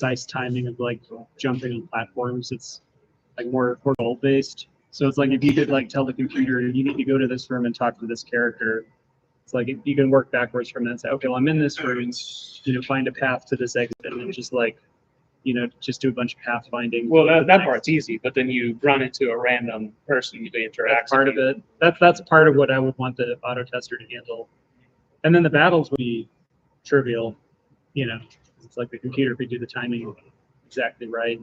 precise timing of like jumping on platforms. It's like more goal based. So it's like if you could like tell the computer you need to go to this room and talk to this character, it's like you can work backwards from that and say, okay, well I'm in this room, find a path to this exit, and then just like, just do a bunch of path finding. Well, that part's easy, but then you run into a random person you interact. That's part of it. That's part of what I would want the auto tester to handle. And then the battles would be trivial, It's like the computer could do the timing exactly right.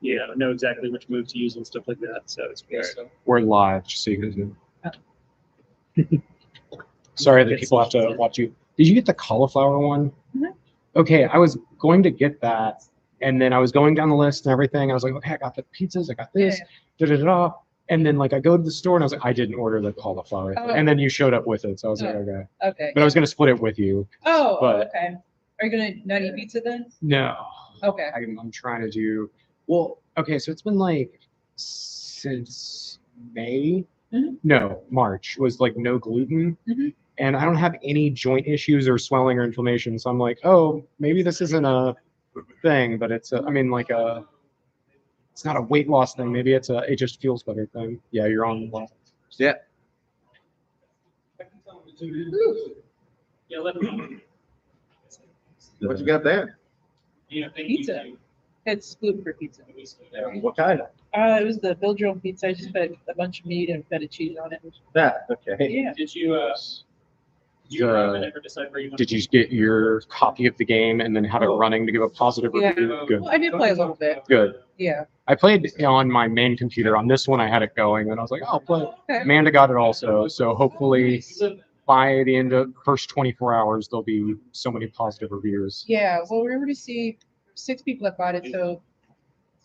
Know exactly which move to use and stuff like that. So it's great. We're live, just so you guys know. Sorry that people have to watch you. Did you get the cauliflower one? Mm-hmm. Okay, I was going to get that, and then I was going down the list and everything. I was like, okay, I got the pizzas, I got this, and then like I go to the store and I was like, I didn't order the cauliflower, and then you showed up with it, so I was like, okay. Okay. But I was gonna split it with you. Oh, but okay. Are you gonna not eat pizza then? No. Okay. I'm trying to do. Well, okay, so it's been like since May. Mm-hmm. No, March was like no gluten. Mm-hmm. And I don't have any joint issues or swelling or inflammation. So I'm like, oh, maybe this isn't a thing, but it's it's not a weight loss thing. Maybe it just feels better thing. Yeah, you're on. Yeah. Yeah, let me know. What you got there? Pizza. It's gluten-free pizza. What kind of? It was the build your own pizza. I just put a bunch of meat and feta cheese on it. That, okay. Yeah. Did you ever decide where you want Did you get your copy of the game and then have it running to give a positive Yeah. review? Good. Well, I did play a little bit. Good. Yeah. I played on my main computer. On this one, I had it going, and I was like, I'll play. Okay. Amanda got it also, so hopefully by the end of the first 24 hours, there'll be so many positive reviews. Yeah. Well, we already see 6 people that bought it. So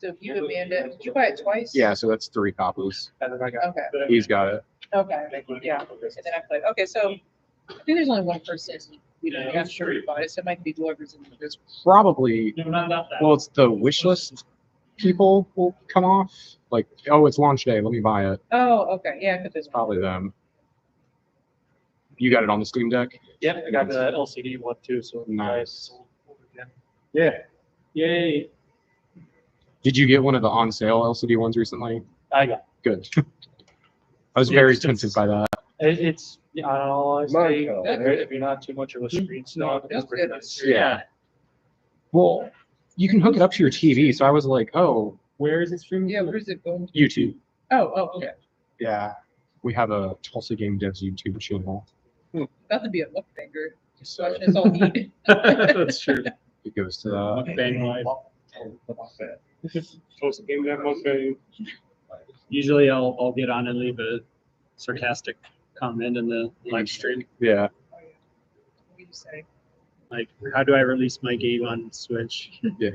if you, Amanda, did you buy it twice? Yeah, so that's 3 copies. Okay. He's got it. Okay. Yeah. And then I played. Okay. So I think there's only one person. I'm sure who bought it. So it might be whoever's in the Probably, No, not that. well, it's the wish list people will come off. Like, oh, it's launch day. Let me buy it. Oh, okay. Yeah. Because there's Probably them. You got it on the Steam Deck? Yep, I got the LCD one too. So Nice. Yeah. Yay! Did you get one of the on sale LCD ones recently? I got Good. I was very tempted by that. it's. I'll say Monco. if you're not too much of a screen snob, That's good. Yeah. Well, you can hook it up to your TV, so I was like, oh, where is it streaming? Yeah. Where's it going? YouTube. Oh, okay. Yeah. We have a Tulsa Game Devs YouTube channel. About to be a mukbanger. So Watching us all eat. That's true. it goes to that. Bang live. Usually I'll get on and leave a sarcastic comment in the live stream. Yeah. What do you say? Like, how do I release my game on Switch? Yeah.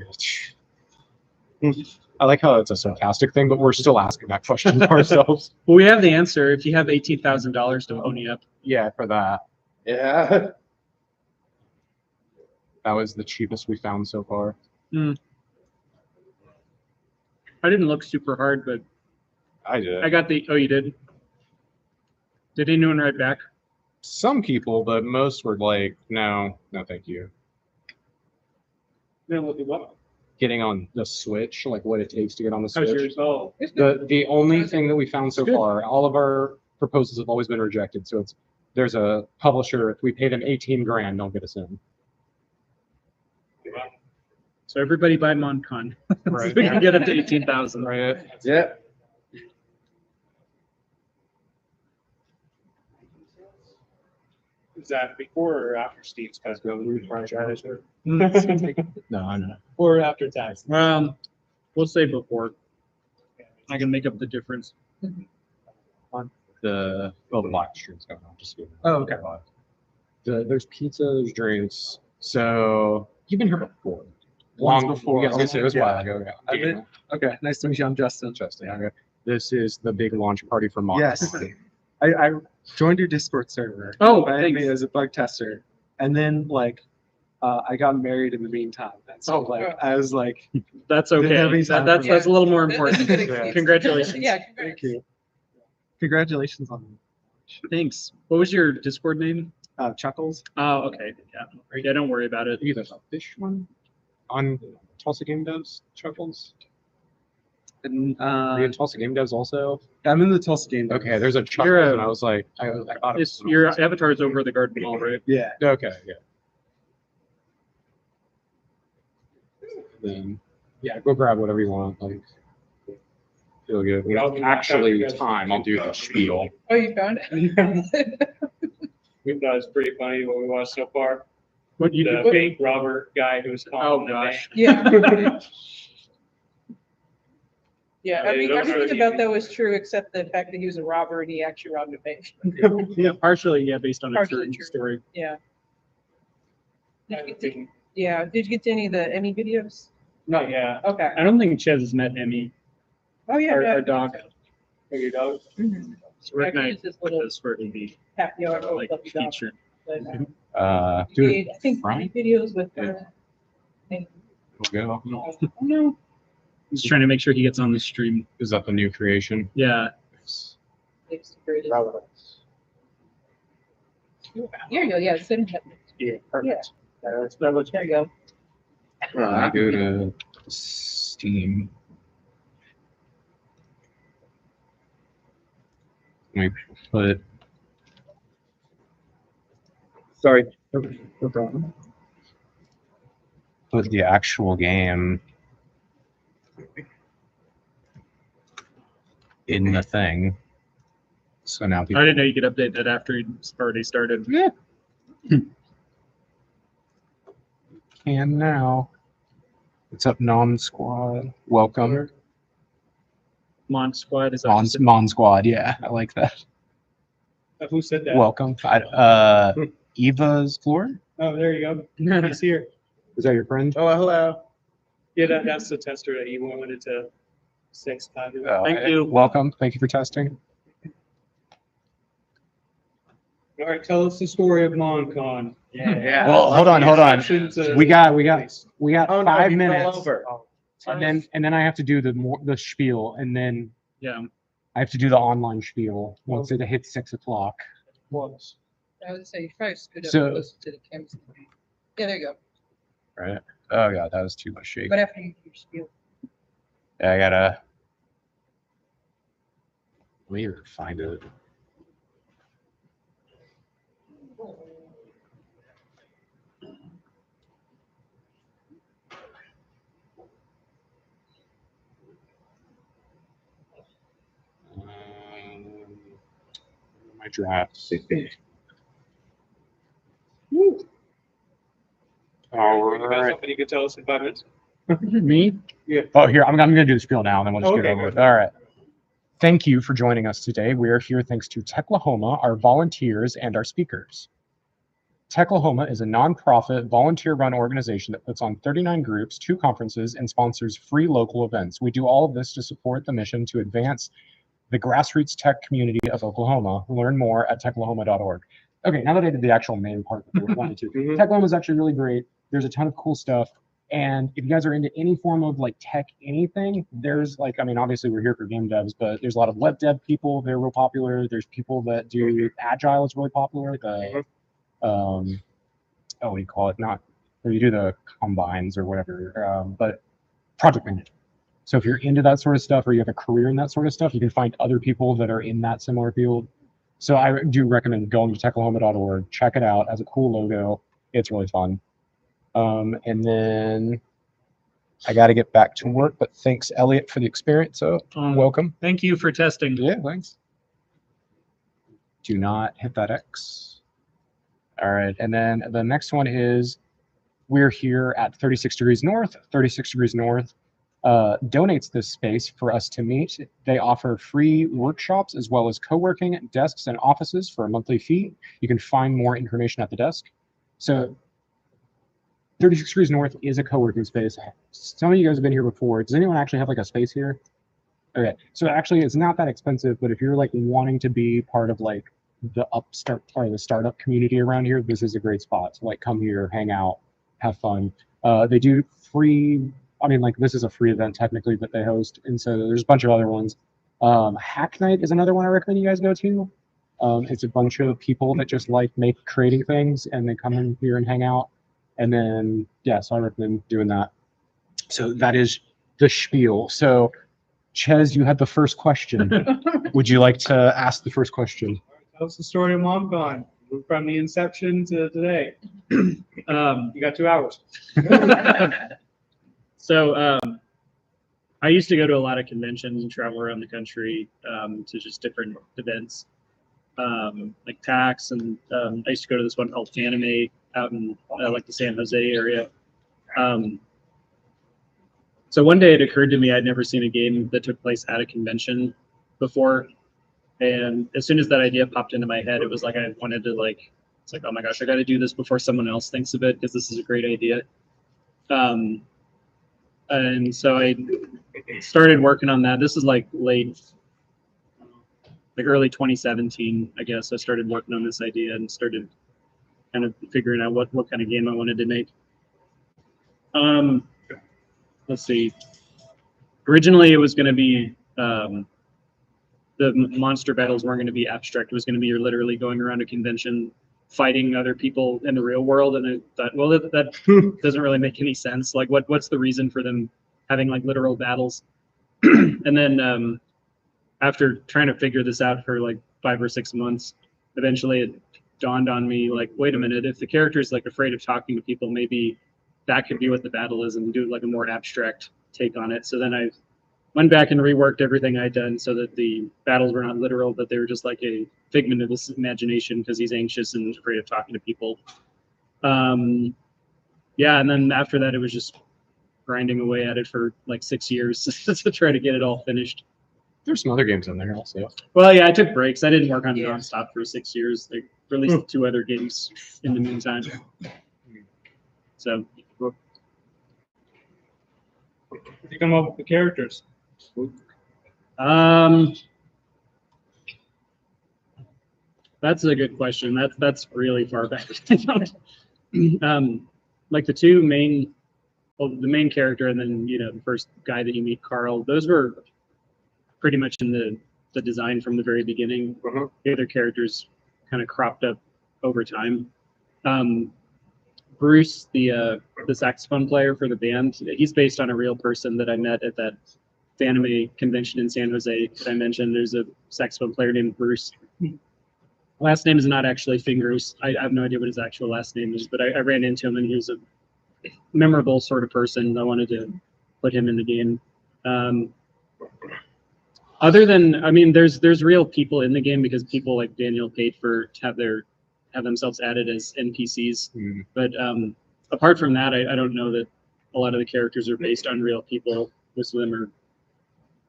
I like how it's a sarcastic thing, but we're still asking that question ourselves. Well, we have the answer. If you have $18,000 to pony up. Yeah, for that. Yeah. That was the cheapest we found so far. I didn't look super hard, but I did. I got the. Oh, you did? Did anyone write back? Some people, but most were like, no, thank you. No, what? Getting on the Switch, like what it takes to get on the How's Switch. yours? Oh, It's good. The only thing that we found so Good. far, all of our proposals have always been rejected. So there's a publisher, if we pay them 18 grand, they'll get us in. so everybody buy MonCon. Right. We can get up to 18,000. Right. Yeah. Is that before or after Steve's cut? No, I know. Or after tax? We'll say before. I can make up the difference. The live stream's going on. Just kidding. Oh, okay. There's pizza, there's drinks. So you've been here before. Once Long before. Yeah, I was gonna say it was a while ago. Yeah. I've been- Okay, nice to meet you. I'm Justin. Interesting. Okay. This is the big launch party for MONCON Yes. Party. I joined your Discord server. Oh, I thanks. as a bug tester, and then I got married in the meantime. And so I was like, That's okay. Every time. That's a little more That's a important. good excuse. Congratulations. Yeah. thank you. Congratulations on Thanks. What was your Discord name? Chuckles. Oh, okay. Yeah. Yeah, don't worry about it. Either a fish one. on Tulsa Game Devs Chuckles? And, Are you in Tulsa Game Devs also? I'm in the Tulsa game. Okay, there's a Chuckles, You're a- and I was like, I thought it It's was your avatar is over the garden wall, right? Yeah. Okay, yeah. Then, yeah, go grab whatever you want. Like, feel good. When it's actually time, I'll do the spiel. Oh, you found it? We thought it was pretty funny what we watched so far. What you The do? fake Robert guy who was calling Oh the gosh. Yeah. Yeah, I mean, those are everything the- about that was true, except the fact that he was a robber and he actually robbed a bank. Yeah, partially, yeah, based on a Partially true true. story. Yeah. Did I you get to, think- yeah, did you get to any of the Emmy videos? Not yet. Okay. I don't think Chez has met Emmy, Oh, yeah. our, yeah, I our think dog. so. Are your dog? Mhm. So Rick and Actually, I it's this put little this where it would be happy hour like fluffy dog, featured. but, Do you it. did, I think, Right? videos with, Yeah. and, Go. no, He's trying to make sure he gets on the stream. Is that the new creation? Yeah. it's great. Relevance. Here you go, yeah, send it. Yeah, perfect. That looks There you go. I go to Steam. Let me put Sorry. no problem. put the actual game in the thing. So now I people didn't know you could update that after it's already started. can now. What's up, Nom Squad? Welcome. Mon Squad is Mon Squad, yeah, I like that. Who said that? Welcome. Eva's floor? Oh, there you go. He's here. Is that your friend? Oh, hello. Yeah, that's the tester that you wanted to 6 times. Thank you. Welcome. Thank you for testing. All right, tell us the story of MonCon. Yeah. Well, hold on. Introduction to- We got Oh, no, 5 he fell minutes. over. And then I have to do the spiel, and then Yeah. I have to do the online spiel once it hits 6 o'clock. I would say you probably scoot up So- close to the camera. Yeah, there you go. Right. Oh god, that was too much shake. But after you do your spiel. Yeah, I gotta. Let me find it. My drafts. All You got right. something you could tell us in 5 minutes? Me? Oh, here, I'm gonna do the spiel now, and then we'll just Okay, get over go it. All right. Thank you for joining us today. We are here thanks to Techlahoma, our volunteers, and our speakers. Techlahoma is a nonprofit, volunteer-run organization that puts on 39 groups, 2 conferences, and sponsors free local events. We do all of this to support the mission to advance the grassroots tech community of Oklahoma. Learn more at techlahoma.org. Okay, now that I did the actual main part that we wanted to, Techlahoma is actually really great. There's a ton of cool stuff. And if you guys are into any form of like tech anything, there's like, I mean, obviously we're here for game devs, but there's a lot of web dev people. They're real popular. There's people that do agile is really popular. The what do you call it? Not where you do the combines or whatever, but project management. So if you're into that sort of stuff or you have a career in that sort of stuff, you can find other people that are in that similar field. So I do recommend going to techlahoma.org. Check it out. It has a cool logo. It's really fun. And then I got to get back to work, but thanks, Elliot, for the experience. So welcome. Thank you for testing. Yeah, thanks. Do not hit that X. All right. And then the next one is we're here at 36 Degrees North. 36 Degrees North donates this space for us to meet. They offer free workshops as well as co-working desks and offices for a monthly fee. You can find more information at the desk. So 36 Degrees North is a co-working space. Some of you guys have been here before. Does anyone actually have like a space here? Okay, so actually it's not that expensive, but if you're like wanting to be part of like the upstart part of the startup community around here, this is a great spot. So like come here, hang out, have fun. They do free, I mean like this is a free event technically that they host. And so there's a bunch of other ones. Hack Night is another one I recommend you guys go to. It's a bunch of people that just like creating things and they come in here and hang out. And then, yeah, so I recommend doing that. So that is the spiel. So, Ches, you had the first question. Would you like to ask the first question? Tell us the story of MonCon from the inception to today. You got 2 hours. So I used to go to a lot of conventions and travel around the country to just different events, like PAX, and I used to go to this one called Anime out in like the San Jose area. So one day it occurred to me I'd never seen a game that took place at a convention before, and as soon as that idea popped into my head, it was like I wanted to it's like, oh my gosh, I got to do this before someone else thinks of it because this is a great idea. And so I started working on that. This is like early 2017, I guess. I started working on this idea and started kind of figuring out what kind of game I wanted to make. Let's see. Originally, it was going to be the monster battles weren't going to be abstract. It was going to be you're literally going around a convention fighting other people in the real world. And I thought, well, that doesn't really make any sense. Like, what's the reason for them having like literal battles? And then after trying to figure this out for like 5 or 6 months, eventually it dawned on me, like, wait a minute, if the character is like afraid of talking to people, maybe that could be what the battle is, and do like a more abstract take on it. So then I went back and reworked everything I'd done so that the battles were not literal, but they were just like a figment of his imagination because he's anxious and afraid of talking to people. Yeah, and then after that, it was just grinding away at it for like 6 years to try to get it all finished. There's some other games in there also. Well, yeah, I took breaks. I didn't work on it nonstop for 6 years. They released 2 other games in the meantime. So, You come up with the characters. That's a good question. That's really far back. Like the 2 main, well, the main character and then the first guy that you meet, Carl. Those were pretty much in the design from the very beginning. The other characters kind of cropped up over time. Bruce, the saxophone player for the band, he's based on a real person that I met at that anime convention in San Jose that I mentioned. There's a saxophone player named Bruce. Last name is not actually Fingers. I have no idea what his actual last name is, but I ran into him and he was a memorable sort of person. I wanted to put him in the game. Other than, I mean, there's real people in the game because people like Daniel paid to have themselves added as NPCs. But apart from that, I don't know that a lot of the characters are based on real people. Most of them are,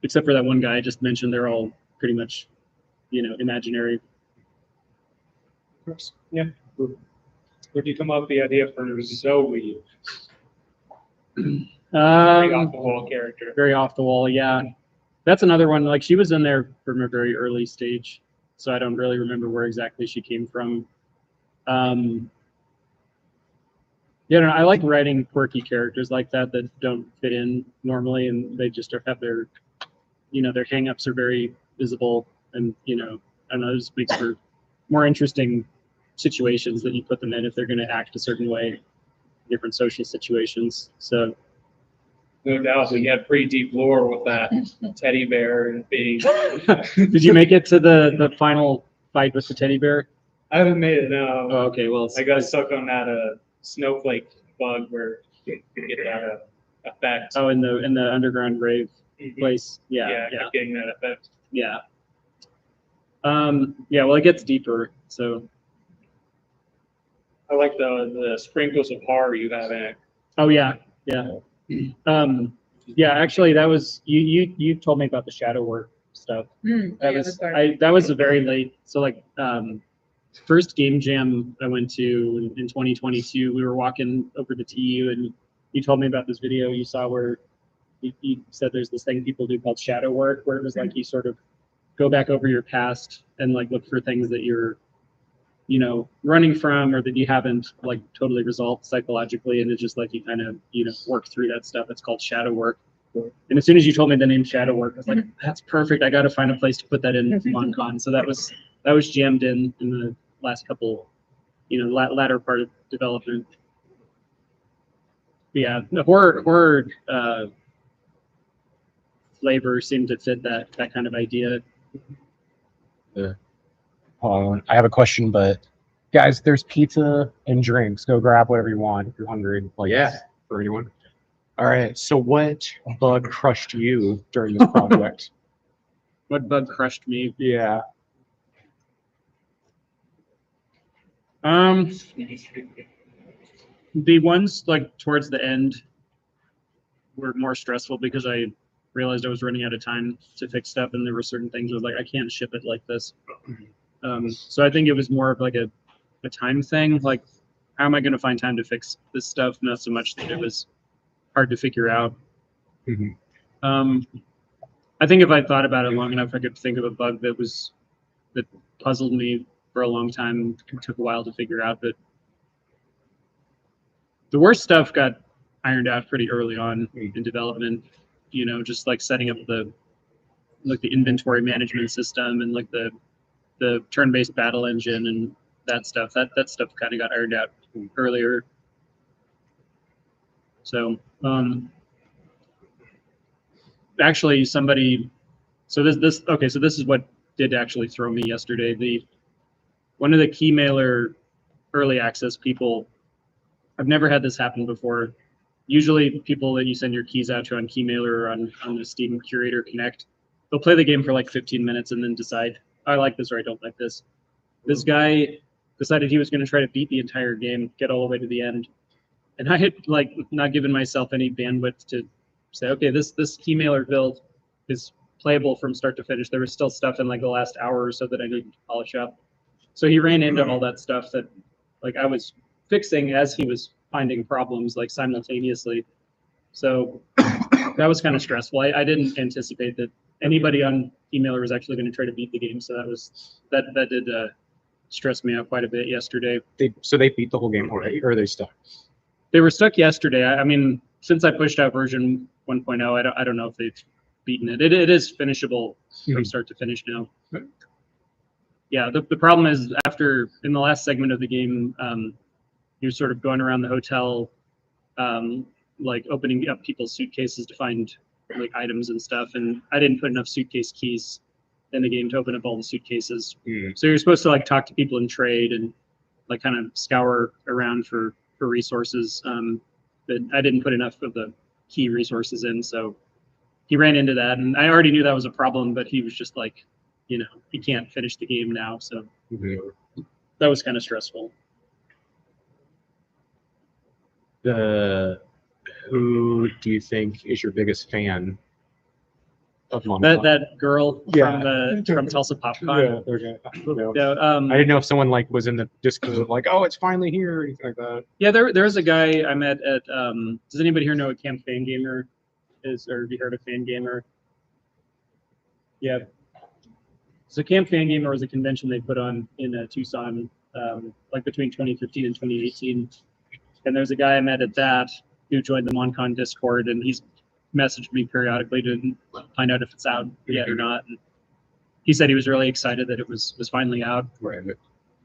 except for that one guy I just mentioned, they're all pretty much, imaginary. Yeah. Where'd you come up with the idea for Zoe? Very off the wall character. Very off the wall, yeah. That's another one. Like, she was in there from a very early stage, so I don't really remember where exactly she came from. Yeah, I like writing quirky characters like that don't fit in normally, and they just have their, their hang-ups are very visible, and I don't know, it just makes for more interesting situations that you put them in if they're going to act a certain way in different social situations. So. No doubt, we had pretty deep lore with that teddy bear and being. Did you make it to the final fight with the teddy bear? I haven't made it, no. Oh, okay, well, I got stuck on that snowflake bug where you get that effect. Oh, in the underground rave place. Yeah, kept getting that effect. Yeah. Yeah, well, it gets deeper, so. I like the sprinkles of horror you have in it. Oh yeah. Yeah, actually, that was you told me about the shadow work stuff. That was a very late. So like first game jam I went to in 2022, we were walking over to TU and you told me about this video you saw where you said there's this thing people do called shadow work, where it was like you sort of go back over your past and like look for things that you're running from or that you haven't like totally resolved psychologically, and it's just like you kind of work through that stuff. It's called shadow work. And as soon as you told me the name shadow work, I was like, that's perfect. I got to find a place to put that in MonCon. So that was jammed in the last couple, latter part of development. yeah, the horror flavor seemed to fit that kind of idea. Hold on, I have a question, but guys, there's pizza and drinks. Go grab whatever you want if you're hungry. Like, Yeah. for anyone. All right. So, what bug crushed you during this project? What bug crushed me? Yeah. The ones like towards the end were more stressful because I realized I was running out of time to fix stuff, and there were certain things I was like, I can't ship it like this. So I think it was more of like a time thing. Like, how am I going to find time to fix this stuff? Not so much that it was hard to figure out. Mhm. I think if I thought about it long enough, I could think of a bug that puzzled me for a long time. It took a while to figure out, but the worst stuff got ironed out pretty early on in development. You know, just like setting up the inventory management system and like the turn-based battle engine and that stuff. That stuff kind of got ironed out earlier. So actually somebody, so this okay, so this is what did actually throw me yesterday. One of the Keymailer early access people, I've never had this happen before. Usually people that you send your keys out to on Keymailer or on the Steam Curator Connect, they'll play the game for like 15 minutes and then decide, I like this or I don't like this. This guy decided he was going to try to beat the entire game, get all the way to the end. And I had like not given myself any bandwidth to say, okay, this Keymailer build is playable from start to finish. There was still stuff in like the last hour or so that I needed to polish up. So he ran into all that stuff that like I was fixing as he was finding problems like simultaneously. So that was kind of stressful. I didn't anticipate that anybody on Keymailer was actually going to try to beat the game. So that did stress me out quite a bit yesterday. So they beat the whole game already, or are they stuck? They were stuck yesterday. I mean, since I pushed out version 1.0, I don't know if they've beaten it. It is finishable from start to finish now. Yeah, the problem is after in the last segment of the game, you're sort of going around the hotel, like opening up people's suitcases to find like items and stuff. And I didn't put enough suitcase keys in the game to open up all the suitcases. So you're supposed to like talk to people and trade and like kind of scour around for resources. But I didn't put enough of the key resources in, so he ran into that, and I already knew that was a problem. But he was just like, you know, he can't finish the game now, so that was kind of stressful. Who do you think is your biggest fan of MONCON? That girl from Tulsa PopCon. Yeah, okay. Yeah, I didn't know if someone like was in the Discord like, oh, it's finally here, or anything like that. yeah, there's a guy I met at. Does anybody here know what Camp Fangamer is, or have you heard of Fangamer? Yeah. So Camp Fangamer was a convention they put on in Tucson, like between 2015 and 2018. And there's a guy I met at that who joined the MonCon Discord, and he's messaged me periodically to find out if it's out yet or not. And he said he was really excited that it was finally out. Right.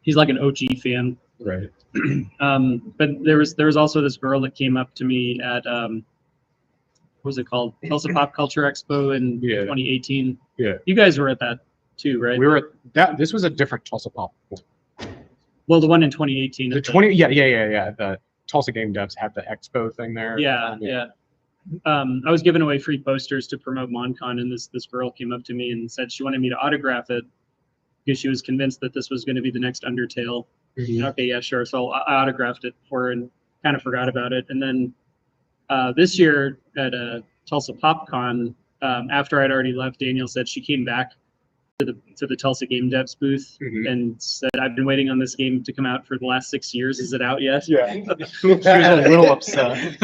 He's like an OG fan. Right. But there was also this girl that came up to me at what was it called? Tulsa Pop Culture Expo in 2018. Yeah. You guys were at that too, right? We were at that. This was a different Tulsa Pop. Well, the one in 2018. The 20. Yeah. The Tulsa Game Devs had the expo thing there. Yeah. I was giving away free posters to promote MonCon, and this girl came up to me and said she wanted me to autograph it because she was convinced that this was going to be the next Undertale. Okay, yeah, sure. So I autographed it for her and kind of forgot about it. And then this year at Tulsa PopCon, after I'd already left, Daniel said she came back to the Tulsa Game Devs booth and said, "I've been waiting on this game to come out for the last 6 years. Is it out yet?" Yeah. She was a little upset.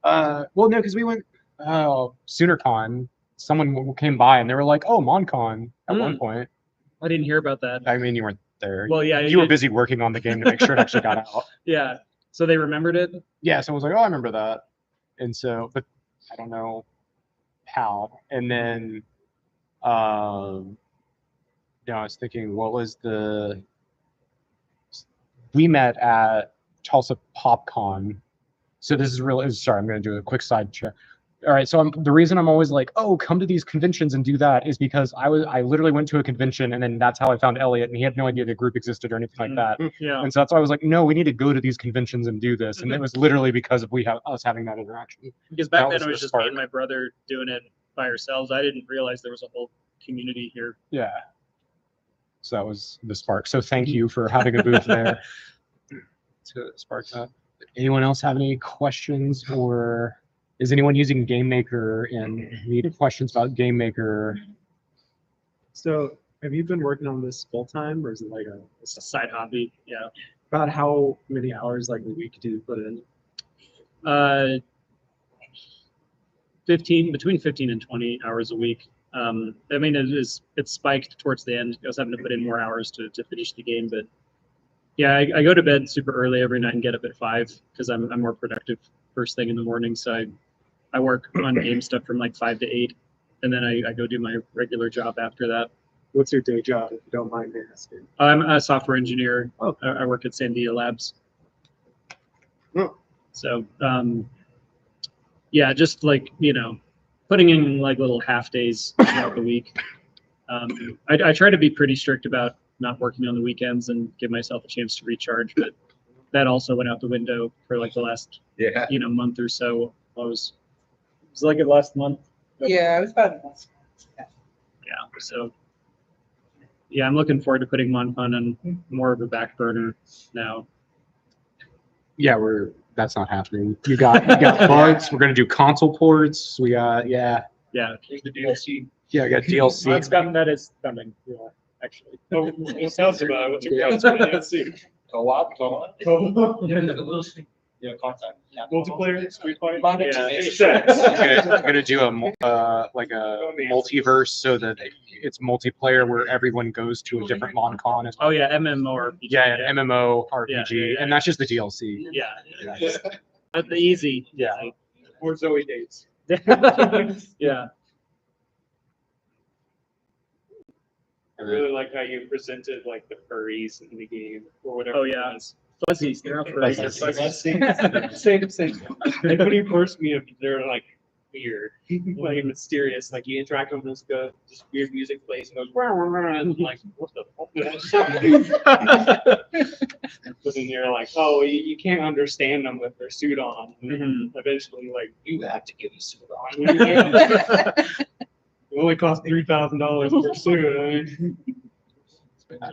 Well, no, because we went SoonerCon. Someone came by and they were like, "Oh, MonCon" at one point. I didn't hear about that. I mean, you weren't there. Well, yeah, you were busy working on the game to make sure it actually got out. Yeah. So they remembered it? Yeah, someone was like, "Oh, I remember that." And so, but I don't know how. And then I was thinking, what was we met at Tulsa PopCon. So this is really, sorry, I'm going to do a quick side check. All right, so the reason I'm always like, oh, come to these conventions and do that is because I literally went to a convention and then that's how I found Elliot, and he had no idea the group existed or anything like that. Yeah. And so that's why I was like, no, we need to go to these conventions and do this. And it was literally because of us having that interaction. Because back That then it was was the just me and spark. my brother doing it by ourselves. I didn't realize there was a whole community here. Yeah. So that was the spark. So thank you for having a booth there to spark that. Anyone else have any questions, or is anyone using Game Maker and need questions about Game Maker? So have you been working on this full time, or is it like It's a side hobby. Yeah. about how many hours like a week do you put in? between 15 and 20 hours a week. I mean, it's spiked towards the end. I was having to put in more hours to finish the game, but yeah, I go to bed super early every night and get up at 5 because I'm more productive first thing in the morning. So I work on game stuff from like 5 to 8, and then I go do my regular job after that. What's your day job, if you don't mind me asking? I'm a software engineer. Oh. I work at Sandia Labs. Oh. So yeah, just like, putting in like little half days throughout the week. I try to be pretty strict about not working on the weekends and give myself a chance to recharge, but that also went out the window for like the last month or so. It was like it last month. Yeah, it was about a month. Yeah, so yeah, I'm looking forward to putting MonCon on more of a back burner now. Yeah, that's not happening. You got bugs. We're gonna do console ports. We got Yeah, The DLC. we got DLC. that is coming. Yeah, actually. Oh, tell us about it. What's your DLC? Yeah, contact. Yeah. Multiplayer, Street Fighter? I'm gonna do a multiverse so that it's multiplayer where everyone goes to a different MonCon. Oh yeah, MMORPG. Yeah, MMO RPG, Yeah. and that's just the DLC. Yeah, but the easy. Yeah. Or Zoe dates. Yeah. I really like how you presented like the furries in the game or whatever. Oh yeah. it was. Fuzzies. They're not furries. Same. Like when you first meet them, they're like weird, like mysterious. Like you interact with them, this weird music plays and goes, and I'm like, what the fuck? But then you're like, oh, you can't understand them with their suit on. And then eventually, like, you have to get a suit on. It only costs $3,000 per suit. I mean,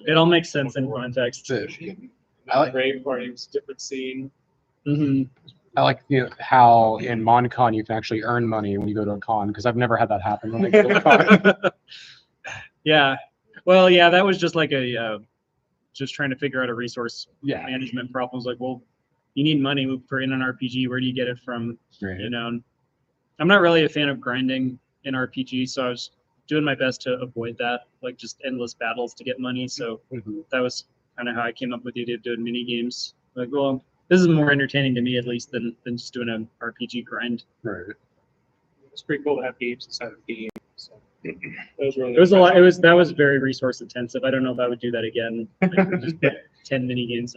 It all makes sense in context. I like- Rave party was a different scene. I like how in MonCon you can actually earn money when you go to a con, because I've never had that happen when I go to a con. Yeah. Well, yeah, that was just like just trying to figure out a resource Yeah. management problem. I was like, well, you need money for in an RPG. Where do you get it from? Right. And I'm not really a fan of grinding in RPG, so I was doing my best to avoid that, like just endless battles to get money. So that was kind of how I came up with the idea of doing mini games. Like, well, this is more entertaining to me at least than just doing an RPG grind. Right. It's pretty cool to have games inside of the game. So that was really It was a lot. That was very resource intensive. I don't know if I would do that again. Like, just put 10 mini games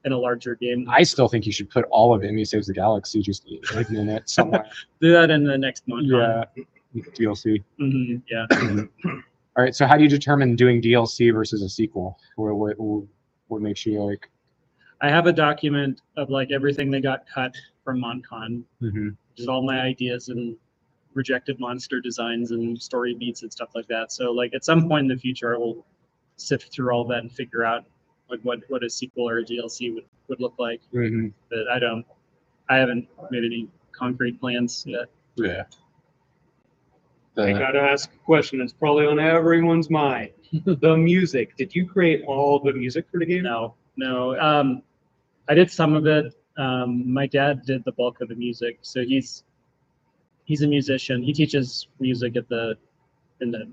in a larger game. I still think you should put all of Enemy Saves the Galaxy just hidden in it somewhere. Do that in the next month. Yeah. DLC. Yeah. All right. So how do you determine doing DLC versus a sequel? What makes you like? I have a document of like everything that got cut from MonCon, just all my ideas and rejected monster designs and story beats and stuff like that. So like at some point in the future, I will sift through all that and figure out like what a sequel or a DLC would look like. But I haven't made any concrete plans yet. Yeah. I gotta ask a question that's probably on everyone's mind. The music. Did you create all the music for the game? No. I did some of it. My dad did the bulk of the music, so he's a musician. He teaches music at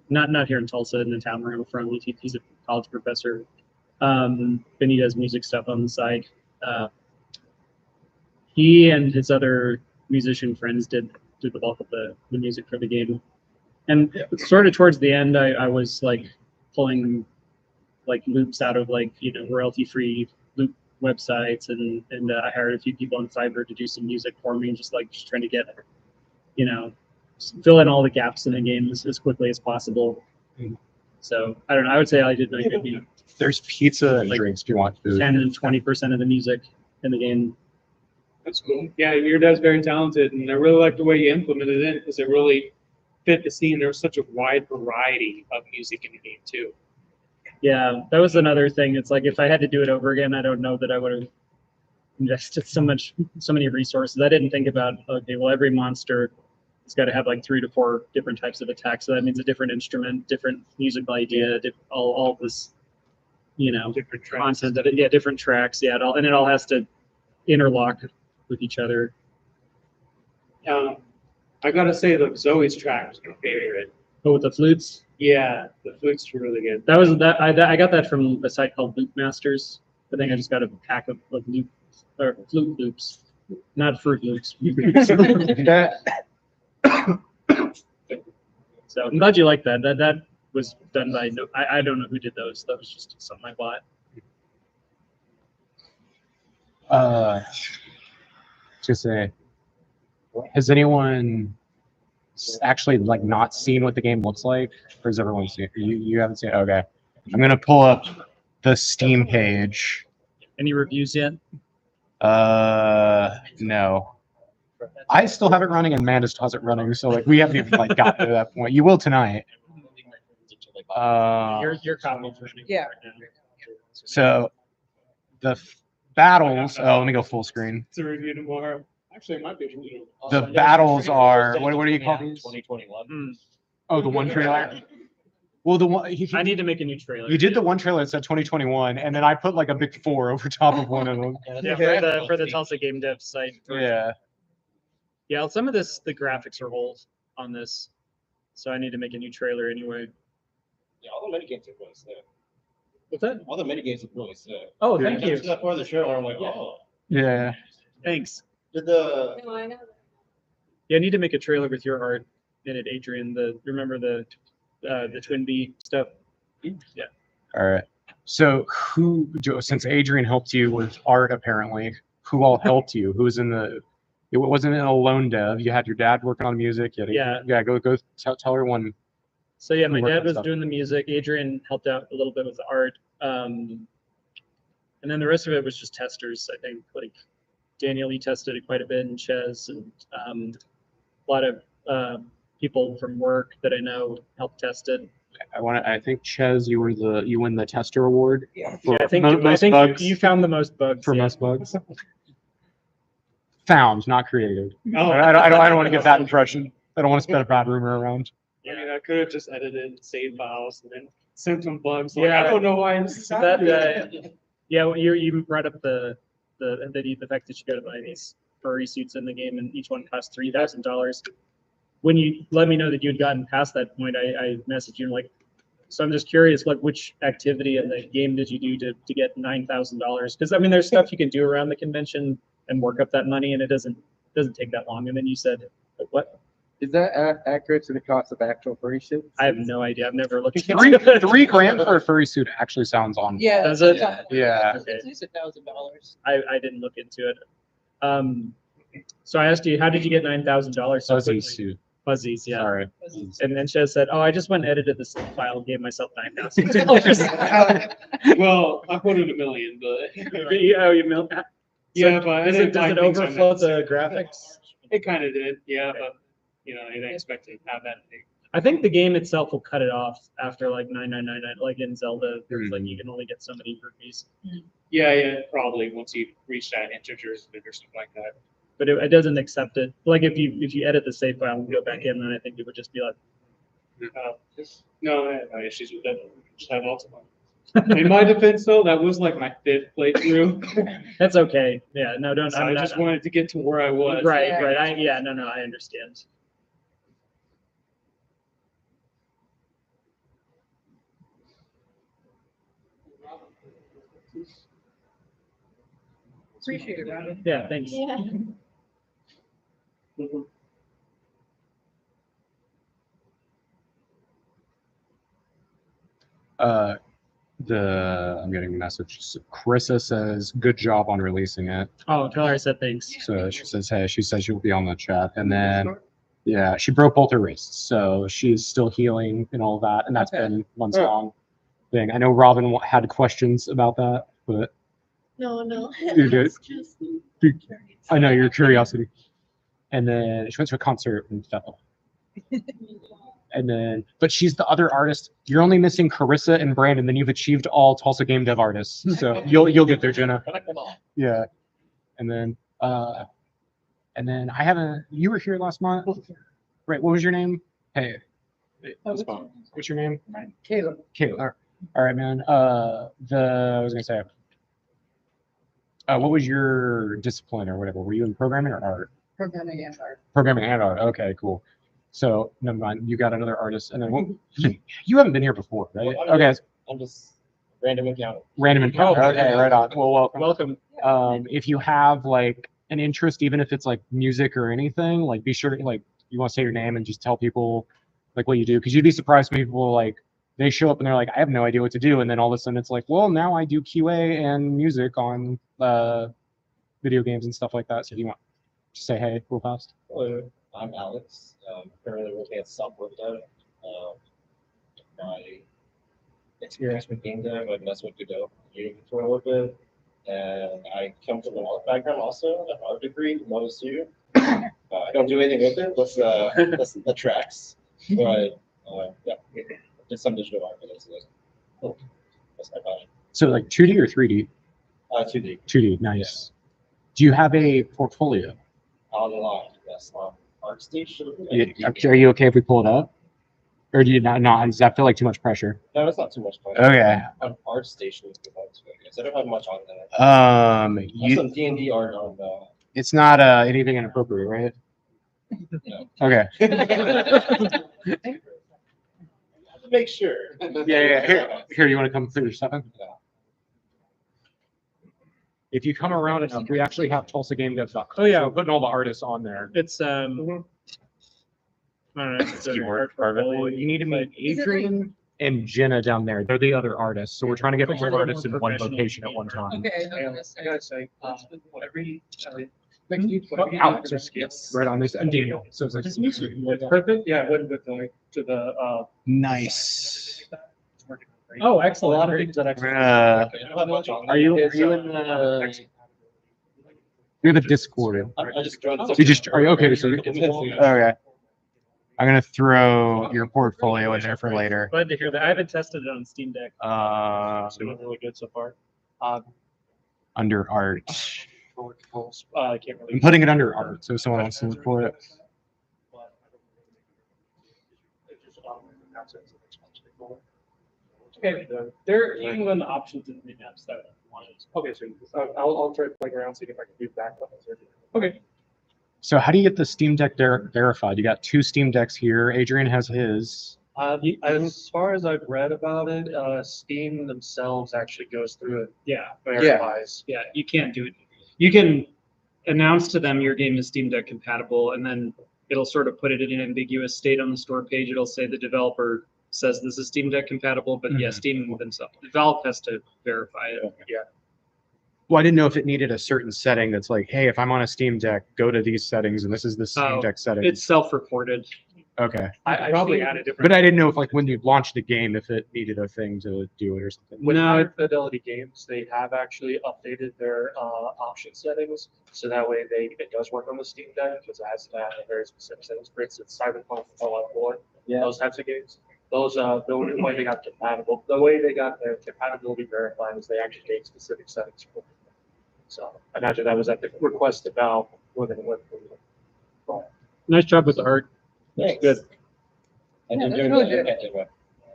not here in Tulsa, in the town where I'm from. He's a college professor. And he does music stuff on the side. He and his other musician friends did the bulk of the music for the game. And sort of towards the end, I was like pulling like loops out of like royalty-free loop websites, and I hired a few people on Fiverr to do some music for me, just trying to get, fill in all the gaps in the game as quickly as possible. So I don't know. I would say I did like There's pizza and Like drinks if you want food. 10 and 20% of the music in the game. That's cool. Yeah, your dad's very talented, and I really like the way you implemented it because it really fit the scene. There was such a wide variety of music in the game too. Yeah, that was another thing. It's like if I had to do it over again, I don't know that I would have invested so many resources. I didn't think about, okay, well, every monster has got to have like 3 to 4 different types of attacks. So that means a different instrument, different musical idea, all this, Different tracks. content that different tracks. Yeah, and it all has to interlock with each other. I gotta say that Zoe's track was my favorite. Oh, with the flutes. Yeah, the flutes were really good. That was I got that from a site called Loop Masters. I think I just got a pack of loop or flute loops, not Fruit Loops. So I'm glad you like that. That was done by I don't know who did those. That was just something I bought. To say, has anyone actually like not seen what the game looks like, or has everyone seen it? You haven't seen it? Okay, I'm gonna pull up the Steam page. Any reviews yet? No. I still have it running, and Amanda still has it running. So like, we haven't even like got to that point. You will tonight. Your copy for me. Yeah. So the battles. Oh, let me go full screen. It's a review tomorrow. Actually, it might be a review. The battles are what do you call these? 2021. Oh, the one trailer. Well, the one I need to make a new trailer. you did the one trailer that said 2021, and then I put like a big 4 over top of one of them. Yeah, for the Tulsa Game Dev site. Yeah. Yeah, some of the graphics are old on this, so I need to make a new trailer anyway. Yeah, all the minigames are really sick. What's that? All the minigames are really sick. Oh, thank you. That's part of the trailer. I'm like, oh. Yeah. Thanks. Did the Yeah, I need to make a trailer with your art in it, Adrian. Remember the Twin Bee stuff? Yeah. All right. So since Adrian helped you with art, apparently, who all helped you? Who was in the? It wasn't an alone dev. You had your dad working on music. Yeah. Yeah. Go tell everyone. So yeah, my Work dad on was stuff. doing the music. Adrian helped out a little bit with the art. And then the rest of it was just testers. I think like Daniel, he tested it quite a bit, and Ches, and a lot of people from work that I know helped test it. I think Ches, you win the tester award. Yeah. For I think most bugs. you found the most bugs For yeah. most bugs. Found, not created. Oh, I don't want to get that impression. I don't want to spread a bad rumor around. I mean, I could have just edited, saved files, and then sent some bugs. Like, Yeah. I don't know why this is That happening. yeah, well, you brought up the fact that you got to buy these furry suits in the game, and each one costs $3,000. When you let me know that you had gotten past that point, I messaged you like, so I'm just curious, like which activity in the game did you do to get $9,000? Because I mean, there's stuff you can do around the convention and work up that money, and it doesn't take that long. And then you said, what? Is that accurate to the cost of actual furry suits? I have no idea. I've never looked into Three it. $3,000 for a furry suit actually sounds on. Yeah. Does it? Yeah. Okay. At least $1,000. I didn't look into it. So I asked you, how did you get $9,000 so Fuzzy quickly? suit. Fuzzies, yeah. Sorry. And then Ches said, "Oh, I just went and edited this file and gave myself $9,000." Well, I put in $1 million, but Yeah, but I does didn't it buy things overflow the unnecessary. graphics? It kind of did, yeah, but I didn't expect to have that big. I think the game itself will cut it off after like 9999, like in Zelda. There's like you can only get so many rupees. Yeah, probably once you reach that integers or something like that. But it doesn't accept it. Like if you edit the save file and go back in, then I think it would just be like, No, I have no issues with that. Just have lots of fun. In my defense, though, that was like my 5th playthrough. that's okay. Yeah, no, don't. So I'm I not, just wanted to get to where I was. right, Yeah. right. I understand. Appreciate it, Robin. Yeah, thanks. Yeah. I'm getting a message. Carissa says, "Good job on releasing it." Oh, tell her I said thanks. So she says, "Hey," she says she'll be on the chat, and then yeah, she broke both her wrists, so she's still healing and all that, and that's Okay. been months long thing. I know Robin had questions about that, but No. You're good. It's just I know your curiosity. And then she went to a concert in Bethel. And then, but she's the other artist. You're only missing Carissa and Brandon. Then you've achieved all Tulsa game dev artists. So you'll get there, Jenna. Yeah. And then I haven't. You were here last month, right? What was your name? Hey, what's your name? Caleb. Caleb. All right, man. I was gonna say. What was your discipline or whatever? Were you in programming or art? Programming and art. Programming and art. Okay, cool. So never mind. You got another artist, and then you haven't been here before, right? Okay. I'm just random encounter. Random encounter. Okay, right on. Well, welcome. Welcome. If you have like an interest, even if it's like music or anything, like be sure like you want to say your name and just tell people like what you do, because you'd be surprised when people like they show up and they're like, I have no idea what to do, and then all of a sudden it's like, well, now I do QA and music on video games and stuff like that. So if you want to say hey real fast. Hello, I'm Alex. Currently working at software dev. My experience with game dev, I've messed with Godot for a little bit. And I come from an art background also, an art degree, notice you. I don't do anything with it, that's the tracks. But yeah, did some digital art, but that's my passion. So like 2D or 3D? 2D. 2D, nice. Do you have a portfolio? Online, yes. ArtStation. Are you okay if we pull it up? Or do you not? Does that feel like too much pressure? No, that's not too much fun. Okay. ArtStation is good one too, I guess. I don't have much on there. You, Some D&D art on it's not anything inappropriate, right? No. Okay. Make sure. Yeah. Here, you want to come through something? Yeah. If you come around enough, we actually have TulsaGameDev.com. Oh, yeah. So we're putting all the artists on there. It's I don't know. It's a art Well, portfolio. you need to meet Is it Adrian and Jenna down there. They're the other artists. So we're trying to get more artists in one location at one time. Okay. I gotta say, every Alex or Skips right on this and Daniel. So it's like perfect. Yeah, I wouldn't go to the nice. Oh, a excellent. lot of things that actually. Uh, I don't have much on are you in the? You're the Discord. I just joined. You just are you okay? So okay. I'm gonna throw your portfolio in there for later. Glad to hear that. I haven't tested it on Steam Deck. It's doing really good so far. Under art. I can't really. I'm putting it under art, so if someone wants to look for it. Okay, there are even options in the maps that I wanted. Okay, so I'll try playing around, see if I can do backup. Okay. So how do you get the Steam Deck verified? You got 2 Steam Decks here. Adrian has his. As far as I've read about it, Steam themselves actually goes through it, Yeah, verifies. yeah. You can't do it. You can announce to them your game is Steam Deck compatible, and then it'll sort of put it in an ambiguous state on the store page. It'll say the developer says this is Steam Deck compatible, but yeah, Steam themselves, Valve has to verify it. Yeah. Well, I didn't know if it needed a certain setting that's like, hey, if I'm on a Steam Deck, go to these settings, and this is the Steam Oh, Deck setting. It's self-reported. Okay. I Probably think add a different. But I didn't know if like when you launched the game, if it needed a thing to do it or something. with No, higher fidelity games, they have actually updated their option settings, so that way it does work on the Steam Deck because it has that very specific settings. For instance, Cyberpunk, Fallout 4, those types of games. Those the way they got compatible, the way they got their compatibility verified is they actually made specific settings for it. So I imagine that was at the request of Valve more than it went for. Nice job with the art. Thanks. Good. And Yeah, you're that's doing really that good. anyway.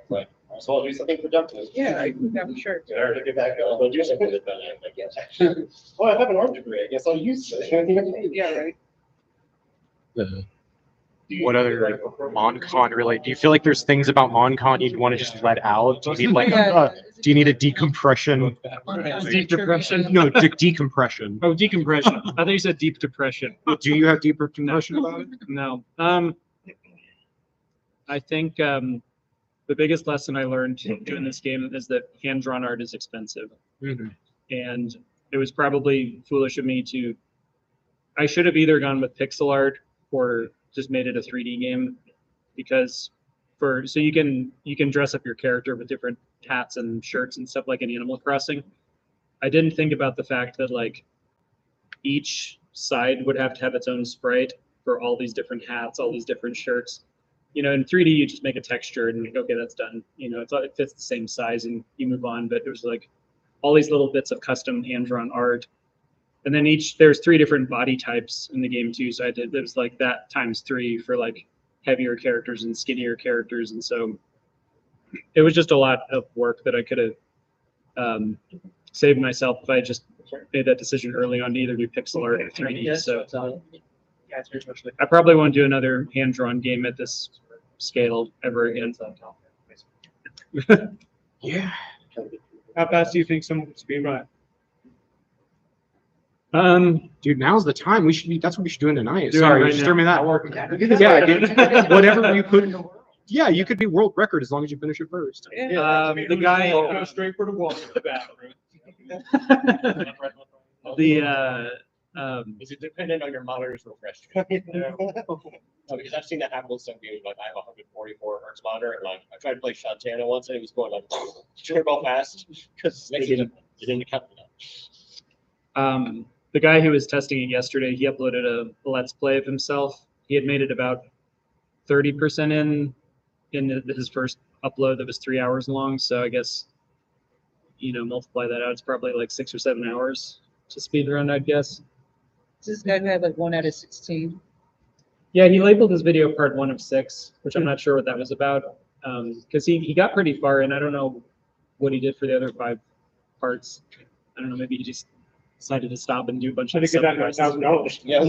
Like, so I'll do something productive. Yeah, for sure. In order to get back, I'll do something productive, I guess. Well, I have an art degree, I guess I'll use it. Yeah, right. What other MonCon really? Do you feel like there's things about MonCon you'd want to just let out? Do you need like do you need a decompression? Deep depression. No, decompression. Oh, decompression. I thought you said deep depression. Do you have deeper compression about it? No. I think the biggest lesson I learned doing this game is that hand-drawn art is expensive. And it was probably foolish of me to, I should have either gone with pixel art or just made it a 3D game, because so you can dress up your character with different hats and shirts and stuff like in Animal Crossing. I didn't think about the fact that like each side would have to have its own sprite for all these different hats, all these different shirts. You know, in 3D you just make a texture and okay, that's done. You know, it fits the same size and you move on. But it was like all these little bits of custom hand-drawn art. And then there's 3 different body types in the game too. So it was like that times 3 for like heavier characters and skinnier characters. And so it was just a lot of work that I could have saved myself if I just made that decision early on to either do pixel art or 3D. So I probably won't do another hand-drawn game at this scale ever again. Yeah. How fast do you think someone can speed run? Dude, now's the time. That's what we should do tonight. Do it Sorry, right you just now. threw me that. Yeah, dude. Whatever you put. Yeah, you could be world record as long as you finish it first. The guy, Go straight for the wall in the bathroom. Is it dependent on your monitor's refresh rate? No, because I've seen that happen with some games. Like I have a 144 hertz monitor, and like I tried to play Shantana once, and it was going like turbo fast because it didn't count enough. the guy who was testing it yesterday, he uploaded a Let's Play of himself. He had made it about 30% in his first upload that was 3 hours long. So I guess, multiply that out. It's probably like 6 or 7 hours to speed run, I'd guess. This guy had like 1 out of 16. Yeah, he labeled his video part 1 of 6, which I'm not sure what that was about. Because he got pretty far, and I don't know what he did for the other 5 parts. I don't know, maybe he just decided to stop and do a bunch of Get that $1,000. Yeah.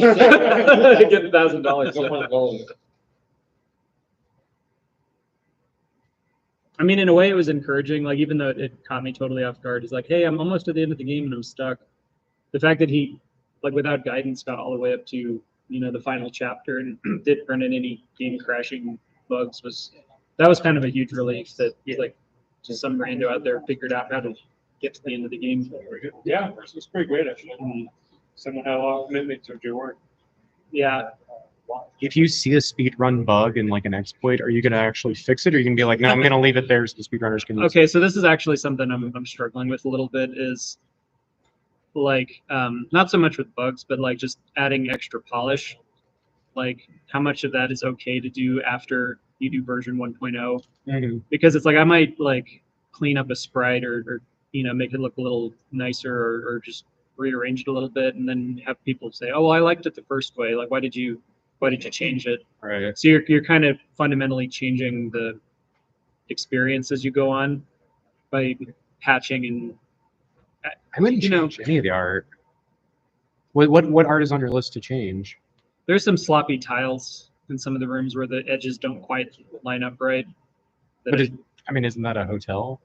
Get $1,000. Go for the gold. I mean, in a way, it was encouraging. Like, even though it caught me totally off guard, he's like, "Hey, I'm almost at the end of the game and I'm stuck." The fact that he, like, without guidance, got all the way up to the final chapter and didn't run into any game crashing bugs was kind of a huge relief that like just some rando out there figured out how to get to the end of the game. Yeah, it's pretty great actually. Someone had a lot of commitment to your work. Yeah. If you see a speedrun bug in like an exploit, are you gonna actually fix it, or are you gonna be like, no, I'm gonna leave it there so the speedrunners can use Okay, so this is actually something I'm struggling with a little bit, is like not so much with bugs, but like just adding extra polish. Like how much of that is okay to do after you do version 1.0? Mhm. Because it's like I might like clean up a sprite or make it look a little nicer or just rearrange it a little bit, and then have people say, "Oh, well, I liked it the first way. Like, why did you change it?" Right. So you're kind of fundamentally changing the experience as you go on by patching and I wouldn't change any of the art. What art is on your list to change? there's some sloppy tiles in some of the rooms where the edges don't quite line up right. But isn't that a hotel?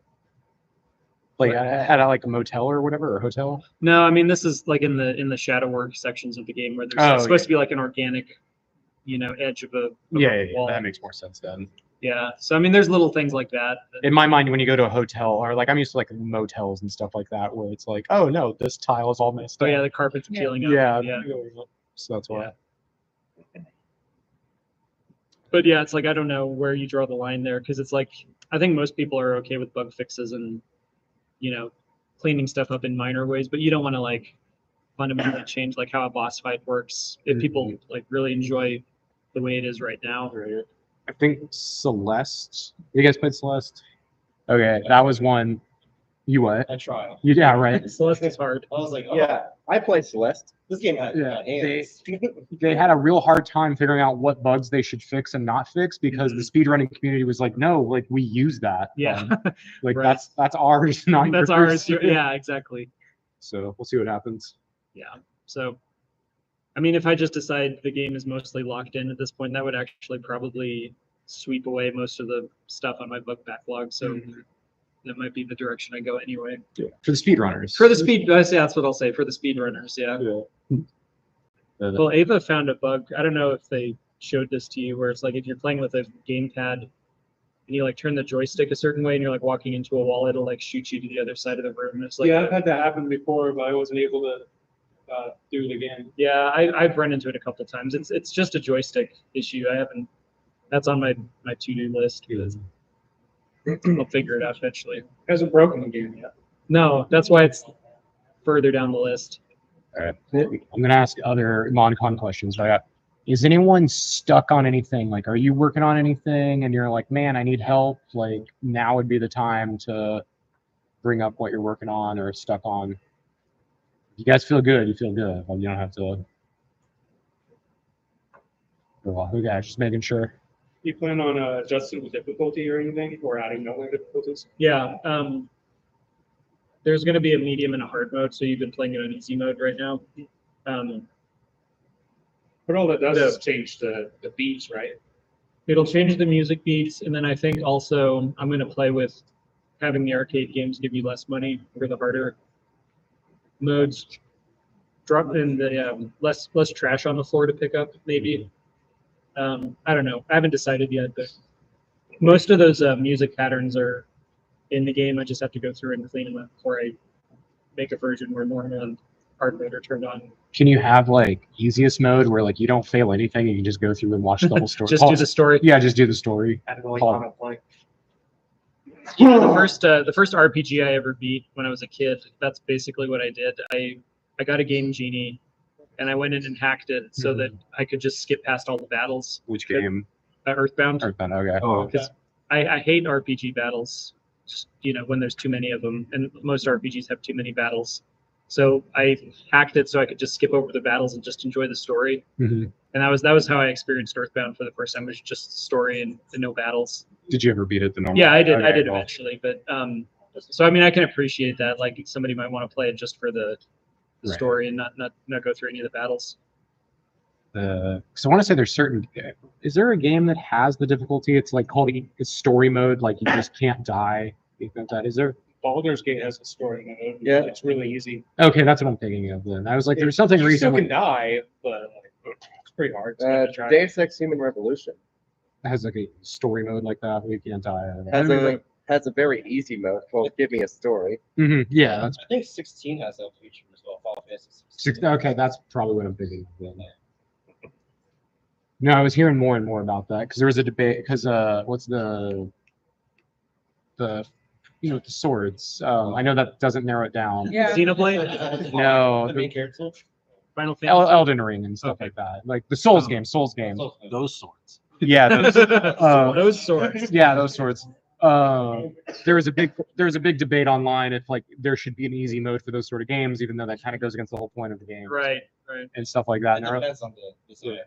Like at like a motel or whatever, or a hotel? No, I mean this is like in the shadow work sections of the game where there's Oh, it's supposed to be like an organic, edge of a Yeah, wall. that makes more sense then. Yeah. So I mean, there's little things like that. In my mind, when you go to a hotel, or like I'm used to like motels and stuff like that, where it's like, oh no, this tile is all messed Oh up. yeah, the carpet's peeling up. Yeah. Yeah. So that's why. Yeah. But yeah, it's like I don't know where you draw the line there, because it's like I think most people are okay with bug fixes and cleaning stuff up in minor ways, but you don't want to like fundamentally change like how a boss fight works if people like really enjoy the way it is right now. I think Celeste. You guys played Celeste? Okay, that was one. You what? I tried. Yeah, right. Celeste is hard. I was like, oh, Yeah, I play Celeste. this game has Yeah, hands. They had a real hard time figuring out what bugs they should fix and not fix, because the speedrunning community was like, no, like we use that. Yeah. Like Right. that's ours, not That's yours. ours. Yeah, exactly. So we'll see what happens. Yeah. So, I mean, if I just decide the game is mostly locked in at this point, that would actually probably sweep away most of the stuff on my bug backlog. So that might be the direction I go anyway. Yeah. For the speedrunners. For the speed, that's what I'll say. For the speedrunners, yeah. Well, Ava found a bug. I don't know if they showed this to you, where it's like if you're playing with a gamepad and you like turn the joystick a certain way and you're like walking into a wall, it'll like shoot you to the other side of the room. It's like, Yeah, I've had that happen before, but I wasn't able to do it again. yeah, I've run into it a couple times. It's just a joystick issue. I haven't. That's on my to-do list. I'll figure it out eventually. Hasn't broken the game yet. No, that's why it's further down the list. All right. I'm gonna ask other MonCon questions. But is anyone stuck on anything? Like, are you working on anything and you're like, man, I need help? Like, now would be the time to bring up what you're working on or stuck on. If you guys feel good, you feel good. Well, you don't have to. Well, okay, just making sure. You plan on adjusting the difficulty or anything, or adding no difficulties? Yeah. There's going to be a medium and a hard mode, so you've been playing it on easy mode right now. But all that does is change the beats, right? It'll change the music beats, and then I think also I'm going to play with having the arcade games give you less money for the harder modes. Drop in the less trash on the floor to pick up, maybe. I don't know. I haven't decided yet, but most of those music patterns are in the game. I just have to go through and clean them up before I make a version where normal and hard mode are turned on. Can you have like easiest mode where like you don't fail anything, you can just go through and watch the whole story? Just do the story. Yeah, just do the story. I don't really Paul. comment like. You know, the first RPG I ever beat when I was a kid, that's basically what I did. I got a Game Genie, and I went in and hacked it so that I could just skip past all the battles. Which game? Earthbound. Earthbound. Okay. Oh, Because I hate RPG battles, you know, when there's too many of them, and most RPGs have too many battles. So I hacked it so I could just skip over the battles and just enjoy the story. Mm-hmm. And that was how I experienced Earthbound for the first time. It was just story and no battles. Did you ever beat it the normal? Yeah, I did. I Okay, did cool. eventually, but so I mean, I can appreciate that. Like somebody might want to play it just for the Right. story and not go through any of the battles. Because I want to say there's certain. Is there a game that has the difficulty? It's like called it's story mode. Like you just can't die. Anything like that. Is there? Baldur's Gate has a story mode. Yeah. It's really easy. Okay, that's what I'm thinking of. Then I was like, there's something You still recently can die, but like, it's pretty hard. It's gotta try. Deus Ex Human Revolution that has like a story mode like that where you can't die. has a very easy mode called Give Me a Story. Yeah, that's I think 16 has that feature as well. Final Fantasy 16. okay. That's probably what I'm thinking of. Then. No, I was hearing more and more about that because there was a debate. Because what's the you know the swords? I know that doesn't narrow it down. Yeah. Xenoblade, No, The main character? Final Fantasy. Elden Ring and stuff like that. Like the Souls game. Those swords. Yeah, those, Those swords. yeah, those swords. There was a big debate online if like there should be an easy mode for those sort of games, even though that kind of goes against the whole point of the game, Right. and stuff like that. It And depends on the design.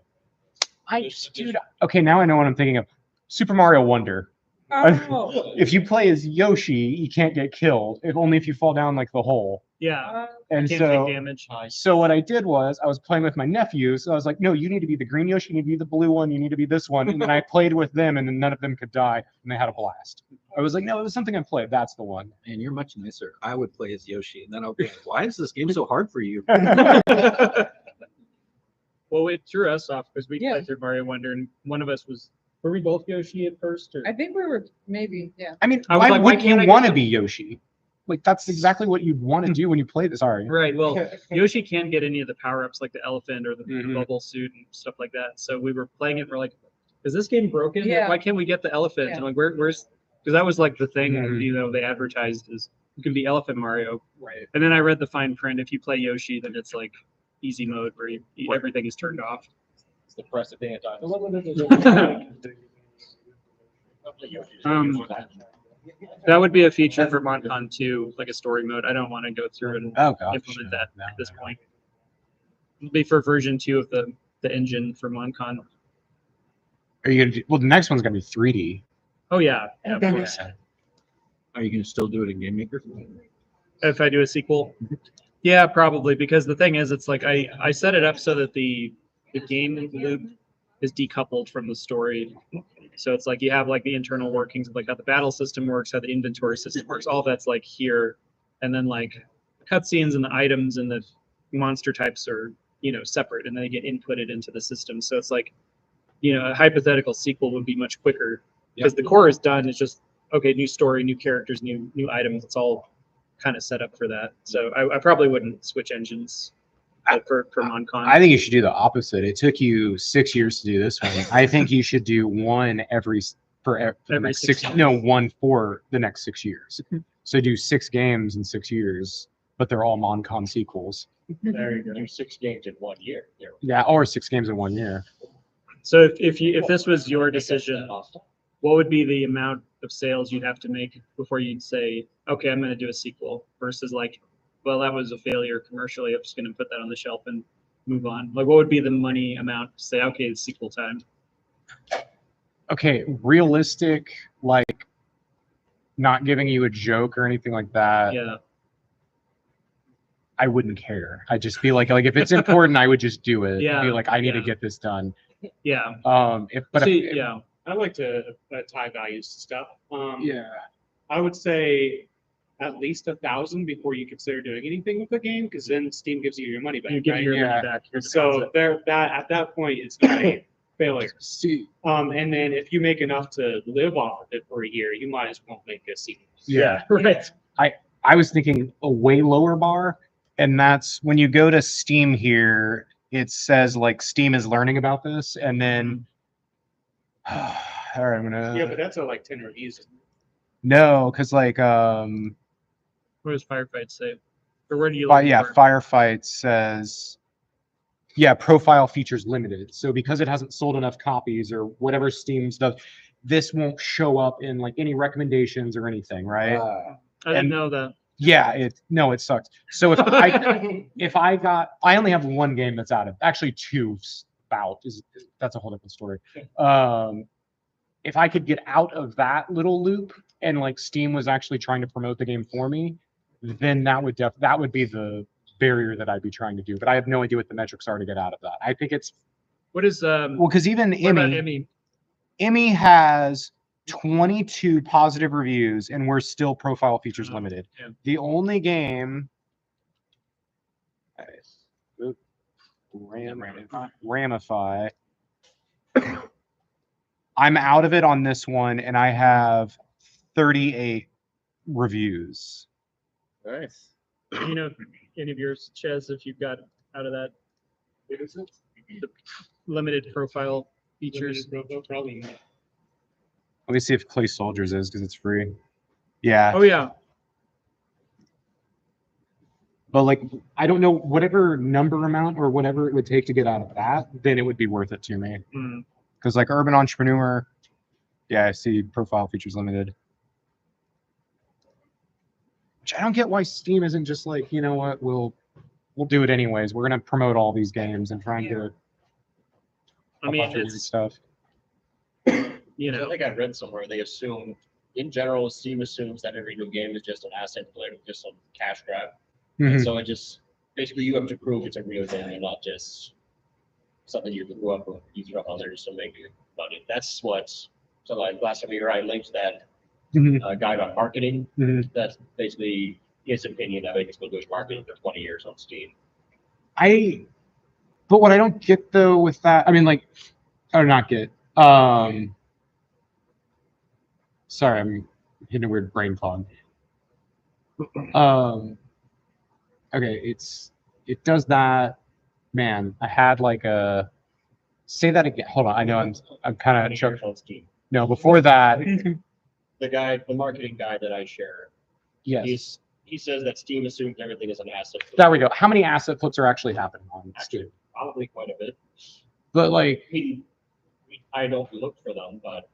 dude, okay, now I know what I'm thinking of. Super Mario Wonder. Oh. If you play as Yoshi, you can't get killed. If only if you fall down like the hole. Yeah. And Can't so, take damage. so what I did was I was playing with my nephews. So I was like, no, you need to be the green Yoshi, you need to be the blue one, you need to be this one. And then I played with them, and then none of them could die, and they had a blast. I was like, no, it was something I played. That's the one. Man, you're much nicer. I would play as Yoshi, and then I'll be like, why is this game so hard for you? Well, it threw us off because we Yeah. played through Mario Wonder, and one of us were we both Yoshi at first? Or? I think we were maybe, yeah. I mean, I was why like, why wouldn't can't I you get want to the- be Yoshi? Like that's exactly what you'd want to do when you play this. Sorry. Right. Well, Yoshi can get any of the power ups like the elephant or the Mhm. bubble suit and stuff like that. So we were playing it. We're like, is this game broken? Like, Yeah. why can't we get the elephant? Yeah. And like, where's? Because that was like the thing Mhm. you know they advertised is you can be Elephant Mario. Right. And then I read the fine print. If you play Yoshi, then it's like easy mode where everything is turned off. It's the press of being a dinosaur. That would be a feature for MonCon 2, like a story mode. I don't want to go through and Oh gosh. implement that No, at this no. point. It'll be for version 2 of the engine for MonCon. Are you gonna do, well, the next one's gonna be 3D. Oh yeah, yeah, of course. Are you going to still do it in Game Maker? If I do a sequel, yeah, probably, because the thing is, it's like I set it up so that the game loop is decoupled from the story. So it's like you have like the internal workings of like how the battle system works, how the inventory system works, all that's like here, and then like cutscenes and the items and the monster types are, you know, separate, and then they get inputted into the system. So it's like, you know, a hypothetical sequel would be much quicker because the core is done. It's just okay, new story, new characters, new items. It's all kind of set up for that. So I probably wouldn't switch engines for MonCon. I think you should do the opposite. It took you 6 years to do this one. I think you should do one for the Every next 6 six. No, one for the next 6 years. So do 6 games in 6 years, but they're all MonCon sequels. There you go. Do 6 games in 1 year. Yeah, or 6 games in 1 year. So if this was your decision, what would be the amount of sales you'd have to make before you'd say, okay, I'm going to do a sequel versus like, well, that was a failure commercially. I'm just going to put that on the shelf and move on. Like, what would be the money amount to say, okay, it's sequel time? Okay, realistic, like not giving you a joke or anything like that. Yeah. I wouldn't care. I'd just be like if it's important, I would just do it. Yeah, Be like, I need to yeah. get this done. Yeah. If I like to tie values to stuff. yeah. I would say at least 1,000 before you consider doing anything with the game, because then Steam gives you your money back. You give right? your Yeah. money back. Your So deposit. at that point, it's not a failure. See, And then if you make enough to live off of it for a year, you might as well make a sequel. yeah. Right. I was thinking a way lower bar, and that's when you go to Steam here, it says like Steam is learning about this, and then all right, I'm gonna Yeah, but that's like 10 reviews. no, because like What does Firefight say? Or where do you but look yeah, for? Firefight says yeah, profile features limited. So because it hasn't sold enough copies or whatever Steam's does, this won't show up in like any recommendations or anything, right? I didn't know that. Yeah, it sucks. So I only have one game that's out of actually two that's a whole different story. If I could get out of that little loop and like Steam was actually trying to promote the game for me, then that would be the barrier that I'd be trying to do. But I have no idea what the metrics are to get out of that. I think it's What is well because even what about Emmy Emmy? has 22 positive reviews and we're still profile features limited. Yeah. The only game Ramify. I'm out of it on this one and I have 38 reviews. Nice. You know, any of yours, Ches, if you've got out of that the limited profile features. Probably. Let me see if Clay Soldiers is because it's free. Yeah. Oh yeah. But like, I don't know, whatever number amount or whatever it would take to get out of that, then it would be worth it to me. Mm. Because like Urban Entrepreneur, yeah, I see profile features limited. Which I don't get why Steam isn't just like, you know what, we'll do it anyways. We're gonna promote all these games and try and get a I mean, bunch of weird it's stuff. you I know, think I read somewhere they assume, in general, Steam assumes that every new game is just an asset play with just some cash grab. And Mhm. so it just basically you have to prove it's a real game and not just something you can go up with, use it up others to make money. That's what's so like last time we were, I linked that Mhm. guy about marketing. Mhm. That's basically his opinion of it. He's been doing marketing for 20 years on Steam. But what I don't get though with that, I mean, like, or not get. Sorry, I'm hitting a weird brain fog. Okay, it does that. Man, I had like a. Say that again. Hold on. I know I'm kind 20 of years on Steam. no. Before that, The marketing guy that I share, yes. he says that Steam assumes everything is an asset. There we go. How many asset flips are actually happening on Steam? Actually, probably quite a bit. But like, I don't look for them, but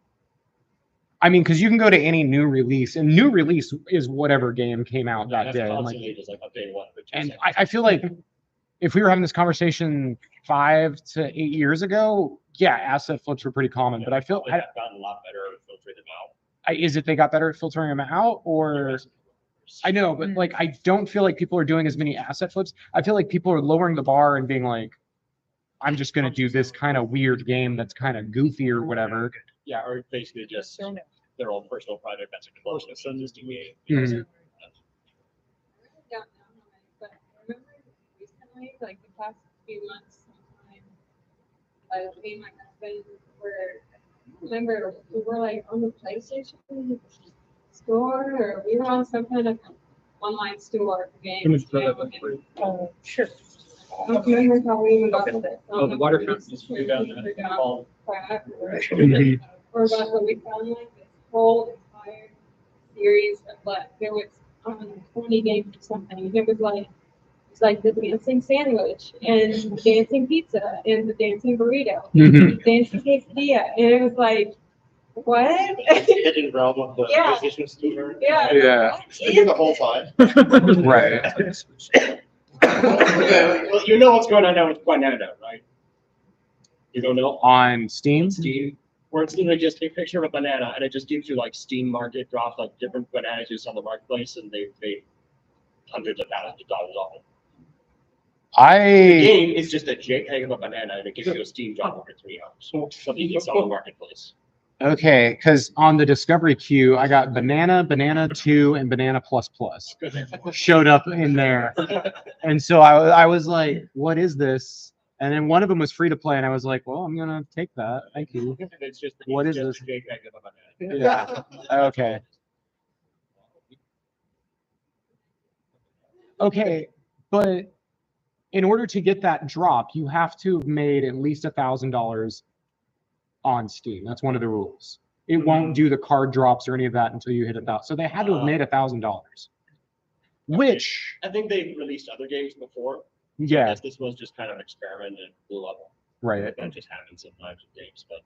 I mean, because you can go to any new release, and new release is whatever game came out that that's day. And, like, constantly just like update one. and I feel like if we were having this conversation 5 to 8 years ago, yeah, asset flips were pretty common. But I feel, I've gotten a lot better at filtering them out. is it they got better at filtering them out, or I know, but like I don't feel like people are doing as many asset flips. I feel like people are lowering the bar and being like, I'm just gonna do this kind of weird game that's kind of goofy or whatever. Yeah, or basically just Don't know. their own personal project that's a close to some existing game. Mhm. Don't know, but I remember recently, like the past few months, sometime, I was me and my husband were remember we were like on the PlayStation store, or we were on some kind of online store for games. Sure. I don't remember how we even got with it. Oh, the water fountain is way down there. Oh, Or about the we found like this whole entire series of like there was 20 games or something. It was like it's like the dancing sandwich and the dancing pizza and the dancing burrito, Mhm. dancing quesadilla, and it was like what? Hidden realm of the Yeah. PlayStation Store. Yeah. Yeah. What I do is the whole time. Right. Well, you know what's going on now with Banana, right? You don't know? On Steam? Steam, where it's literally just a picture of a banana and it just gives you like Steam market drops, like different bananas just on the marketplace, and they pay hundreds of thousands of dollars off it. The I game is just a JPEG of a banana and it gives you a Steam drop for 3 hours. Something you can sell on the marketplace. okay, because on the discovery queue, I got banana, banana 2, and banana plus plus showed up in there, and so I was like, "What is this?" And then one of them was free to play, and I was like, "Well, I'm gonna take that. Thank you." And it's just, What it's is just this? a JPEG of a banana. Yeah. Okay. Okay, but in order to get that drop, you have to have made at least $1,000 on Steam. That's one of the rules. It won't do the card drops or any of that until you hit 1,000. So they had to have made $1,000, which, I think they've released other games before. I yeah, guess this was just kind of an experiment and blew up. right. That just happens sometimes with games, but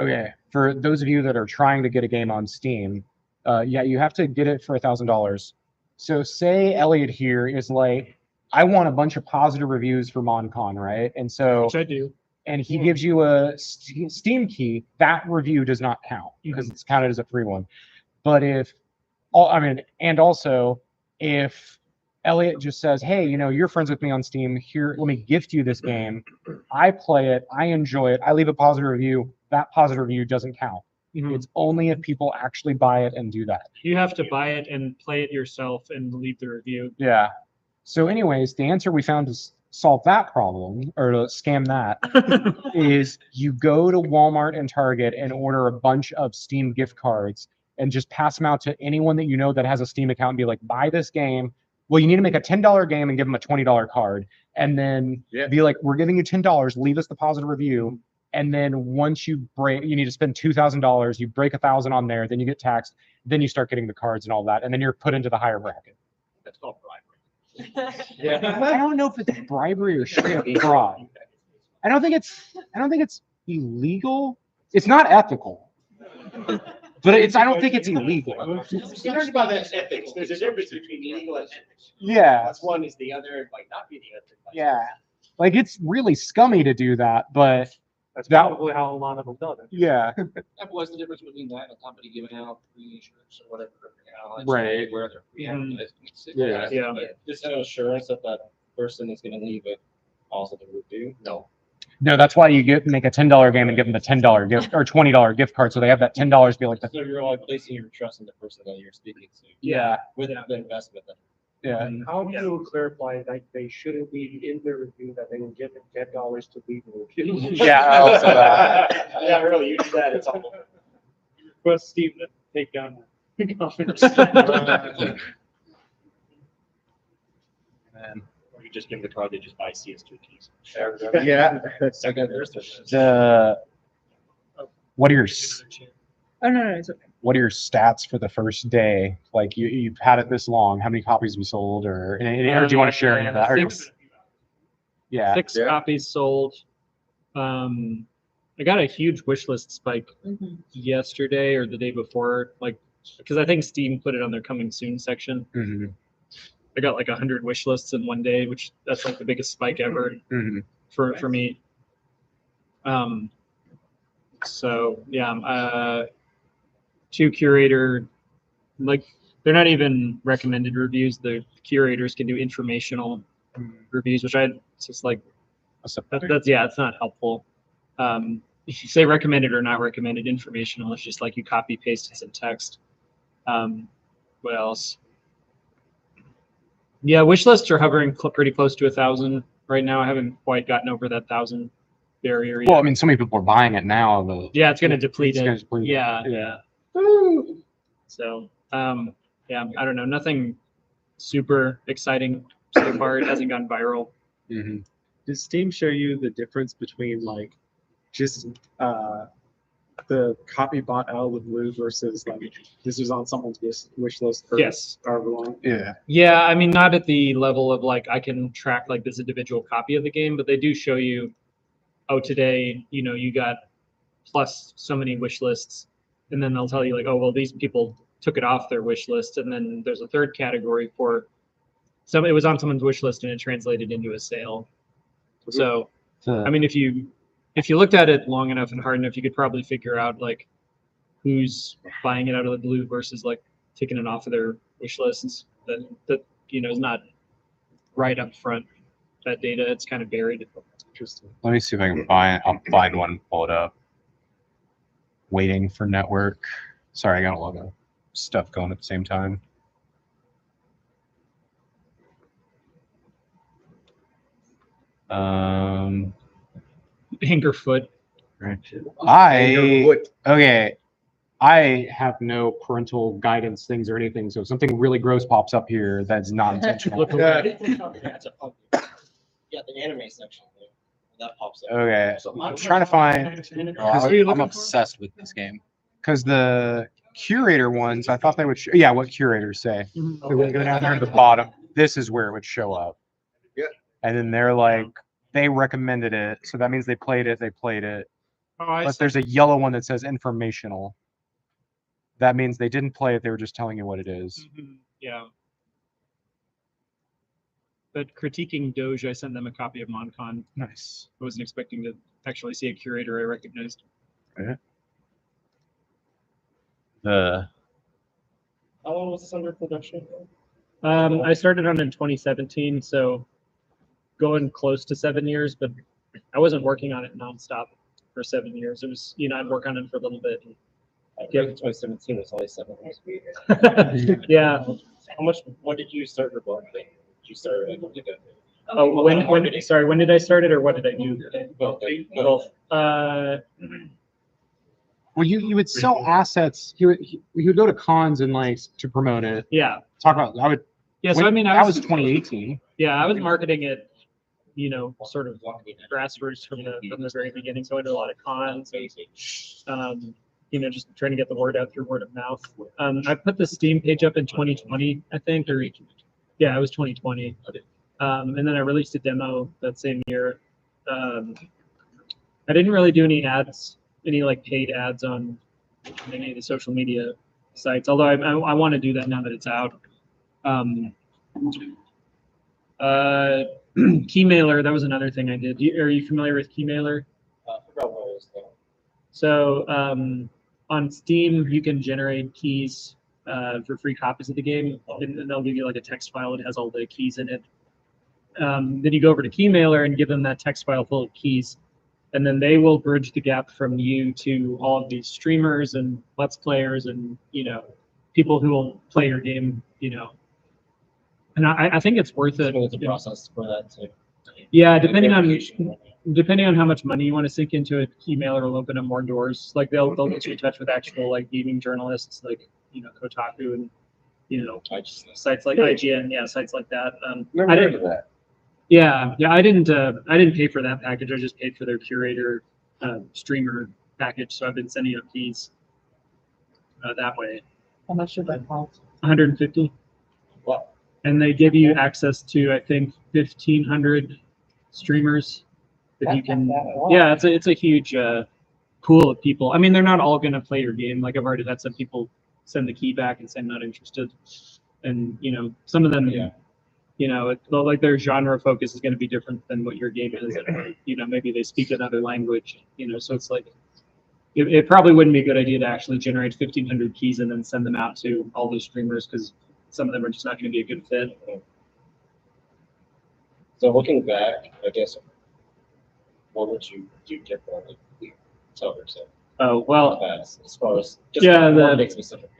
Okay, for those of you that are trying to get a game on Steam, yeah, you have to get it for $1,000. So say Elliot here is like, I want a bunch of positive reviews for MonCon, right? And so, Which I do. and he gives you a Steam key, that review does not count because it's counted as a free one. But if, I mean, and also if Elliot just says, hey, you know, you're friends with me on Steam, here, let me gift you this game. I play it, I enjoy it, I leave a positive review, that positive review doesn't count. It's only if people actually buy it and do that. You have to buy it and play it yourself and leave the review. Yeah. So anyways, the answer we found to solve that problem, or to scam that, is you go to Walmart and Target and order a bunch of Steam gift cards and just pass them out to anyone that you know that has a Steam account and be like, buy this game. Well, you need to make a $10 game and give them a $20 card. And then be like, we're giving you $10, leave us the positive review. And then once you break, you need to spend $2,000, you break 1,000 on there, then you get taxed, then you start getting the cards and all that. And then you're put into the higher bracket. that's called bribery. I don't know if it's bribery or straight up fraud. I don't think it's illegal. It's not ethical. But I don't think it's illegal. There's about that ethics. There's a difference between illegal and ethics. Yeah. That's one is the other might not be the other. Yeah. Like it's really scummy to do that, but That's That- probably how a lot of them done it. yeah. What's the difference between that and a company giving out free insurance or whatever? You know, like, Right. Where they're free. Yeah. Yeah. Just an assurance that that person is going to leave a positive review. No. No, that's why you make a $10 game and give them the $10 gift or $20 gift card, so they have that $10 be like the So you're like placing your trust in the person that you're speaking to. yeah. With the investment. Yeah. How do you clarify that they shouldn't be in their review, that they will give them $10 to leave a review? Yeah, also that. Yeah, really, you do that, it's awful. Request Steve to take down the comments. Or you just give the card, they just buy CS2 keys. Yeah. Okay, there's What are your Oh, no, it's okay. what are your stats for the first day? Like you've had it this long, how many copies have you sold, or do you want to share any of that? Or- yeah. 6 copies sold. I got a huge wish list spike yesterday or the day before, like because I think Steam put it on their coming soon section. Mhm. I got like 100 wish lists in one day, which that's like the biggest spike ever Mhm. for me. So yeah, 2 curator, like they're not even recommended reviews. The curators can do informational reviews, which it's just like that's yeah, it's not helpful. If you say recommended or not recommended, informational, it's just like you copy paste it in text. What else? Yeah, wish lists are hovering pretty close to 1,000 right now. I haven't quite gotten over that 1,000 barrier. Well, Yeah. I mean, so many people are buying it now. Yeah, it's gonna deplete It's gonna it. deplete it. Yeah, Yeah. yeah. So, yeah, I don't know. Nothing super exciting so far. It hasn't gone viral. Mhm. Does Steam show you the difference between like just the copy bought out of the blue versus like this is on someone's wish list for Yes. however long? Yeah. Yeah, I mean, not at the level of like I can track like this individual copy of the game, but they do show you, oh, today, you got plus so many wish lists, and then they'll tell you like, oh, well, these people took it off their wish list, and then there's a third category for some. It was on someone's wish list and it translated into a sale. So, I mean, if you looked at it long enough and hard enough, you could probably figure out like who's buying it out of the blue versus like taking it off of their wish lists. That is not right up front. That data, it's kind of buried. Interesting. Let me see if I can find. I'll find one. Pull it up. Waiting for network. Sorry, I got a lot of stuff going at the same time. Angerfoot. Okay. I have no parental guidance things or anything, so if something really gross pops up here that's not intentional. Look away. Yeah, the anime section. That pops up. Okay, I'm trying to find. What are you I'm looking for? obsessed with this game. Because the curator ones, I thought they would. Yeah, what curators say. Mhm. So we go down there at the bottom. This is where it would show up. Yeah. And then they're like, they recommended it, so that means they played it. They played it. Oh, I But see. there's a yellow one that says informational. That means they didn't play it. They were just telling you what it is. Mhm. Yeah. But critiquing Doge, I sent them a copy of MonCon. Nice. I wasn't expecting to actually see a curator I recognized. The How long was this under production? I started on in 2017, so going close to 7 years, but I wasn't working on it nonstop for 7 years. It was, I'd work on it for a little bit. I think 2017 was only 7 years. Yeah. When did you start your blog thing? Did you start like, when did it- Oh, when did I start it or what did I do? Both. well, you would sell assets. He would go to cons and like to promote it. Yeah. Talk about. I would. Yeah. So when- I mean, that was 2018. Yeah, I was marketing it, sort of grassroots from the very beginning. So I did a lot of cons and, just trying to get the word out through word of mouth. I put the Steam page up in 2020, I think, or yeah, it was 2020. And then I released a demo that same year. I didn't really do any ads, any like paid ads on any of the social media sites, although I want to do that now that it's out. Keymailer, that was another thing I did. Are you familiar with Keymailer? I forgot what it was though. So on Steam, you can generate keys for free copies of the game, and they'll give you like a text file that has all the keys in it. Then you go over to Keymailer and give them that text file full of keys, and then they will bridge the gap from you to all of these streamers and Let's Players and people who will play your game. And I think it's worth it. There's a process for that too. Yeah, depending on how much money you want to sink into it, Keymailer will open up more doors. Like they'll get you in touch with actual like gaming journalists, like Kotaku and sites like IGN, yeah, sites like that. I didn't. that. Yeah, I didn't pay for that package. I just paid for their curator streamer package. So I've been sending out keys that way. How much should that cost? 150. Wow. And they give you access to, I think, 1,500 streamers that you can. Yeah, it's a huge pool of people. I mean, they're not all going to play your game. Like I've already had some people send the key back and say I'm not interested, and some of them, like their genre focus is going to be different than what your game is. And, maybe they speak another language. So it's like it probably wouldn't be a good idea to actually generate 1,500 keys and then send them out to all those streamers because some of them are just not going to be a good fit. So looking back, I guess, what would you do differently? Tell yourself. Oh, well, As far as just Yeah, marketing specific.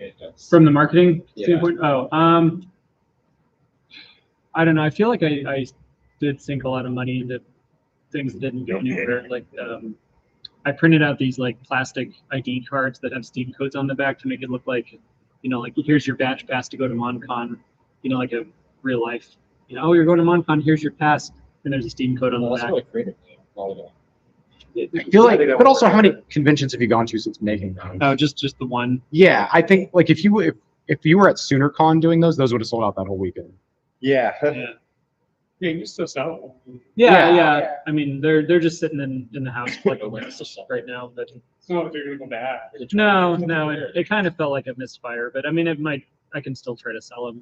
from the marketing Yeah. standpoint, I don't know. I feel like I did sink a lot of money into things that didn't go anywhere. Like I printed out these like plastic ID cards that have Steam codes on the back to make it look like, like here's your batch pass to go to MonCon, like a real life. Oh, you're going to MonCon, here's your pass, and there's a Steam code on Well, the that's back. really creative. Volleyball. I feel like, but also how many conventions have you gone to since making those? Oh, just the one. Yeah, I think like if you were at SoonerCon doing those would have sold out that whole weekend. Yeah. Yeah. Yeah, you still sell. Yeah. I mean, they're just sitting in the house like a list right now. But It's not like they're gonna go bad. no, it kind of felt like a misfire. But I mean, I can still try to sell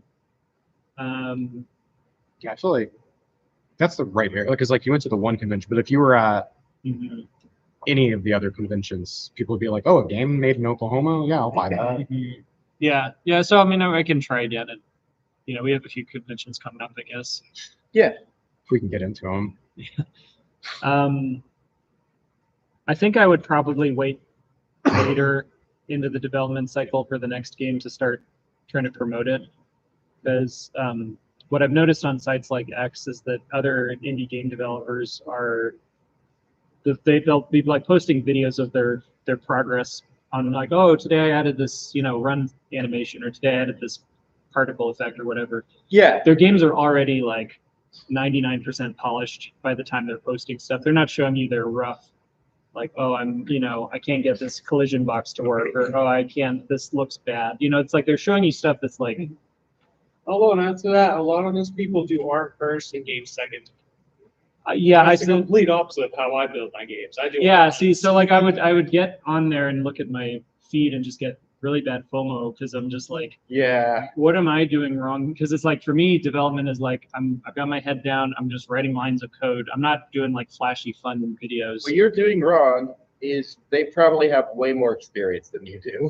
them. Yeah, I feel like that's the right area. Because like you went to the one convention, but if you were at Mhm. any of the other conventions, people would be like, "Oh, a game made in Oklahoma? Yeah, I'll buy that." Yeah. So I mean, I can try again, and we have a few conventions coming up, I guess. If we can get into them. I think I would probably wait later into the development cycle for the next game to start trying to promote it, because what I've noticed on sites like X is that other indie game developers they'll be like posting videos of their progress on like, oh, today I added this run animation, or today I added this particle effect or whatever. Yeah. Their games are already like 99% polished by the time they're posting stuff. They're not showing you their rough, like, oh, I can't get this collision box to work, or oh, this looks bad. It's like they're showing you stuff that's like, Although, and answer that, a lot of those people do art first and game second. yeah, That's the complete opposite of how I build my games. I do. yeah. art See, so like I would get on there and look at my feed and just get really bad FOMO, because I'm just like, Yeah. what am I doing wrong? Because it's like, for me, development is like, I've got my head down. I'm just writing lines of code. I'm not doing like flashy fun videos. What you're doing wrong is they probably have way more experience than you do.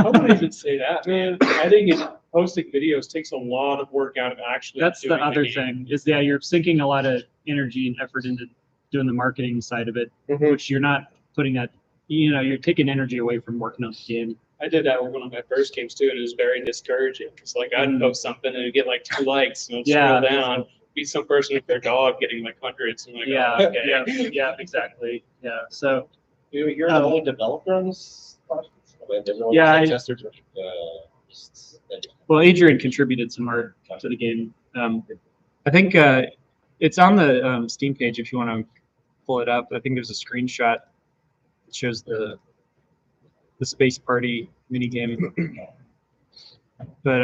I wouldn't even say that, man. I think posting videos takes a lot of work out of actually. That's the doing other game. thing, is you're sinking a lot of energy and effort into doing the marketing side of it, Mhm. which you're not putting that, you're taking energy away from working on the game. I did that with one of my first games too, and it was very discouraging. It's like I'd post something and it'd get like 2 likes, and I'd Yeah. scroll down, be some person with their dog getting like hundreds, and like, Yeah, oh, okay. yeah, exactly. Yeah. So You're the only developer on this project? Wait, there's no Yeah, testers or, well, Adrian contributed some art to the game. I think it's on the Steam page if you want to pull it up. I think there's a screenshot that shows the Space Party minigame. But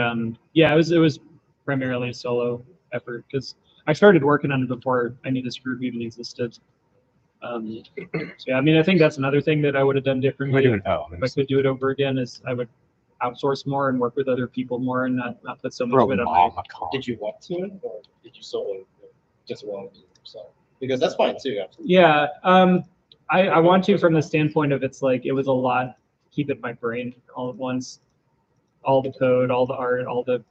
yeah, it was primarily a solo effort, because I started working on it before I knew this group even existed. So yeah, I mean, I think that's another thing that I would have done differently. If I could do it over again, is I would outsource more and work with other people more, and not put so much of it on my. Did you want to, or did you solely just want to do it yourself? Because that's fine too. Absolutely. Yeah, I want to, from the standpoint of, it's like, it was a lot to keep in my brain all at once. All the code, all the art, all the,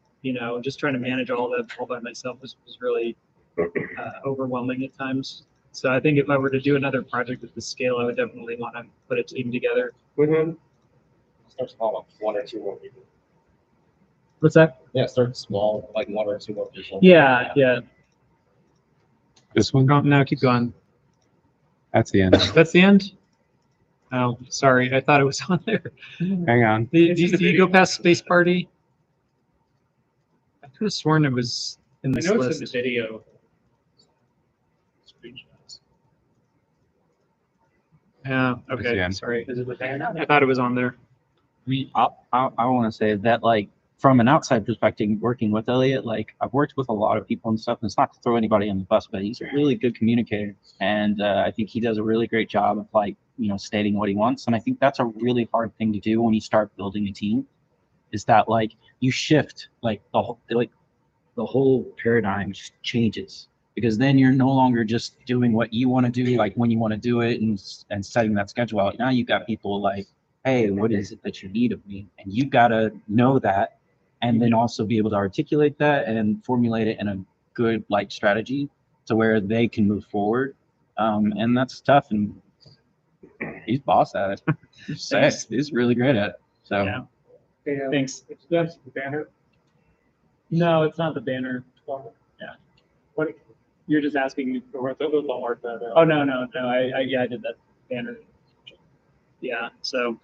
just trying to manage all that all by myself was really overwhelming at times. So I think if I were to do another project at this scale, I would definitely want to put a team together. Mm-hmm. Start small, like 1 or 2 more people. What's that? Yeah, start small, like 1 or 2 more people. Yeah. This one? No, keep going. That's the end. That's the end? Oh, sorry. I thought it was on there. Hang on. Did you go past Space Party? I could have sworn it was in I this know it's in the list. video. Screenshots. Yeah, the okay, end. sorry. I thought it was on there. I want to say that, like, from an outside perspective, working with Elliot, like, I've worked with a lot of people and stuff, and it's not to throw anybody on the bus, but he's a really good communicator, and I think he does a really great job of, like, stating what he wants. And I think that's a really hard thing to do when you start building a team, is that, like, you shift, like, the whole paradigm just changes, because then you're no longer just doing what you want to do, like when you want to do it, and setting that schedule out. Now you've got people like, hey, what is it that you need of me? And you got to know that, and then also be able to articulate that and formulate it in a good, like, strategy to where they can move forward. And that's tough, and he's boss at it. He's really great at it. So Yeah. Yeah. Thanks. That's the banner. No, it's not the banner. Yeah. What? You're just asking. Or the art that, Oh no, I did that banner. Yeah, so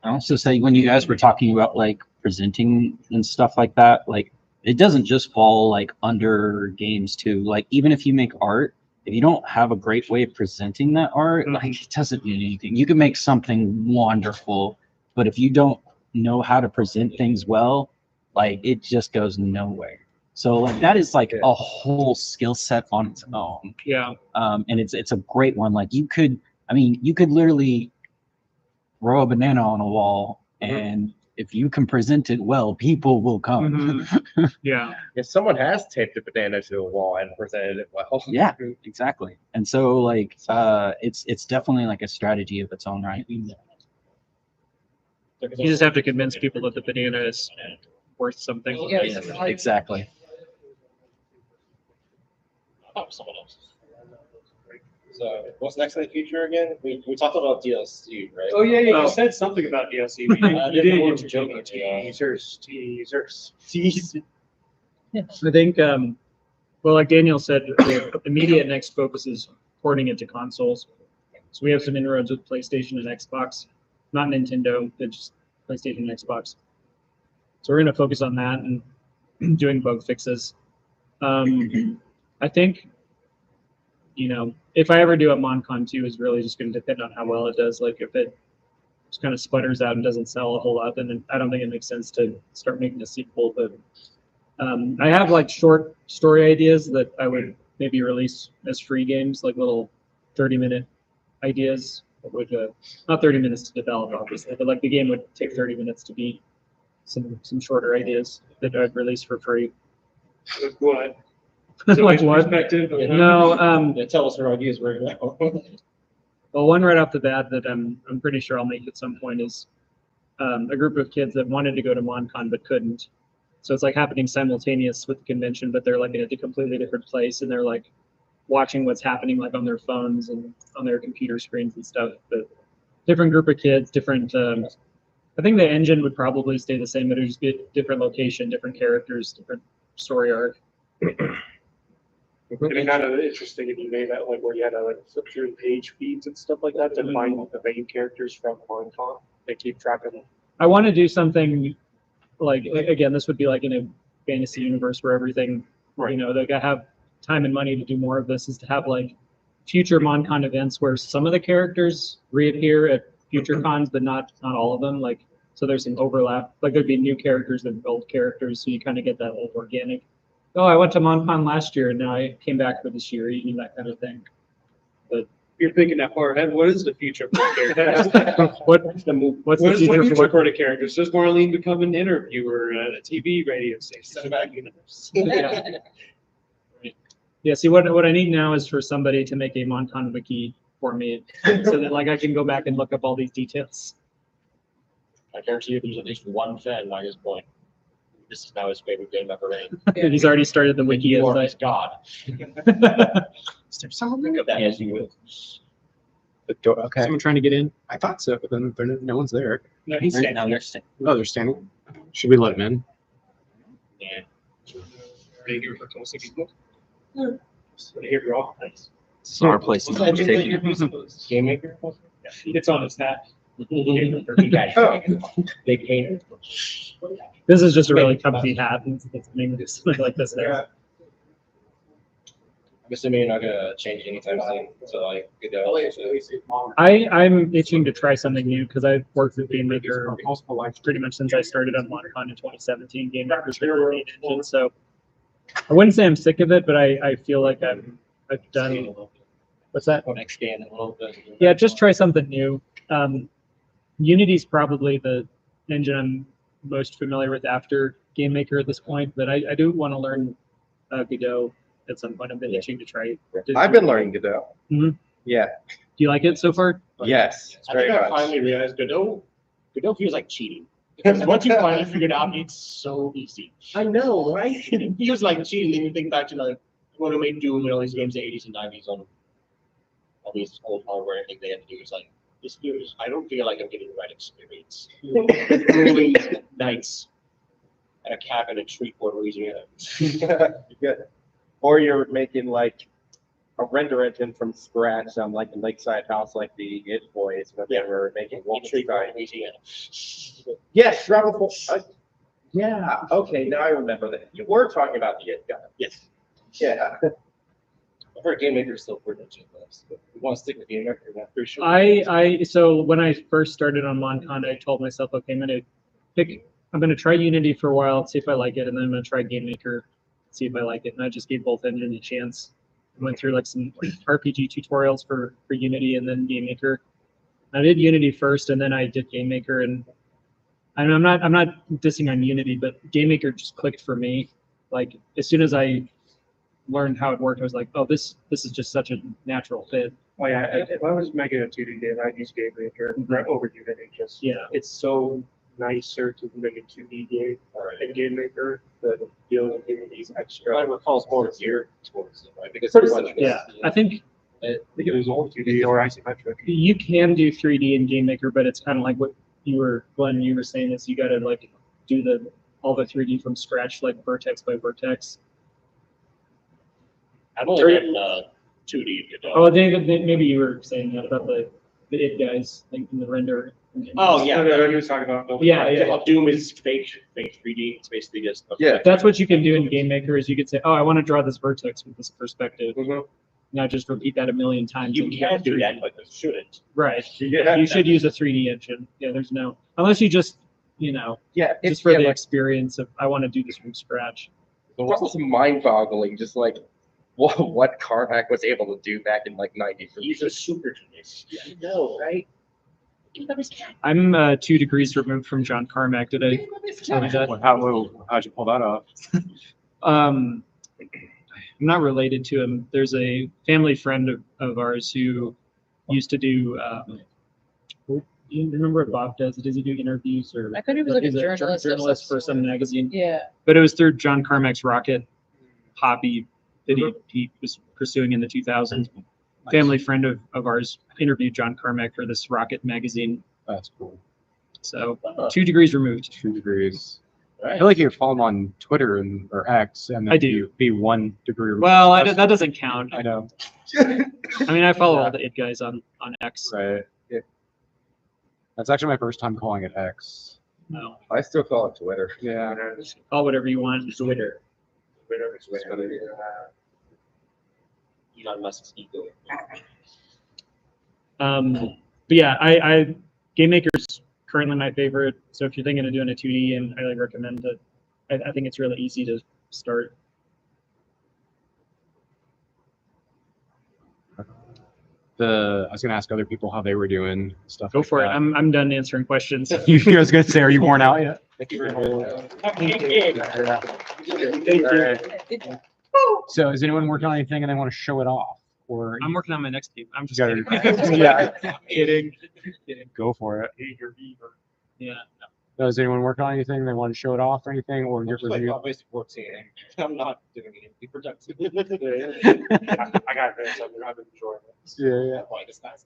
I also say when you guys were talking about like presenting and stuff like that, like it doesn't just fall like under games too. Like even if you make art, if you don't have a great way of presenting that art, like it doesn't mean anything. You can make something wonderful, but if you don't know how to present things well, like it just goes nowhere. So like that is like a whole skill set on its own. yeah, And it's a great one. Like you could, I mean, you could literally throw a banana on a wall, and if you can present it well, people will come. yeah. If someone has taped a banana to a wall and presented it well. Yeah, exactly. And so like it's definitely like a strategy of its own, right? You just have to convince people that the banana is worth something. Yeah. Exactly. Someone else. So what's next in the future again? We talked about DLC, right? Oh yeah, Oh. you said something about DLC. You didn't did know introduce what teasers. I think, well, like Daniel said, the immediate next focus is porting it to consoles. So we have some inroads with PlayStation and Xbox, not Nintendo, but just PlayStation and Xbox. So we're going to focus on that and doing bug fixes. I think, you know, if I ever do a MonCon 2 is really just going to depend on how well it does. Like if it just kind of sputters out and doesn't sell a whole lot, then I don't think it makes sense to start making a sequel. But I have like short story ideas that I would maybe release as free games, like little 30-minute ideas. That would not 30 minutes to develop, obviously, but like the game would take 30 minutes to beat. Some shorter ideas that I'd release for free. What? Like what? Perspective. No, Yeah, tell us our ideas right now. well, one right off the bat that I'm pretty sure I'll make at some point is a group of kids that wanted to go to MonCon but couldn't. So it's like happening simultaneous with the convention, but they're like in a completely different place, and they're like watching what's happening like on their phones and on their computer screens and stuff. But different group of kids, different. I think the engine would probably stay the same, but it would just be a different location, different characters, different story arc. It'd be kind of interesting if you made that like where you had to like flip through page feeds and stuff like that to find the main characters from MonCon. They keep track of them. I want to do something like, again, this would be like in a fantasy universe where everything, you know, they have time and money to do more of this, is to have like future MonCon events where some of the characters reappear at future cons, but not all of them. Like, so there's some overlap. Like there'd be new characters and old characters, so you kind of get that old organic. Oh, I went to MonCon last year, and now I came back for this year, you know, that kind of thing. But You're thinking that far ahead. What is the future for the characters? what's the What is the future future for for the characters? Does Marlene become an interviewer at a TV radio station? Yeah, see, what I need now is for somebody to make a MonCon wiki for me, so that like I can go back and look up all these details. I guarantee you there's at least one fan by this point. This is now his favorite game ever made. And he's already started the wiki. You As are I- his god. Is there someone Think there? of that as you will. The door, okay. Someone trying to get in. I thought so, but then no one's there. No, he's Right now they're staying. Oh, they're standing. Should we let him in? Yeah. Are here for close people? Here you're all nice. It's our place to What's that take. Game Maker? It's on his hat. You guys, they painted. This is just a really comfy hat. And it's maybe just something like this there. I'm assuming you're not gonna change anytime soon, so like, you know. I'm itching to try something new because I've worked with Game Maker pretty much since I started on MonCon in 2017. Game Maker's been a great engine, so I wouldn't say I'm sick of it, but I feel like I've done. What's that? Next game a little bit. Yeah, just try something new. Unity's probably the engine I'm most familiar with after Game Maker at this point, but I do want to learn Godot at some point. I've been itching to try. I've been learning Godot. Mhm. Yeah. Do you like it so far? Yes. It's very much. I finally realized Godot feels like cheating. Because once you finally figure it out, it's so easy. I know, right? It feels like cheating. Then you think back to like when we made Doom and all these games in the 80s and 90s on all these old hardware. I think they had to do is like, this feels, I don't feel like I'm getting the right experience. Grueling nights at a cabin in Shreveport, Louisiana. Good. or you're making like a render engine from scratch on like a lakeside house, like the It Boys, when they were making Wolfenstein. Yes, travel. Yeah. Okay, now I remember that. You were talking about the It guy. Yes. Yeah. I've heard Game Maker's still pretty much in this, but we want to stick with Game Maker. I'm not pretty sure. So when I first started on MonCon, I told myself, okay, I'm gonna try Unity for a while, see if I like it, and then I'm gonna try Game Maker, see if I like it. And I just gave both engines a chance. I went through like some RPG tutorials for Unity and then Game Maker. I did Unity first, and then I did Game Maker. And I'm not dissing on Unity, but Game Maker just clicked for me. Like as soon as I learned how it worked, I was like, oh, this is just such a natural fit. Oh yeah, if I was making a 2D game, I'd use Game Maker over Unity. Just it's so nicer to make a 2D game in Game Maker than dealing with Unity's extra. I recall it's more geared towards it, right? Because I think it was all 2D or isometric. you can do 3D in Game Maker, but it's kind of like what Glenn, you were saying is you got to like do all the 3D from scratch, like vertex by vertex. I've only done 2D. Oh, maybe you were saying that about the It guys, like in the render. Oh yeah, No, he was talking about. Yeah. Doom is fake 3D. It's basically just That's what you can do in Game Maker is you could say, oh, I want to draw this vertex with this perspective. Now just repeat that a million times. You can do that, but you shouldn't. Right. You should use a 3D engine. Yeah, there's no unless you just just for the experience of I want to do this from scratch. It's also mind-boggling, just like what Carmack was able to do back in like '90s. He's a super genius. I know, right? I'm 2 degrees removed from John Carmack. Did I tell you that? How'd you pull that off? I'm not related to him. There's a family friend of ours who used to do. You remember what Bob does? Does he do interviews or? I thought he was like a journalist for some magazine. Yeah. But it was through John Carmack's rocket hobby that he was pursuing in the 2000s. Family friend of ours interviewed John Carmack for this rocket magazine. That's cool. So 2 degrees removed. 2 degrees. I feel like you follow him on Twitter or X, and then I do. Be 1 degree. Well, that doesn't count. I know. I mean, I follow all the It guys on X. Right. That's actually my first time calling it X. No. I still call it Twitter. Yeah. Call whatever you want. Twitter. Elon Musk's ego. But yeah, I Game Maker's currently my favorite. So if you're thinking of doing a 2D, and I highly recommend it. I think it's really easy to start. I was gonna ask other people how they were doing stuff. Go for it. I'm done answering questions. You guys gonna say, are you worn out yet? Thank you very much. So is anyone working on anything and they want to show it off? Or I'm working on my next game. I'm just You kidding. kidding. Go for it. Yeah. No, is anyone working on anything they want to show it off or anything? Or your Like review? obviously 14. I'm not doing anything productive. I got this. I've enjoyed it. Yeah. Like it's nice.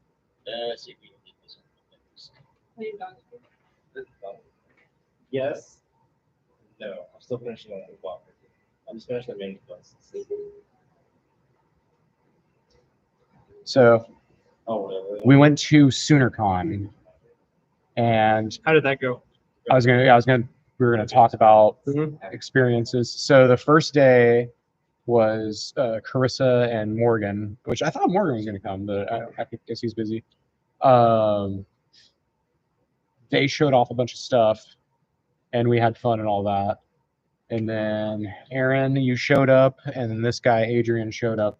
See if we can get this. Yes. No, I'm still finishing on the block. I'm just finishing the main quest. So Oh, whatever. we went to SoonerCon, and How did that go? we were gonna talk about experiences. So the first day was Carissa and Morgan, which I thought Morgan was gonna come, but I guess he's busy. They showed off a bunch of stuff, and we had fun and all that. And then Aaron, you showed up, and then this guy Adrian showed up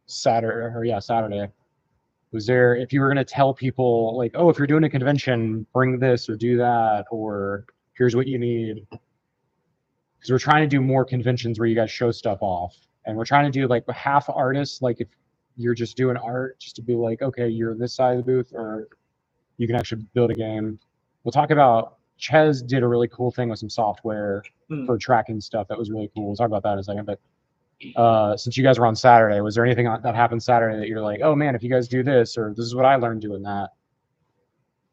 Saturday. Was there, if you were going to tell people like, oh, if you're doing a convention, bring this or do that, or here's what you need. Because we're trying to do more conventions where you guys show stuff off. And we're trying to do like half artists, like if you're just doing art, just to be like, okay, you're this side of the booth, or you can actually build a game. We'll talk about, Ches did a really cool thing with some software for tracking stuff that was really cool. We'll talk about that in a second. But since you guys were on Saturday, was there anything that happened Saturday that you're like, oh man, if you guys do this, or this is what I learned doing that?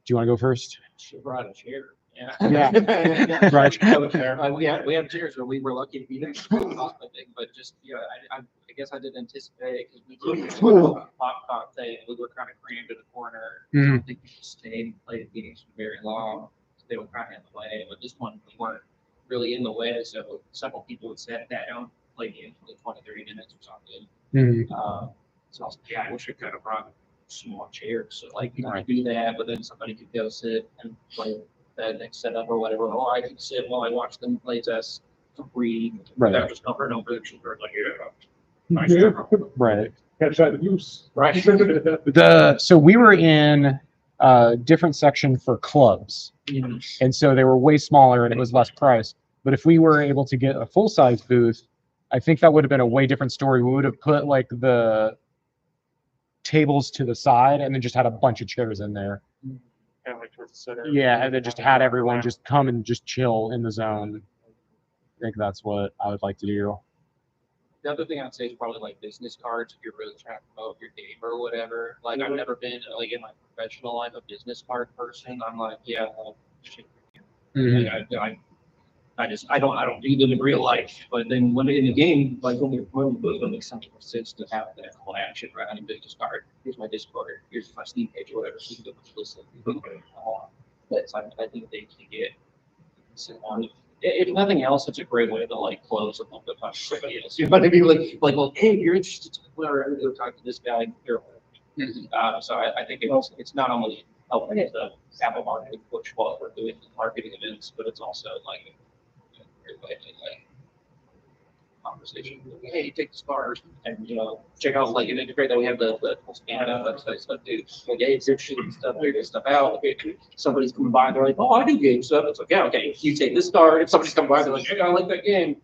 you want to go first? She brought a chair. Yeah. Yeah. Right. We have chairs, but we were lucky to be there. I think, but just I guess I didn't anticipate because we did pop thing. We were kind of crammed to the corner. I don't think we just stayed and played games for very long. They were kind of in the way, but this one we weren't really in the way. So several people would sit down, play games for 20, 30 minutes or something. So yeah, I wish I could have brought small chairs so like people could do that, but then somebody could go sit and play that next setup or whatever. Or I could sit while I watch them play chess for free. Right. That was covering over the shoulder like nice. Right. Gotta try the use. Right. So we were in a different section for clubs, and so they were way smaller and it was less price. But if we were able to get a full size booth, I think that would have been a way different story. We would have put like the tables to the side and then just had a bunch of chairs in there. Kind of like towards the center. Yeah, and then just had everyone just come and just chill in the zone. I think that's what I would like to do. The other thing I'd say is probably like business cards if you're really trying to promote your game or whatever. Like I've never been like in my professional life a business card person. I'm like, yeah, shit. I don't do them in real life, but then when in the game, like when you're promoting both, it makes sense to have that whole action, right? I'm business card. Here's my Discord. Here's my Steam page or whatever. So you can go listen. But I think they can get on. If nothing else, it's a great way to like close a little bit on somebody else. You know what I mean? Like, well, hey, if you're interested, whatever, go talk to this guy. So I think it's not only helping the Apple marketing push while we're doing marketing events, but it's also like a great way to like conversation. Hey, take this card and check out like it's great that we have the scan out website stuff too. Like, hey, it's interesting stuff, figure stuff out. If somebody's coming by, they're like, oh, I do game stuff. It's like, yeah, okay. You take this card. If somebody's coming by, they're like, hey, I like that game.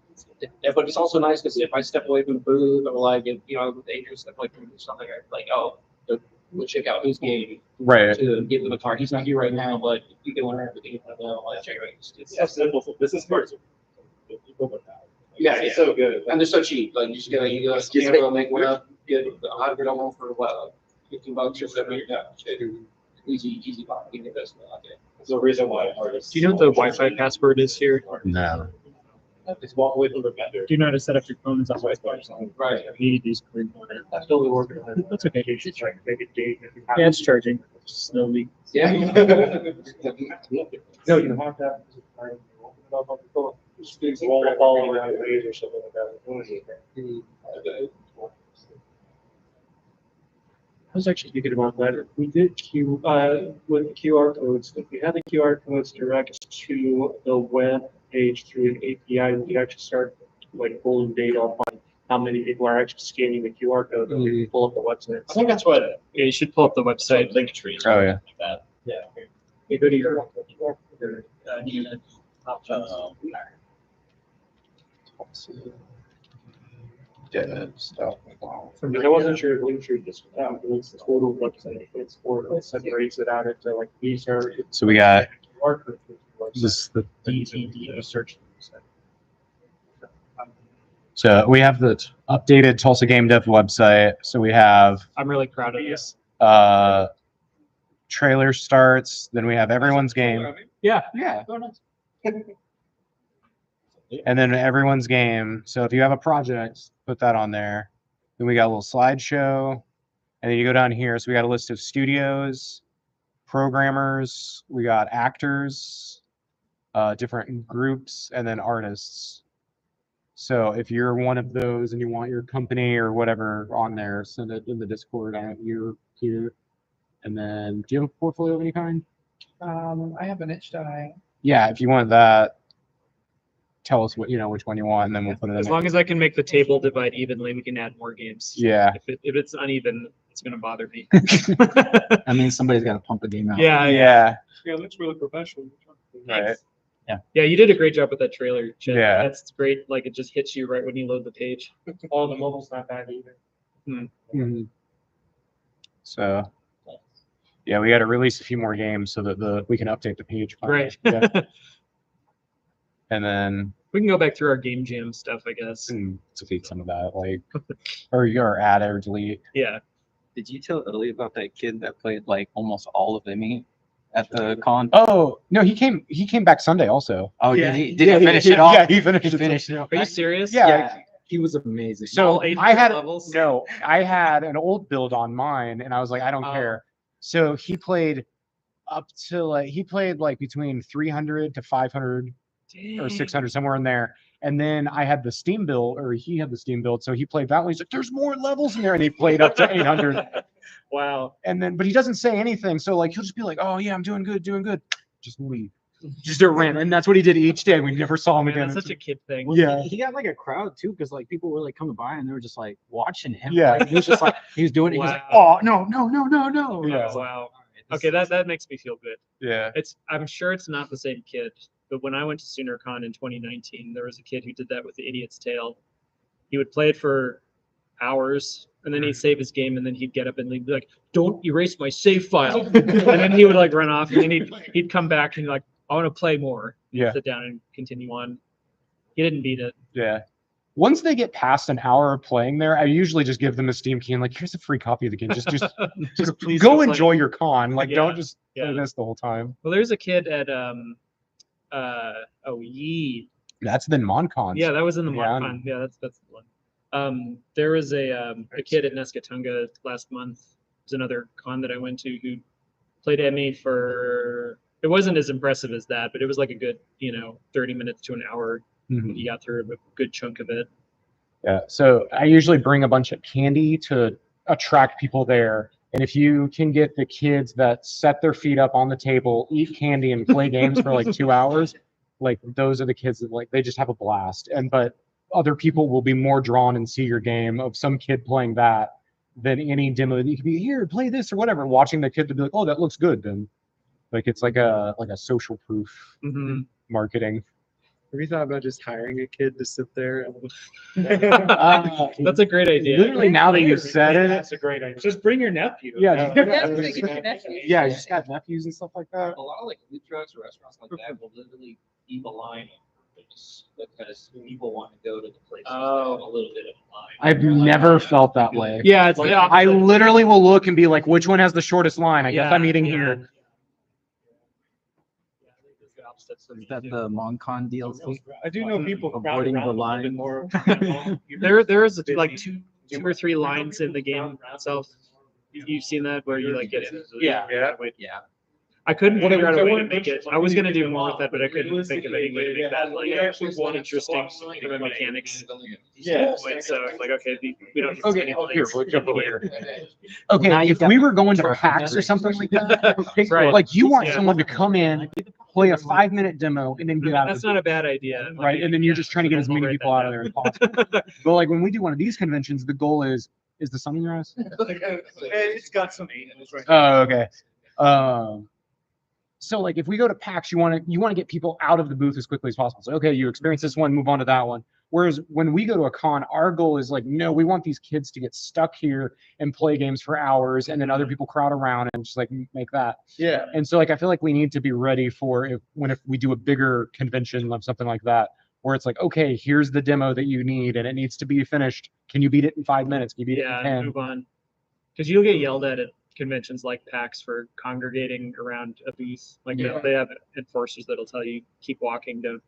Yeah, but it's also nice because if I step away from the booth or like if with Adrian step away from something, I'm like, oh, we'll check out his game. Right. To give them a card. He's not here right now, but you can learn everything. I'll check out. It's simple for business cards. Yeah, it's so good, and they're so cheap. Like you just gotta scan them, make one up, get $100 for what, $15 or something. Yeah, easy buy. You get this. There's a reason why artists. Do you know what the Wi-Fi password is here? No. Just walk away from the vendor. Do you know how to set up your phone as a Wi-Fi? Right. You need these green corner. That's still working on it. That's okay. You should try to make it date. Yeah, it's charging slowly. Yeah. No, you have to. Just roll a ball around the page or something like that. I was actually thinking about that. We did with QR codes. If we had the QR codes direct to the web page through an API, we could actually start like pulling data on how many people are actually scanning the QR code and we can pull up the website. I think that's what Yeah, you should pull up the website. link tree. Oh, yeah. Like that. Yeah. You go to your Unit. Stuff. Because I wasn't sure if Linktree just it's the total website, it's or it separates it out into like these are. So we got QR codes, this. DTD search. So we have the updated Tulsa Game Dev website. So we have I'm really proud of this. trailer starts. Then we have everyone's game. Yeah. Yeah. And then everyone's game. So if you have a project, put that on there. Then we got a little slideshow. And then you go down here. So we got a list of studios, programmers, we got actors, different groups, and then artists. So if you're one of those and you want your company or whatever on there, send it in the Discord. You're here. And then do you have a portfolio of any kind? I have an itch.io. Yeah, if you want that, tell us what which one you want, and then we'll put it in. As long as I can make the table divide evenly, we can add more games. Yeah. If it's uneven, it's gonna bother me. I mean, somebody's got to pump the game out. Yeah. Yeah. Yeah, it looks really professional. Right. Yeah, you did a great job with that trailer, Chip. Yeah. That's great. Like it just hits you right when you load the page. Oh, the mobile's not bad either. Mhm. So, yeah, we got to release a few more games so that we can update the page. Right. Yeah. And then We can go back through our game jam stuff, I guess. delete some of that, like, or add or delete. Yeah. Did you tell Ellie about that kid that played like almost all of Emmy at the con? Oh no, he came back Sunday also. Oh, Yeah. did he finish it off? Yeah, he finished He it. finished it off. Are you serious? Yeah. He was amazing. So All 800 I had levels? no, I had an old build on mine, and I was like, I don't care. So he played up to like between 300 to 500 or 600, somewhere in there. And then I had the Steam build, or he had the Steam build, so he played that one. He's like, "There's more levels in there," and he played up to 800. Wow. And then, but he doesn't say anything, so like he'll just be like, "Oh yeah, I'm doing good, doing good." Just leave, just do a rant, and that's what he did each day. We never saw him Man, again. that's such a kid thing. Yeah. He got like a crowd too, because like people were like coming by and they were just like watching him. Yeah. Like, he was just like he was doing it. He was like, Wow. "Oh no, no, no, no, no." Yeah. Oh, wow. Okay, that makes me feel good. Yeah. I'm sure it's not the same kid, but when I went to SoonerCon in 2019, there was a kid who did that with the Idiot's Tale. He would play it for hours, and then he'd save his game, and then he'd get up and he'd be like, "Don't erase my save file," and then he would like run off, and then he'd come back and like, "I want to play more." Yeah. Sit down and continue on. He didn't beat it. Yeah. Once they get past an hour of playing there, I usually just give them a Steam key and like, "Here's a free copy of the game. Just Please go play. enjoy your con. Like, Yeah. don't just Yeah. play this the whole time." Well, there's a kid at Yee. That's the MonCon. Yeah, that was in the Yeah. MonCon. Yeah, that's the one. There was a kid at Nescatunga last month. It was another con that I went to who played Emmy for. It wasn't as impressive as that, but it was like a good, 30 minutes to an hour. Mhm. He got through a good chunk of it. Yeah. So I usually bring a bunch of candy to attract people there. And if you can get the kids that set their feet up on the table, eat candy, and play games for like 2 hours, like those are the kids that like they just have a blast. But other people will be more drawn and see your game of some kid playing that than any demo. You could be here, play this or whatever. Watching the kid to be like, "Oh, that looks good." Then like it's like a social proof Mm-hmm. marketing. Have you thought about just hiring a kid to sit there? That's a great idea. Literally, now that you've said it, That's a great idea. Just bring your nephew. yeah, Yeah, you just got nephews and stuff like that. A lot of like food trucks or restaurants like that will literally keep a line because people want to go to the place. Oh. A little bit of a line. I've never felt that way. Yeah, it's I literally will look and be like, which one has the shortest line? I guess I'm eating here. Is that the MonCon DLC? I do know people Avoiding the line. more. There is like two or three lines in the game itself. You've seen that where you like get in. Yeah. Yeah. I couldn't figure out a way to make it. I was gonna do more with that, but I couldn't think of any way to make that like one interesting mechanics. Yeah. So it's like, okay, we don't. Okay, here, we'll jump over here. Now Okay, you've if got we were going to trophy PAX or method. something like that, Right. like you want Yeah. someone to come in, play a 5-minute demo, and then get out of That's the not a bad idea. right? And then you're just trying to get as many people out of there as possible. But like when we do one of these conventions, the goal is the sun in your eyes? It's got some heat in it right Oh, okay. So like if we go to PAX, you want to get people out of the booth as quickly as possible. So okay, you experience this one, move on to that one. Whereas when we go to a con, our goal is like, no, we want these kids to get stuck here and play games for hours, and then other people crowd around and just like make that. Yeah. And so like I feel like we need to be ready for if we do a bigger convention of something like that, where it's like, okay, here's the demo that you need, and it needs to be finished. Can you beat it in 5 minutes? Can you beat it in Yeah, 10? move on. Because you'll get yelled at conventions like PAX for congregating around a booth. Like Yeah. they have enforcers that'll tell you keep walking. Don't.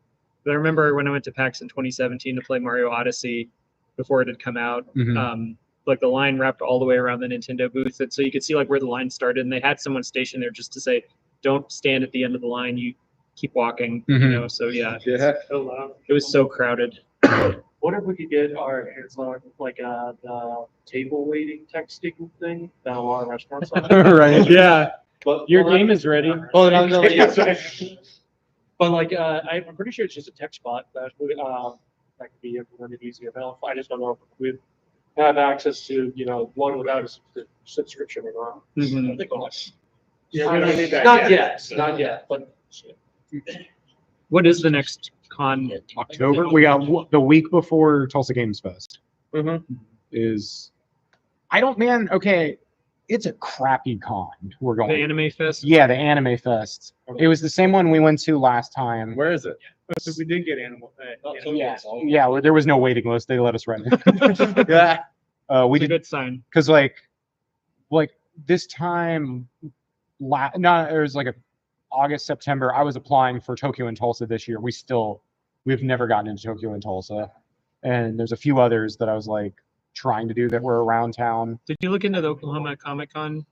But I remember when I went to PAX in 2017 to play Mario Odyssey before it had come out. Mhm. Like the line wrapped all the way around the Nintendo booth, and so you could see like where the line started, and they had someone stationed there just to say, "Don't stand at the end of the line. You keep walking." You Mhm. know. So yeah, Yeah. it was so crowded. What if we could get our hands on like the table waiting texting thing that a lot of restaurants have? Right. Yeah. But Your game is ready. Well, no, but like I'm pretty sure it's just a text bot that that could be implemented easier. I just don't know if we have access to one without a subscription or not. Mhm. I think Not yet, not yet, but. What is the next con? October. We got the week before Tulsa Games Fest. Is I don't man. Okay, it's a crappy con. We're The going. Anime Fest? Yeah, the Anime Fest. It was the same one we went to last time. Where is it? So we did get animal. Yeah, there was no waiting list. They let us right in. Yeah. We It's a did good sign. because like this time, no, there was like August, September, I was applying for Tokyo and Tulsa this year. We've never gotten into Tokyo and Tulsa. And there's a few others that I was like trying to do that were around town. Did you look into the Oklahoma Comic Con?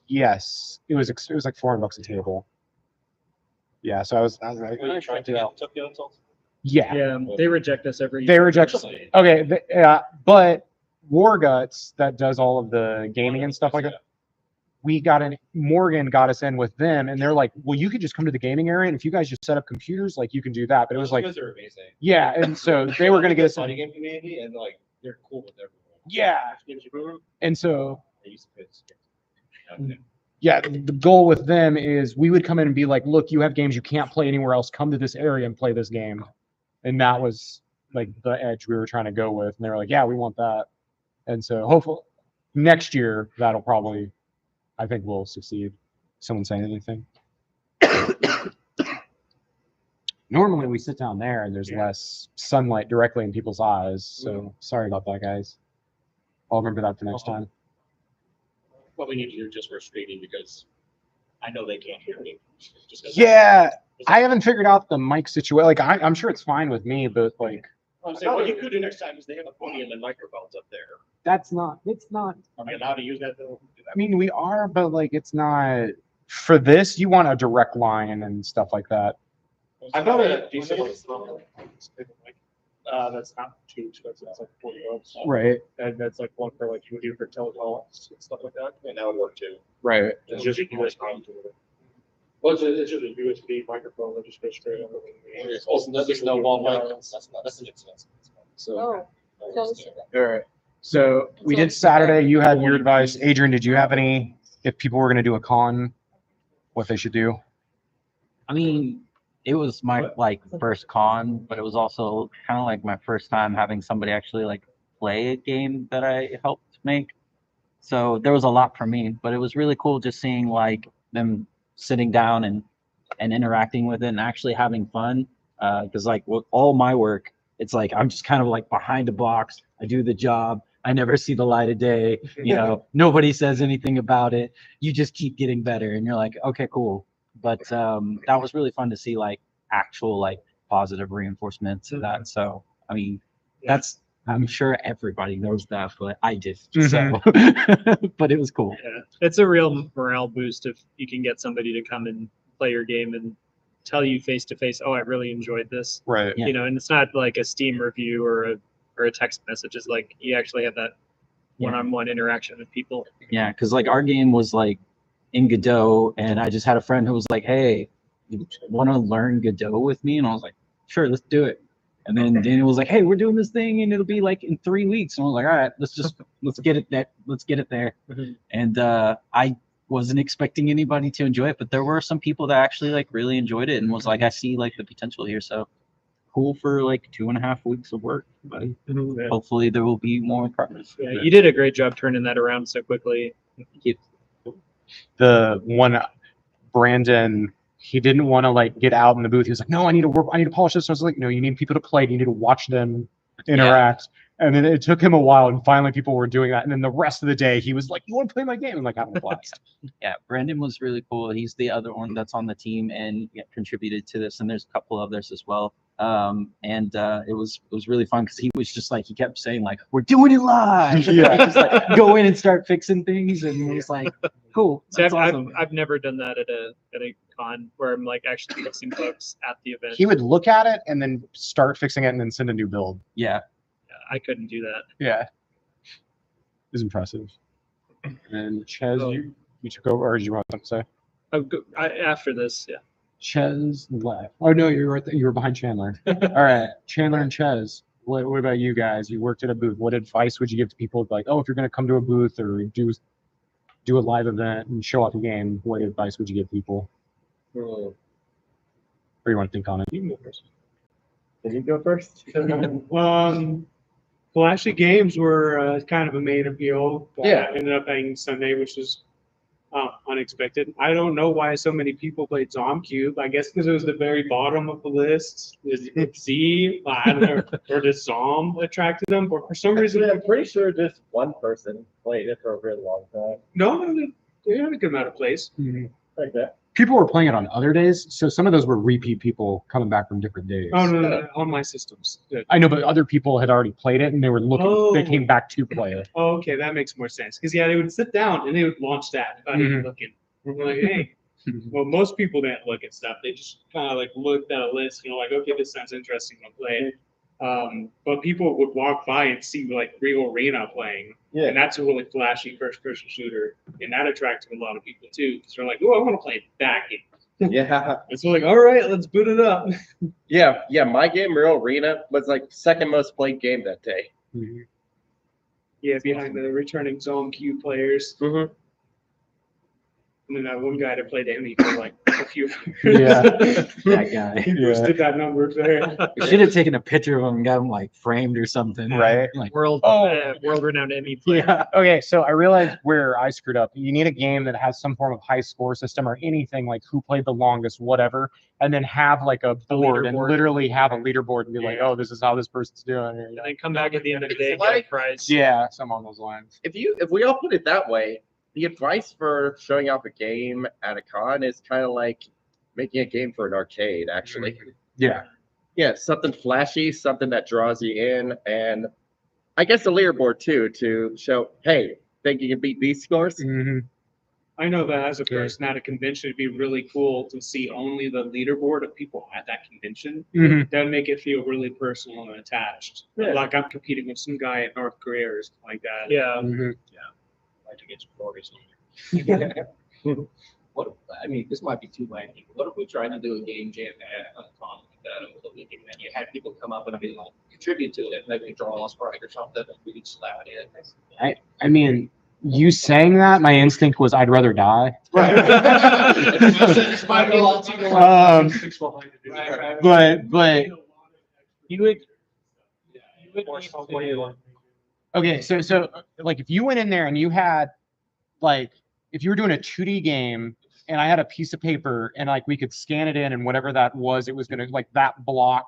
Yes, it was like $400 a table. Yeah, so I was like, Were you trying to get Tokyo and Tulsa? yeah. Yeah, they reject us every They year. reject. Okay, but War Guts that does all of the gaming and stuff like that. Morgan got us in with them, and they're like, well, you could just come to the gaming area, and if you guys just set up computers, like you can do that. But it was like, You guys are amazing. yeah, and so they were gonna get us funny in. game community, and like they're cool with everyone. Yeah, and so They used to pitch. yeah, the goal with them is we would come in and be like, look, you have games you can't play anywhere else. Come to this area and play this game. And that was like the edge we were trying to go with. And they were like, yeah, we want that. And so hopefully next year, that'll probably, I think we'll succeed. Someone saying anything? Normally we sit down there and there's less sunlight directly in people's eyes. So sorry about that, guys. I'll remember that for next time. What we need to do just for streaming, because I know they can't hear me. Just 'cause Yeah, I haven't figured out the mic situation. Like, I'm sure it's fine with me, but like, I'm saying what you could do next time is they have a podium and microphones up there. it's not. Are we allowed to use that though? I mean, we are, but like, it's not for this. You want a direct line and stuff like that. I thought a decent that's not too expensive. It's like $40. Right. And that's like one for like you would do for telecalls and stuff like that. And that would work too. Right. It's just a USB. Well, it's just a USB microphone that just goes straight over. Also, there's no wall mic. That's an expensive. So. Oh, All right. So we did Saturday. You had your advice, Adrian. Did you have any? If people were going to do a con, what they should do? I mean, it was my like first con, but it was also kind of like my first time having somebody actually like play a game that I helped make. So there was a lot for me, but it was really cool just seeing like them sitting down and interacting with it and actually having fun. Because like with all my work, it's like I'm just kind of like behind a box. I do the job. I never see the light of day. You know, nobody says anything about it. You just keep getting better, and you're like, okay, cool. But that was really fun to see like actual like positive reinforcement to that. So I mean, I'm sure everybody knows that, but I did. So, but it was cool. Yeah, it's a real morale boost if you can get somebody to come and play your game and tell you face to face, "Oh, I really enjoyed this." Right. Yeah. You know, and it's not like a Steam review or a text message. It's like you actually have that one-on-one interaction with people. Yeah, because like our game was like in Godot, and I just had a friend who was like, "Hey, you want to learn Godot with me?" And I was like, "Sure, let's do it." And then Daniel was like, "Hey, we're doing this thing, and it'll be like in 3 weeks." And I was like, "All right, let's get it there. Let's get it there." And I wasn't expecting anybody to enjoy it, but there were some people that actually like really enjoyed it and was like, "I see like the potential here." So cool for like 2.5 weeks of work, but hopefully there will be more progress. Yeah, you did a great job turning that around so quickly. The one, Brandon, he didn't want to like get out in the booth. He was like, no, I need to work. I need to polish this. So I was like, no, you need people to play. You need to watch them interact. And then it took him a while, and finally people were doing that. And then the rest of the day, he was like, you want to play my game? I'm like, having a blast. Yeah, Brandon was really cool. He's the other one that's on the team and contributed to this. And there's a couple others as well. It was really fun because he was just like, he kept saying like, we're doing it live. Yeah. Just like go in and start fixing things. And it was like, cool. So That's I've awesome. I've never done that at a con where I'm like actually fixing bugs at the event. He would look at it and then start fixing it and then send a new build. Yeah. I couldn't do that. Yeah. It was impressive. And Ches, you took over, or did you want something to say? After this, yeah. Ches left. Oh no, you were right there. You were behind Chandler. All right, Chandler and Ches. What about you guys? You worked at a booth. What advice would you give to people? Like, oh, if you're going to come to a booth or do a live event and show off a game, what advice would you give people? Or you want to think on it? You can go first. Did you go first? Flashy games were kind of a main appeal. Yeah. I ended up playing Sunday, which was unexpected. I don't know why so many people played ZomCube. I guess because it was the very bottom of the list. Z, I don't know, or the Zom attracted them, but for some reason, I'm pretty sure just one person played it for a really long time. no, they had a good amount of plays. Like that. people were playing it on other days, so some of those were repeat people coming back from different days. Oh, no, on my systems. Good. I know, but other people had already played it and they were looking. They Oh. came back to play it. Oh, okay, that makes more sense. Because yeah, they would sit down and they would launch that without even looking. We're like, hey. Well, most people didn't look at stuff. They just kind of like looked at a list, like, okay, this sounds interesting, I'll play it. But people would walk by and see like Real Arena playing. Yeah. And that's a really flashy first-person shooter. And that attracted a lot of people too. Because they're like, oh, I want to play that game. Yeah. And so like, all right, let's boot it up. Yeah. My game, Real Arena, was like second most played game that day. Yeah, behind the returning Zone Q players. Mm-hmm. And then that one guy that played Emmy for like a few hours. Yeah. That guy. He boosted that number there. We should have taken a picture of him and got him like framed or something. Right. Like, World-renowned Emmy player. Yeah. Okay. So I realized where I screwed up. You need a game that has some form of high score system or anything like who played the longest, whatever, and then have like a board and leaderboard. literally have a leaderboard and be like, oh, this is how this person's doing. And then come back at the end of the day and Like- get a prize. Yeah, some on those lines. If we all put it that way, the advice for showing off a game at a con is kind of like making a game for an arcade, actually. Yeah. Yeah, something flashy, something that draws you in, and I guess a leaderboard too to show, hey, think you can beat these scores? Mm-hmm. I know that as a person at a convention, it'd be really cool to see only the leaderboard of people at that convention. Mhm. That would make it feel really personal and attached. Yeah. Like I'm competing with some guy in North Korea or something like that. Yeah. Mm-hmm. Like to get some stories. What I mean, this might be too lengthy. What if we tried to do a game jam at a con like that over the weekend, and you had people come up and be like, contribute to it, maybe draw a sprite or something, and we could slap it in. I mean, you saying that, my instinct was I'd rather die. This might be a lot too Um, Right. But You would. okay, so like if you went in there and you had like if you were doing a 2D game and I had a piece of paper and like we could scan it in and whatever that was, it was gonna like that block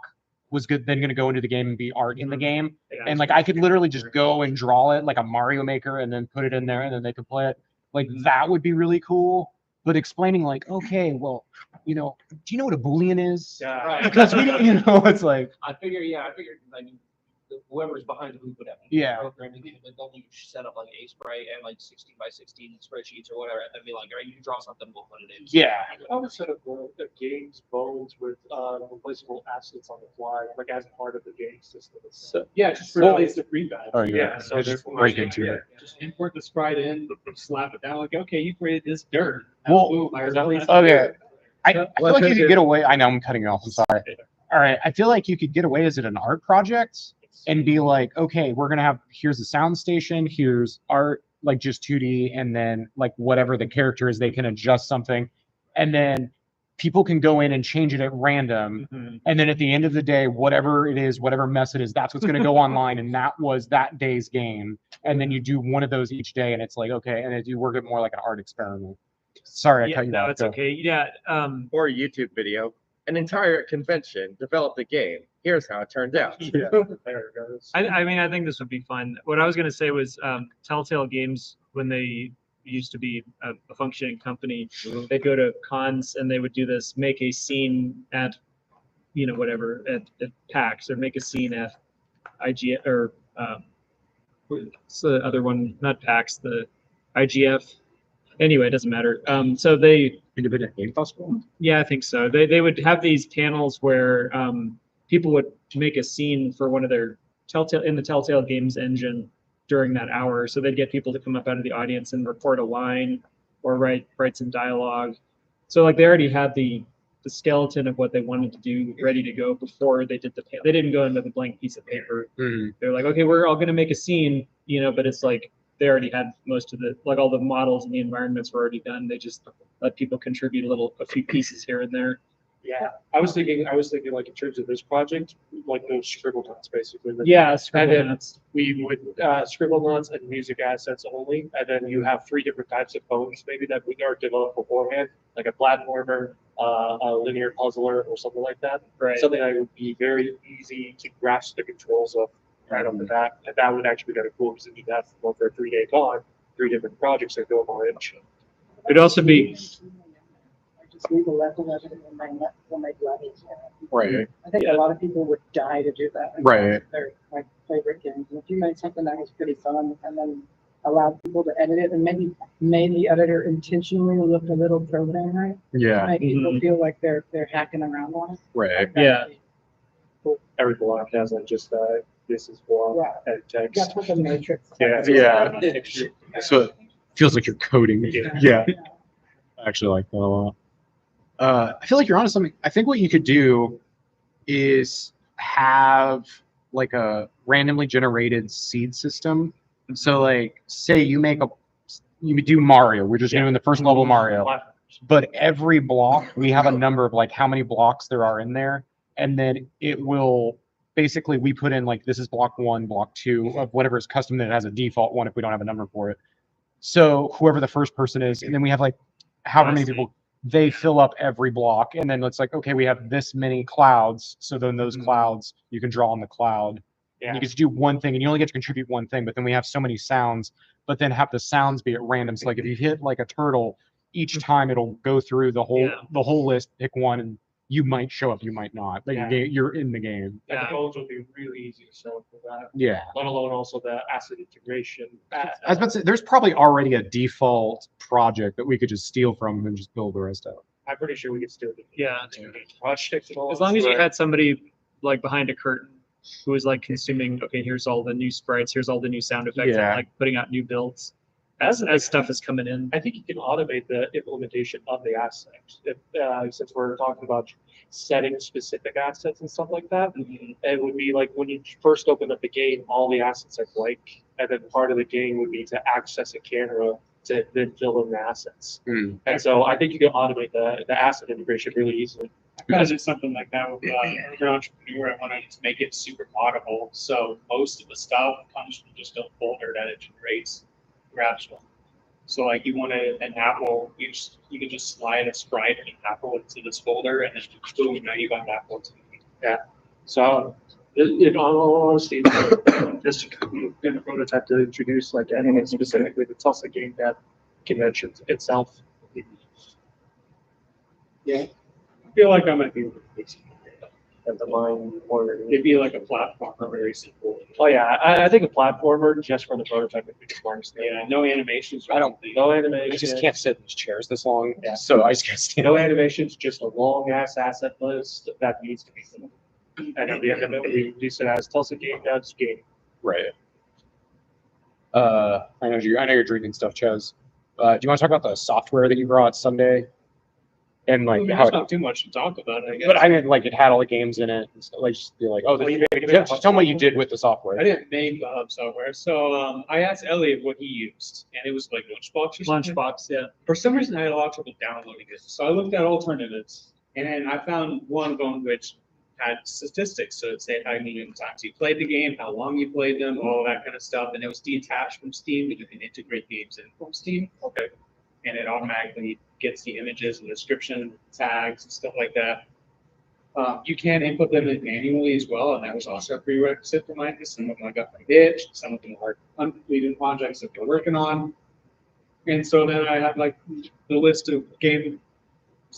was good then gonna go into the game and be art in the game. And like I could literally just go and draw it like a Mario Maker and then put it in there and then they could play it. Like that would be really cool. But explaining like, okay, well, do you know what a Boolean is? Yeah. Right. Because we don't, it's like, I figured, I mean, whoever's behind the hoop would have to Yeah. programming it, but then you set up like a sprite and like 16 by 16 spreadsheets or whatever, and then be like, all right, you draw something, we'll put it in. Yeah. I would set up a game's bones with replaceable assets on the fly, like as part of the game system. So, yeah, just replace the feedback. Oh, yeah. Yeah, so Just there's break into it. Just import the sprite in, slap it down. Like, okay, you created this dirt. Well, Boom, I replaced okay. it. I feel like you could get away. I know I'm cutting you off. I'm sorry. All right. I feel like you could get away as an art project and be like, okay, we're going to have, here's the sound station, here's art, like just 2D, and then like whatever the character is, they can adjust something. And then people can go in and change it at random. Mhm. And then at the end of the day, whatever it is, whatever mess it is, that's what's going to go online. And that was that day's game. And then you do one of those each day. And it's like, okay. And then you work it more like an art experiment. Sorry, I Yeah, cut you no, off. it's Go. okay. Yeah. Or a YouTube video, an entire convention, developed a game. Here's how it turned out. There it goes. I mean, I think this would be fun. What I was going to say was Telltale Games, when they used to be a functioning company, they'd go to cons and they would do this, make a scene at, whatever, at PAX, or make a scene at IGF, or what's the other one? Not PAX, the IGF. Anyway, it doesn't matter. So they, Independent Game Festival? yeah, I think so. They would have these panels where people would make a scene for one of their Telltale Games engine during that hour. So they'd get people to come up out of the audience and record a line or write some dialogue. So like they already had the skeleton of what they wanted to do ready to go before they did they didn't go in with a blank piece of paper. They're like, okay, we're all going to make a scene, but it's like they already had most of all the models and the environments were already done. They just let people contribute a few pieces here and there. Yeah, I was thinking like in terms of this project, like those scribble dots basically. Yeah, And then we would scribble dots and music assets only, and then you have 3 different types of phones maybe that we are developed beforehand, like a platformer, a linear puzzler, or something like that. Right. Something that would be very easy to grasp the controls of right off the bat, and that would actually be kind of cool because you have for a 3-day con, 3 different projects that go on each. It'd also be see the level of it when they levy. Right. I think a lot of people would die to do that. Right. Their like favorite games. And if you made something that was pretty fun and then allowed people to edit it and maybe made the editor intentionally look a little programmer, Yeah. make people feel like they're hacking around on it. Right. Yeah. Every block has like just this is block Yeah. and text. That's what the Matrix. Yeah. So it feels like you're coding. Yeah. I actually like that a lot. I feel like you're onto something. I think what you could do is have like a randomly generated seed system. So like, say you do Mario. We're just doing the first level Mario. But every block, we have a number of like how many blocks there are in there. And then it will basically, we put in like, this is block 1, block 2 of whatever is custom, that it has a default one if we don't have a number for it. So whoever the first person is, and then we have like however many people, they fill up every block. And then it's like, okay, we have this many clouds. So then those clouds, you can draw on the cloud. And you get to do one thing and you only get to contribute one thing, but then we have so many sounds, but then have the sounds be at random. So like if you hit like a turtle, each time it'll go through the whole list, pick one, and you might show up, you might not, but you're in the game. The codes will be really easy to set up for that. Yeah. Let alone also the asset integration. I was about to say, there's probably already a default project that we could just steal from and just build the rest out. I'm pretty sure we could still do projects and all. As long as you had somebody like behind a curtain who was like consuming, okay, here's all the new sprites, here's all the new sound effects, and like putting out new builds as stuff is coming in. I think you can automate the implementation of the assets. If, since we're talking about setting specific assets and stuff like that, it would be like when you first open up the game, all the assets are blank, and then part of the game would be to access a camera to then fill in the assets. And so I think you can automate the asset integration really easily. Because it's something like that with an entrepreneur, I wanted to make it super audible. So most of the stuff comes from just a folder that it generates gradually. So like you wanted an apple, you can just slide a sprite of an apple into this folder, and then boom, now you got an apple. Yeah. So in all honesty, just in a prototype to introduce like anything specifically, it's also game dev convention itself. Yeah. I feel like I might be And the line or it'd be like a platformer, very simple. oh yeah, I think a platformer just for the prototype would be the smartest thing. Yeah, no animations. I don't No I animations. just can't sit in these chairs this long, so I just can't stand. No animations, just a long ass asset list that needs to be filled. And at the end of it, we release it as Tulsa Game Dev's game. Right. I know you're drinking stuff, Chaz. Do you want to talk about the software that you brought Sunday? And like how there's not too much to talk about, I guess. but I mean, like it had all the games in it, and stuff. Like just be like, oh, just tell me what you did with the software. I didn't make the hub software, so I asked Elliot what he used, and it was like Lunchbox or something. Lunchbox, yeah. For some reason, I had a lot of trouble downloading it, so I looked at alternatives, and then I found one of them which had statistics, so it said how many times you played the game, how long you played them, all that kind of stuff, and it was detached from Steam, but you can integrate games in from Steam. Okay. And it automatically gets the images and description, tags, and stuff like that. You can input them in manually as well, and that was also a prerequisite for mine, because some of them I got from Itch, some of them are uncompleted projects that we're working on. And so then I have like the list of games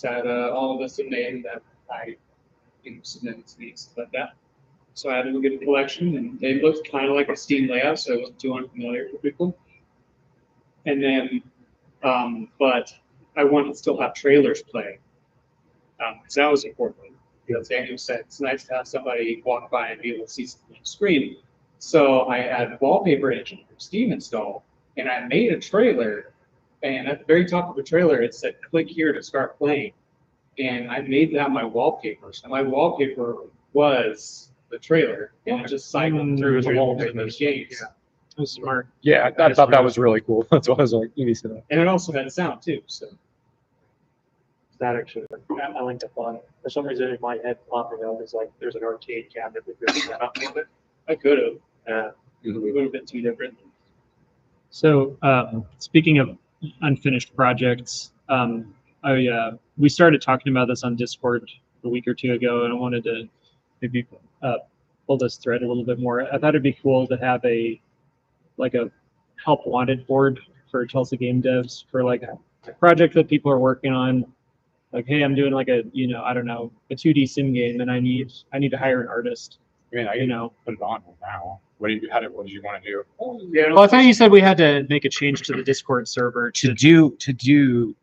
that all of us have made that I submitted to these, stuff like that. So I had to look at a collection, and they looked kind of like a Steam layout, so it wasn't too unfamiliar for people. And then but I want to still have trailers play, because that was important. Because Daniel said it's nice to have somebody walk by and be able to see something on the screen. So I had wallpaper engine from Steam installed, and I made a trailer. And at the very top of the trailer, it said "click here to start playing," and I made that my wallpaper. So my wallpaper was the trailer, and it just cycled through the wallpaper of those games. That was smart. Yeah, I thought that was really cool. That's why I was like, you need to know. And it also had sound too. So That actually, I like to fun. For some reason in my head popping up is like there's an arcade cabinet that goes set up with it. I could have. Yeah. It would have been too different. So speaking of unfinished projects, we started talking about this on Discord a week or two ago, and I wanted to maybe pull this thread a little bit more. I thought it'd be cool to have a help wanted board for Tulsa game devs for like a project that people are working on. Like, hey, I'm doing like a, I don't know, a 2D sim game, and I need to hire an artist. I mean, I You can know. put it on now. What did you want to do? Yeah, Well, I thought you said we had to make a change to the Discord server To do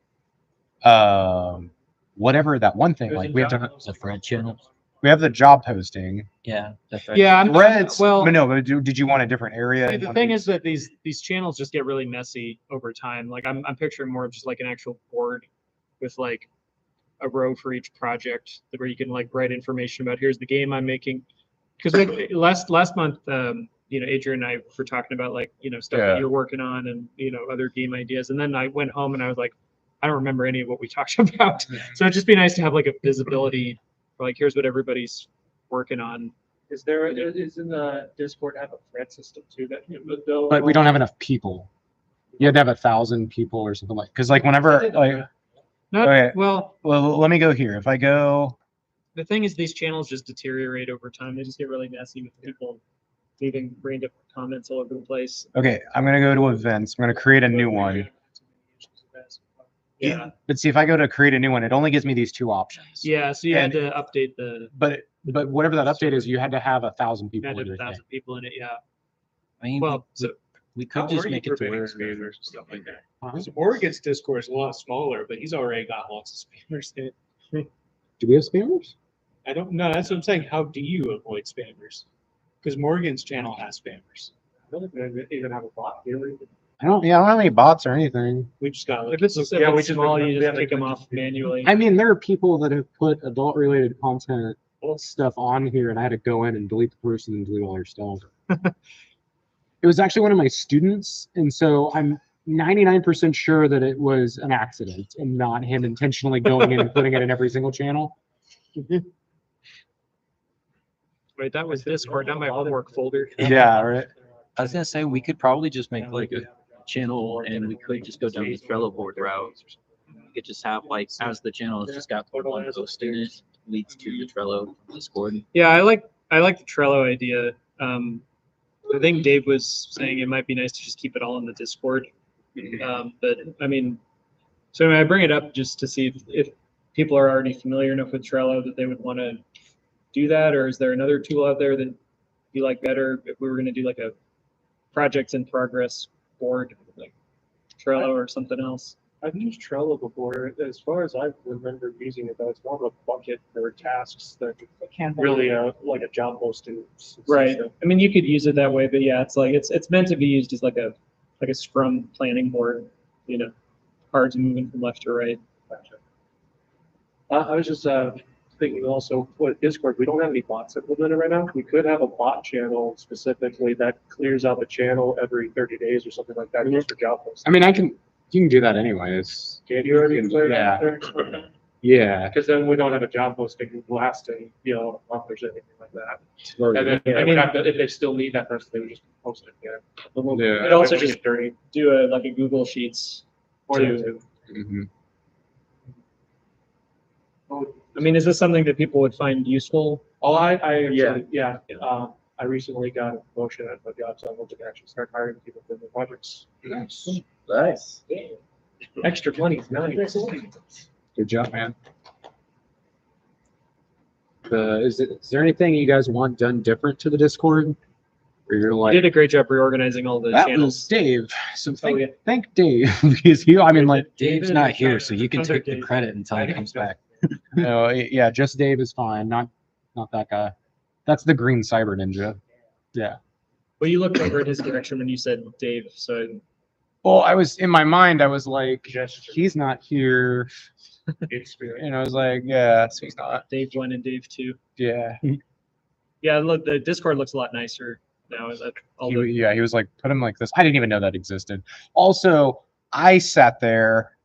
whatever that one thing, like we have to The Fred channel. we have the job posting. Yeah. The Fred Yeah, Threads, well, but no, but did you want a different area? see, the thing is that these channels just get really messy over time. Like I'm picturing more of just like an actual board with like a row for each project where you can like write information about here's the game I'm making. Because last month, Adrian and I were talking about like stuff that Yeah. you're working on and other game ideas, and then I went home and I was like, I don't remember any of what we talked about. So it'd just be nice to have like a visibility for like here's what everybody's working on. Is in the Discord have a thread system too that But we don't have enough people. You had to have 1,000 people or something like. Because like whenever like, Not okay. well. well, let me go here. If I go, The thing is, these channels just deteriorate over time. They just get really messy with people leaving random comments all over the place. okay, I'm gonna go to events. I'm gonna create a new one. Yeah. But see, if I go to create a new one, it only gives me these two options. Yeah. So you had to update the. But whatever that update is, you had to have 1,000 You people had in to your have thing. 1,000 people in it. Yeah. I mean, Well, we could just make it to where spammers and stuff like that. Uh-huh. So Oregon's Discord is a lot smaller, but he's already got lots of spammers in it. Do we have spammers? I don't know. That's what I'm saying. How do you avoid spammers? Because Morgan's channel has spammers. I don't even have a bot here. I don't have any bots or anything. We just got if it's small, you just kick them off manually. I mean, there are people that have put adult-related content stuff on here, and I had to go in and delete the person and delete all their stuff. It was actually one of my students, and so I'm 99% sure that it was an accident and not him intentionally going in and putting it in every single channel. Wait, that was Discord, not my homework folder. Yeah, right. I was gonna say we could probably just make like a channel and we could just go down the Trello board route. We could just have like as the channel has just got one post in it leads to the Trello Discord. Yeah, I like the Trello idea. I think Dave was saying it might be nice to just keep it all in the Discord. But I mean, so I bring it up just to see if people are already familiar enough with Trello that they would want to do that, or is there another tool out there that you like better if we were going to do like a projects in progress board, like Trello or something else? I've used Trello before. As far as I remember using it, though, it's more of a bucket for tasks than really like a job posting. Right. I mean, you could use it that way, but yeah, it's like it's meant to be used as like a Scrum planning board. Cards moving from left to right. Gotcha. I was just thinking also with Discord, we don't have any bots implemented right now. We could have a bot channel specifically that clears out the channel every 30 days or something like that, just for job posting. I mean, you can do that anyways. Can you already clear Yeah. that there? Yeah. Because then we don't have a job posting lasting, a month or anything like that. Or- And then I mean, if they still need that person, they would just post it again. Yeah. It also That way we just get dirty. do a Google Sheets. Or too. that too. Mhm. I mean, is this something that people would find useful? Oh, I actually, yeah. I recently got a promotion at my job, so I'm going to actually start hiring people for the projects. Nice. Extra money is nice. Good job, man. Is there anything you guys want done different to the Discord? Or you're You like, did a great job reorganizing all the that channels. was Dave. So thank, yeah. thank Dave. Because I mean, like, Dave's not here, so you can take the credit until he comes back. no, yeah, just Dave is fine. Not that guy. That's the green cyber ninja. Yeah. Well, you looked over at his direction when you said Dave, so Well, I was in my mind. I was like, Gesture. he's not here, Experience. and I was like, yeah, so he's not. Dave 1 and Dave 2. Yeah. Yeah, look, the Discord looks a lot nicer now. Is that all the He was like, put him like this. I didn't even know that existed. Also, I sat there.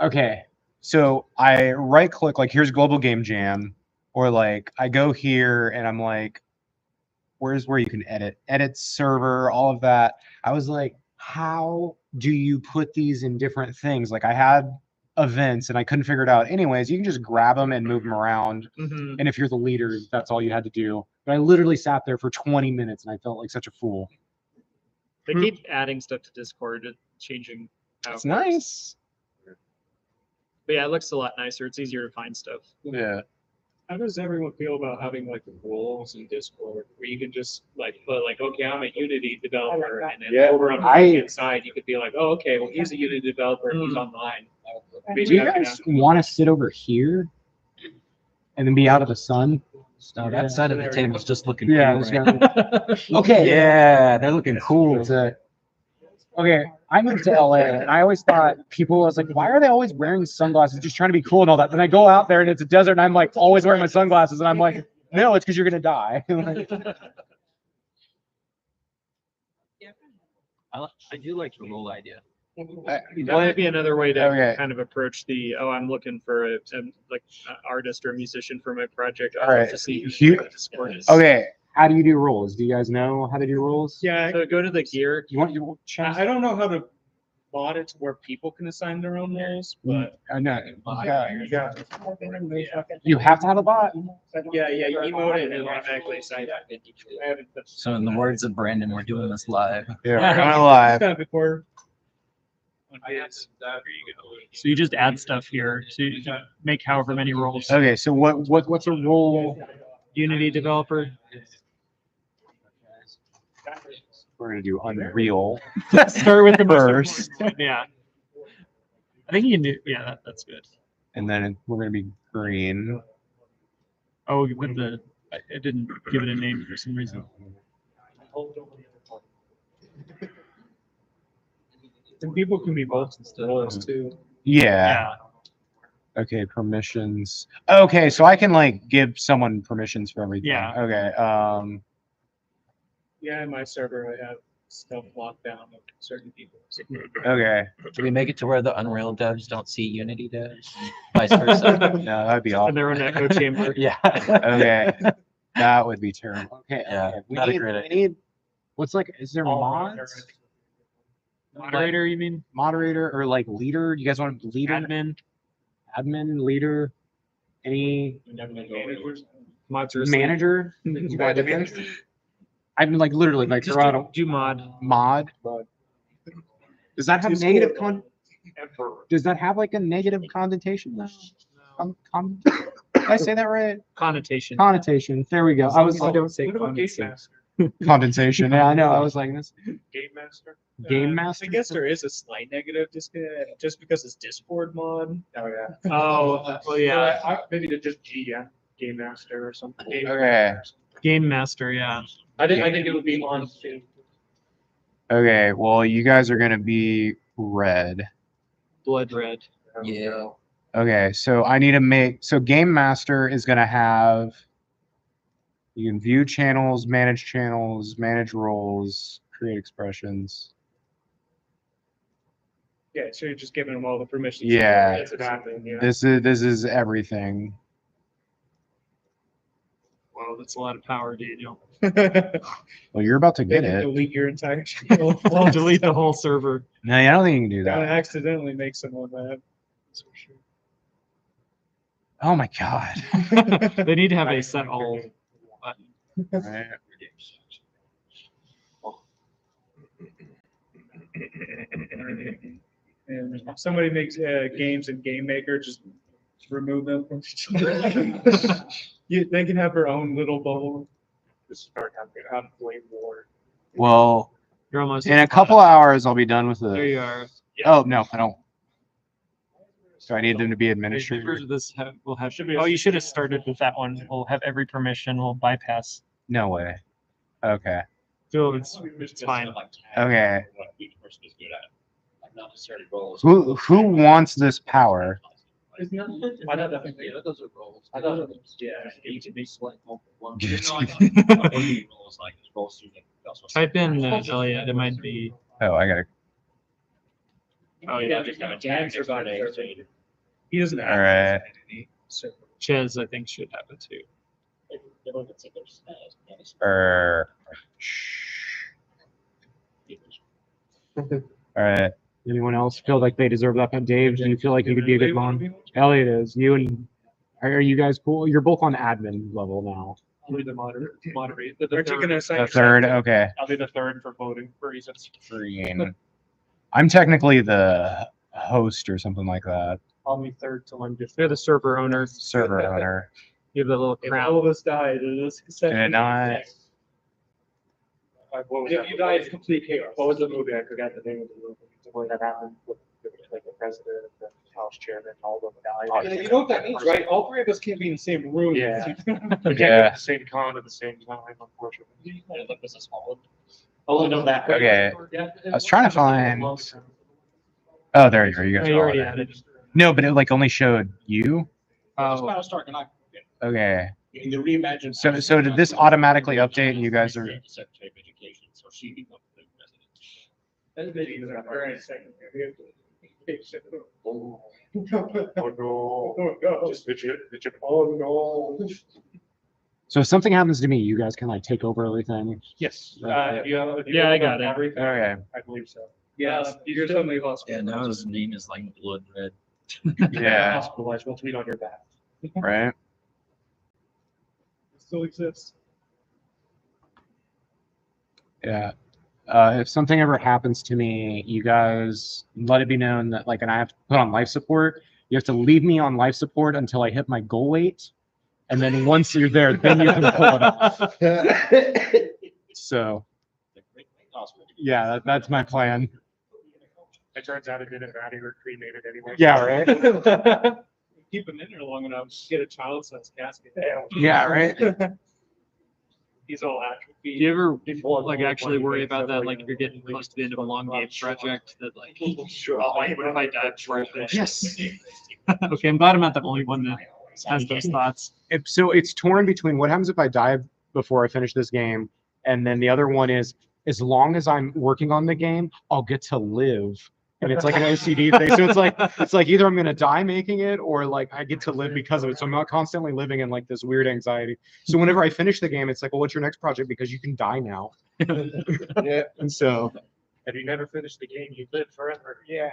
Okay, so I right click, like, here's Global Game Jam, or like I go here and I'm like, where's where you can edit server, all of that. I was like, how do you put these in different things? Like, I had events and I couldn't figure it out. Anyways, you can just grab them and move them around. Mhm. And if you're the leader, that's all you had to do. But I literally sat there for 20 minutes and I felt like such a fool. They keep adding stuff to Discord, changing how It's nice. But yeah, it looks a lot nicer. It's easier to find stuff. Yeah. How does everyone feel about having like roles in Discord where you can just like put like, okay, I'm a Unity developer, and then over on the right-hand side you could be like, oh, okay, well he's a Unity developer, he's online. Do you guys want to sit over here and then be out of the sun? No, that side of the table's just looking Yeah. cool, it's right? got- okay. Yeah, they're looking cool. That's it. Okay, I moved to LA and I always thought people was like, why are they always wearing sunglasses, just trying to be cool and all that? Then I go out there and it's a desert and I'm like always wearing my sunglasses and I'm like, no, it's because you're gonna die. I do like the role idea. That might be another way to Okay. kind of approach the, oh, I'm looking for a like an artist or a musician for my project. All right. To see who You- the Discord is. Okay, how do you do roles? Do you guys know how to do roles? Yeah, So go to the gear. You want your I don't know how to mod it to where people can assign their own roles, but no. yeah. You have to have a bot. Yeah, you emote it and it automatically assign that. I haven't touched So in the words of Brandon, we're doing this live. Yeah, we're going live. that before. On his. So you just add stuff here to make however many roles. Okay, so what's a role? Unity developer. We're gonna do Unreal. Start with the First. Yeah. I think you can do. Yeah, that's good. And then we're gonna be green. Oh, with the, I didn't give it a name for some reason. And people can be both roles too. Yeah. Okay, permissions. Okay, so I can like give someone permissions for everything. Yeah. Okay. Yeah, in my server, I have stuff locked down with certain people. Okay. Do we make it to where the Unreal devs don't see Unity devs? Vice versa. No, that'd be In awesome. their own echo chamber. Yeah. Okay. That would be terrible. Okay. Yeah, okay. not a great we need what's like is there mods? Moderator, you mean? Moderator or like leader? You guys want leader? Admin. Admin, leader, any Managers. manager? You got it? I mean, like literally, like Just throw out a do mod. mod. Does that have Discord. negative Does that have like a negative connotation? Did I say that right? Connotation. Connotation. There we go. I was like, Don't say condensation. condensation. Yeah, I know. I was like this. Game Master. Game Master? I guess there is a slight negative just because it's Discord mod. Oh yeah. Oh, well, yeah. Maybe to just Game Master or something. Okay. Game Master, yeah. I think it would be on too. Okay. Well, you guys are gonna be red. Blood red. Yeah. Okay. So I need to make. So Game Master is gonna have. You can view channels, manage roles, create expressions. Yeah, so you're just giving them all the permissions. Yeah. That's exactly. Yeah. This is everything. Wow, that's a lot of power, Daniel. Well, you're about to get it. Delete your entire channel. I'll delete the whole server. No, I don't think you can do Gotta that. accidentally make someone mad. That's for sure. Oh my god. They need to have a set all button. Right. And if somebody makes games in Game Maker, just remove them from. They can have their own little bubble. Just start having way more. Well, You're almost in a couple hours, I'll be done with There the. you are. Oh no, I don't. So I need them to be Members administrators. of this will have. Oh, you should have started with that one. We'll have every permission. We'll bypass. No way. Okay. So it's fine. Okay. What each person is good at. Like not necessarily roles. Who wants this power? I know that. Yeah, those are roles. I know that. Yeah, you can be select multiple ones. Roles like roles you can also. Type in Elliot. It might be. Oh, I gotta. Oh yeah. Just kind of tags or something. He doesn't have. All right. So Ches, I think, should have it too. All right. Anyone else feel like they deserve that? Dave, do you feel like you could be a good mom? Elliot is. You and are you guys cool? You're both on admin level now. I'll be the moderator. Aren't you gonna assign The third. Okay. I'll be the third for voting for reasons. Green. I'm technically the host or something like that. I'll be third till I'm just. They're the server owner. Server owner. You have the little If crown. all of us died, it is. Did it not? What was If that you movie? die, it's complete chaos. What was the movie? I forgot the name of the movie. Where that happened with like the president, the House chairman, all of them died. Yeah, you know what that means, right? All three of us can't be in the same room. Yeah. We can't be Yeah. at the same con at the same time, unfortunately. Only know that. Okay. I was trying to find. Oh, there you are. You guys Oh, you are all already there. had it. No, but it like only showed you. Just about to start, and I. Okay. In the reimagined. So did this automatically update and you guys are? Secretary of Education, so she becomes the president. That's busy, but I'm very second. Oh no. Just fidget. Oh no. So if something happens to me, you guys can like take over everything. Yes. Yeah, I got it. Everything? Okay. I believe so. Yeah, you're suddenly lost. Yeah, now his name is like blood red. Yeah. Hospitalized. We'll tweet on your back. Right. It still exists. Yeah. If something ever happens to me, you guys let it be known that like, and I have to put on life support. You have to leave me on life support until I hit my goal weight, and then once you're there, then you can pull it off. So, yeah, that's my plan. It turns out it didn't matter. You were cremated anyway. Yeah, right. Keep him in there long enough, get a child-sized casket. Yeah, right. He's all atrophied. Do you ever like actually worry about that? Like if you're getting close to the end of a long game project, that like, what if I die before I finish? Yes. Okay, I'm glad I'm not the only one that has those thoughts. So it's torn between what happens if I die before I finish this game, and then the other one is as long as I'm working on the game, I'll get to live. And it's like an OCD thing. So it's like either I'm gonna die making it or like I get to live because of it. So I'm not constantly living in like this weird anxiety. So whenever I finish the game, it's like, well, what's your next project? Because you can die now. Yeah. And so If you never finish the game, you live forever. yeah.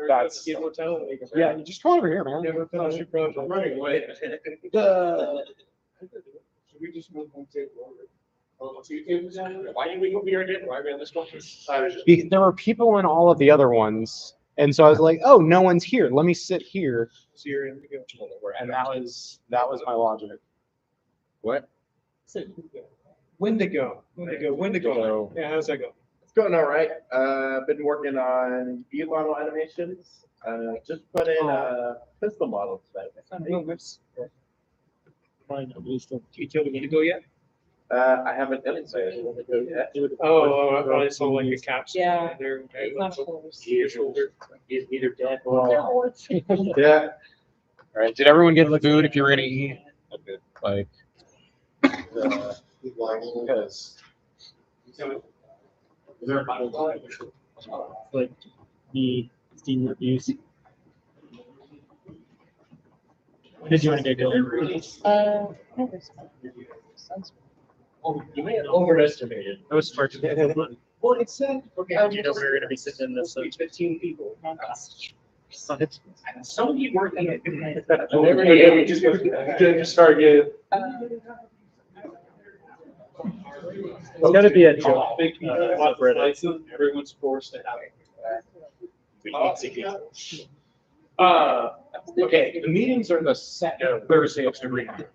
That's immortality. Yeah, you just come over here, man. Never finish your project. Right, wait. Should we just move on to? Why did we go here again? Why are we on this one? There were people in all of the other ones. And so I was like, oh, no one's here. Let me sit here. So you're in the go. And that was my logic. What? Wendigo. Yeah, how's that go? It's going all right. Been working on view model animations. Just put in pistol models. Mine, at least. Do you kill the Wendigo yet? I haven't done it yet. Oh, I saw like a capsule. Yeah. There. He's either dead or. Yeah. All right. Did everyone get food if you're gonna eat? Like, Because Like the Steam reviews. Did you want to get going? Oh, you may have overestimated. I was smart to get it. Well, it said. You know, we were gonna be sitting in this. 15 people. It's Some of you weren't in it. Just start getting. gotta be a joke. Big everyone's forced to have it. okay, the meetings are the Thursday of every year.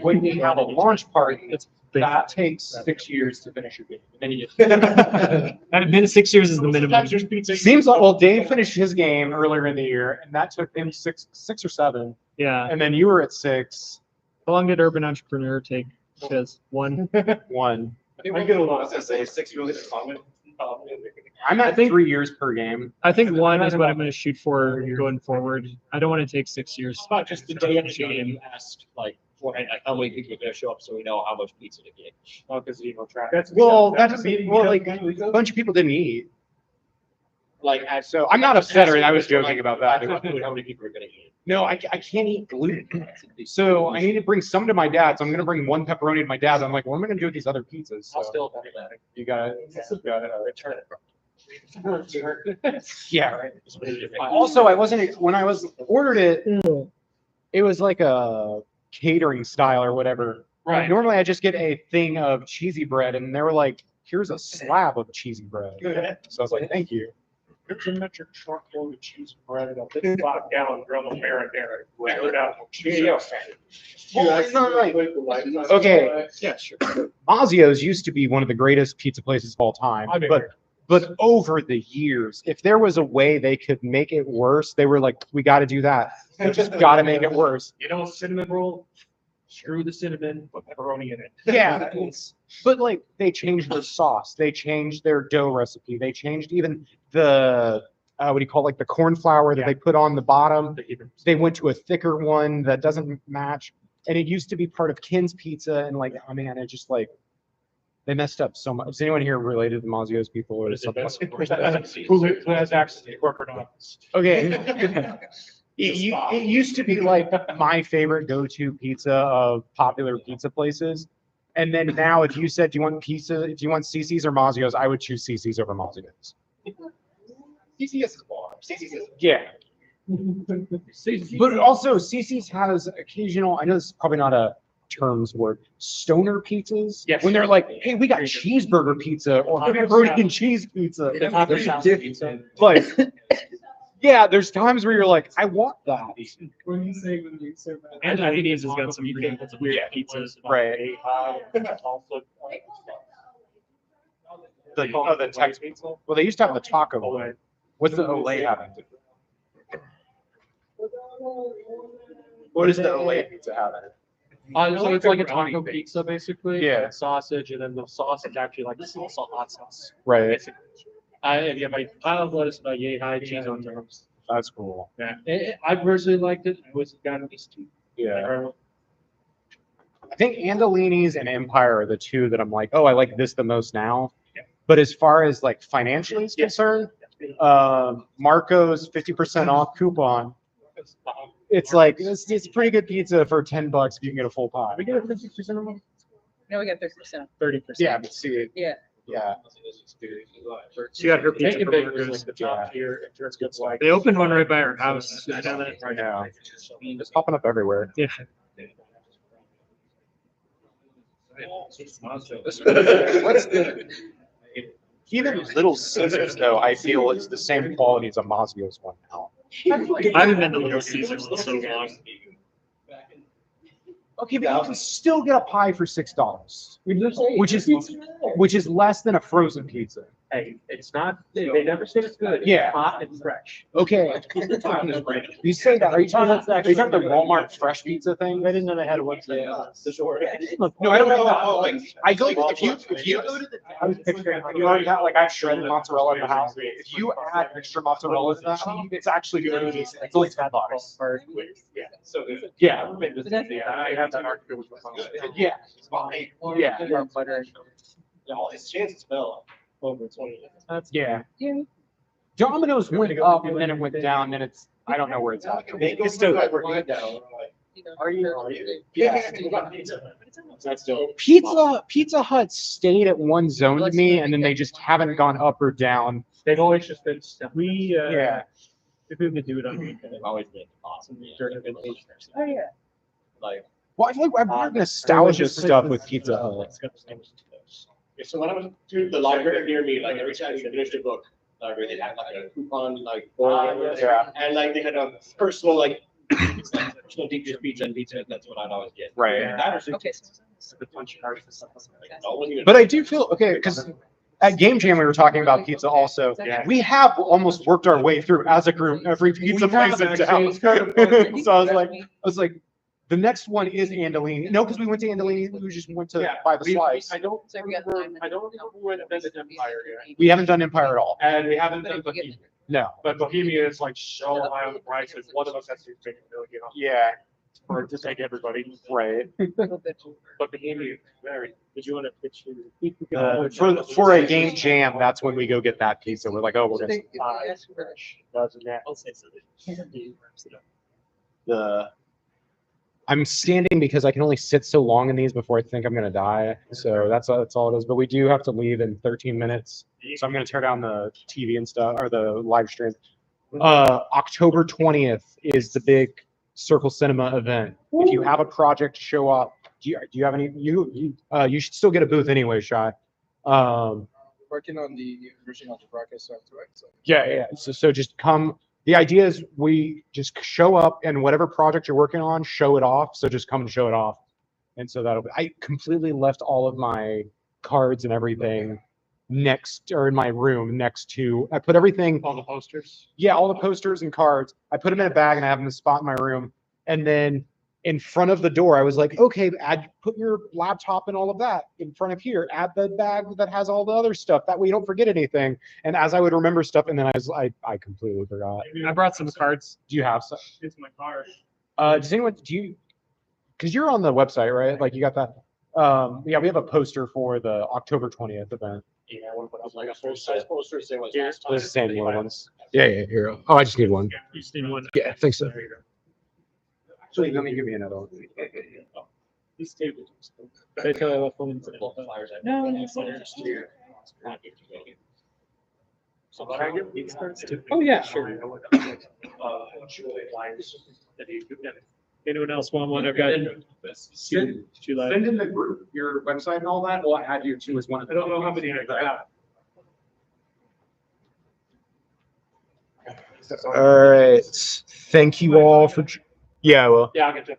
When we have a launch party, that takes 6 years to finish your game. And then you That been 6 years is the minimum. seems like, well, Dave finished his game earlier in the year, and that took him six or seven. Yeah. And then you were at 6. How long did Urban Entrepreneur take? Because one. I get a lot. I was gonna say 6 really common. I'm at 3 years per game. I think one is what I'm going to shoot for going forward. I don't want to take 6 years. It's not just the day of the game, you asked like, how many people are gonna show up so we know how much pizza to get. Oh, because you know traffic. Well, that doesn't. Well, like a bunch of people didn't eat. Like, So I'm not upset, or I was joking about that. How many people are gonna eat? No, I can't eat gluten. So I need to bring some to my dad's. I'm gonna bring one pepperoni to my dad's. I'm like, what am I gonna do with these other pizzas? So I'll still do that. you got it. Return it. Yeah, right. Also, I wasn't when I was ordered it. It was like a catering style or whatever. Right. Normally, I just get a thing of cheesy bread, and they were like, "Here's a slab of cheesy bread." So I was like, "Thank you." It's a metric truck full of cheese bread up. It's 5 gallon drum of marinara. Okay. Yeah, sure. Mazio's used to be one of the greatest pizza places of all time, I mean, but over the years, if there was a way they could make it worse, they were like, we got to do that. We just got to make it worse. you know, cinnamon roll, screw the cinnamon, put pepperoni in it. Yeah, but like they changed their sauce, they changed their dough recipe, they changed even the what do you call it, like the corn flour that they put on the bottom. They went to a thicker one that doesn't match, and it used to be part of Ken's Pizza, and like, oh man, it just like they messed up so much. Is anyone here related to Mazio's people or something? Who has access to the corporate office? Okay. It used to be like my favorite go-to pizza of popular pizza places. And then now if you said, do you want CC's or Mazio's, I would choose CC's over Mazio's. CCS is bar. CCS is. Yeah. But also CC's has occasional, I know this is probably not a terms word, stoner pizzas. Yes. When they're like, hey, we got cheeseburger pizza or pepperoni and cheese pizza. Like, yeah, there's times where you're like, I want that. When you say that. And Anthony's has got some weird pizzas. Right. The Tex pizza. Well, they used to have the taco one. What's the Olay having? What does the Olay pizza have in it? So it's like a taco pizza, basically. Yeah. Sausage, and then the sauce is actually like salsa hot sauce. Right. If you have a pile of lettuce, about yay high cheese on toast. That's cool. Yeah. I personally liked it. I was got at least 2. Yeah. I think Andolini's and Empire are the two that I'm like, oh, I like this the most now. Yeah. But as far as like financially is concerned, Marco's 50% off coupon. It's like it's pretty good pizza for $10 if you can get a full pie. We get a 50% off. No, we got 30%. 30%. Yeah, but see, Yeah. yeah. She got her pizza Bacon from Bake was like Marco's. the top tier. It turns good like. They opened one right by her house. I know that. Right now, it's popping up everywhere. Yeah. What's the even Little Caesars though? I feel it's the same quality as a Mazio's one now. I haven't been to Little Caesars in so long. Okay, but you can still get a pie for $6, which is less than a frozen pizza. Hey, it's not. They never say it's good. It's Yeah. hot and fresh. Okay, you say that. Are you talking about the Walmart fresh pizza thing? I didn't know they had one. The short. No, I don't know. I go if you go to the, I was picturing you already have like I have shredded mozzarella in the house. If you add extra mozzarella to that, it's actually good. It's only $10. Yeah. So good. Yeah. Yeah, I have that argument with my phone. Yeah. Yeah. Yeah, his chances fell over 20. Yeah. Domino's went up and then it went down, and it's I don't know where it's at. It's still like we're down. Are you? Yeah. That's still Pizza Hut stayed at one zone to me, and then they just haven't gone up or down. They've always just been. Yeah. If we could do it on weekend. They've always been awesome. Oh, yeah. Like, Well, I feel like I've heard nostalgia stuff with Pizza Hut. so when I was to the library near me, like every time you finished a book, library, they had like a coupon, like, Yeah. and like they had a personal, like, it's like personal deep dish pizza and pizza. That's what I'd always get. Right. That or Okay. The punch card for stuff. But I do feel okay because at Game Jam we were talking about pizza also. Yeah. We have almost worked our way through as a group every pizza place in town. So I was like, the next one is Andolini. No, because we went to Andolini. We just went to buy the slice. I don't So we got remember. I don't remember when it ended Empire yet, We haven't done Empire at all. and we haven't done Bohemia. No. But Bohemia is like so high on the prices. One of us has to take a million off Yeah. for to take everybody. Right. But Bohemia is very. Did you want to pitch For a Game Jam, that's when we go get that pizza. We're like, oh, we're gonna the. I'm standing because I can only sit so long in these before I think I'm gonna die. So that's all it is. But we do have to leave in 13 minutes. So I'm gonna tear down the TV and stuff or the live stream. October 20th is the big Circle Cinema event. If you have a project to show up, do you have any? You should still get a booth anyway, Shy. working on the version of the broadcast software. So. Yeah. So just come. The idea is we just show up and whatever project you're working on, show it off. So just come and show it off. And so that'll be, I completely left all of my cards and everything next or in my room next to, I put everything. All the posters. Yeah, all the posters and cards. I put them in a bag and I have them in a spot in my room. And then in front of the door, I was like, okay, put your laptop and all of that in front of here. Add the bag that has all the other stuff. That way you don't forget anything. And as I would remember stuff, and then I completely forgot. I brought some cards. Do you have some? It's my card. Does anyone, because you're on the website, right? Like you got that. Yeah, we have a poster for the October 20th event. Yeah, I want to put up like a full size poster, same as last time. Those are the same ones. Yeah, here. Oh, I just need one. You just need one. Yeah, thanks so. There you go. Actually, let me give you another one. These tables. They tell you what phones. No. So can I get these cards too? Oh, yeah. Sure. Anyone else want one? I've got two left. Send in the group your website and all that. We'll add you to as one of I don't know how many I got. All right. Thank you all for. Yeah, well. Yeah, I'll get you.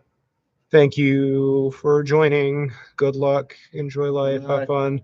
Thank you for joining. Good luck. Enjoy life. Have fun.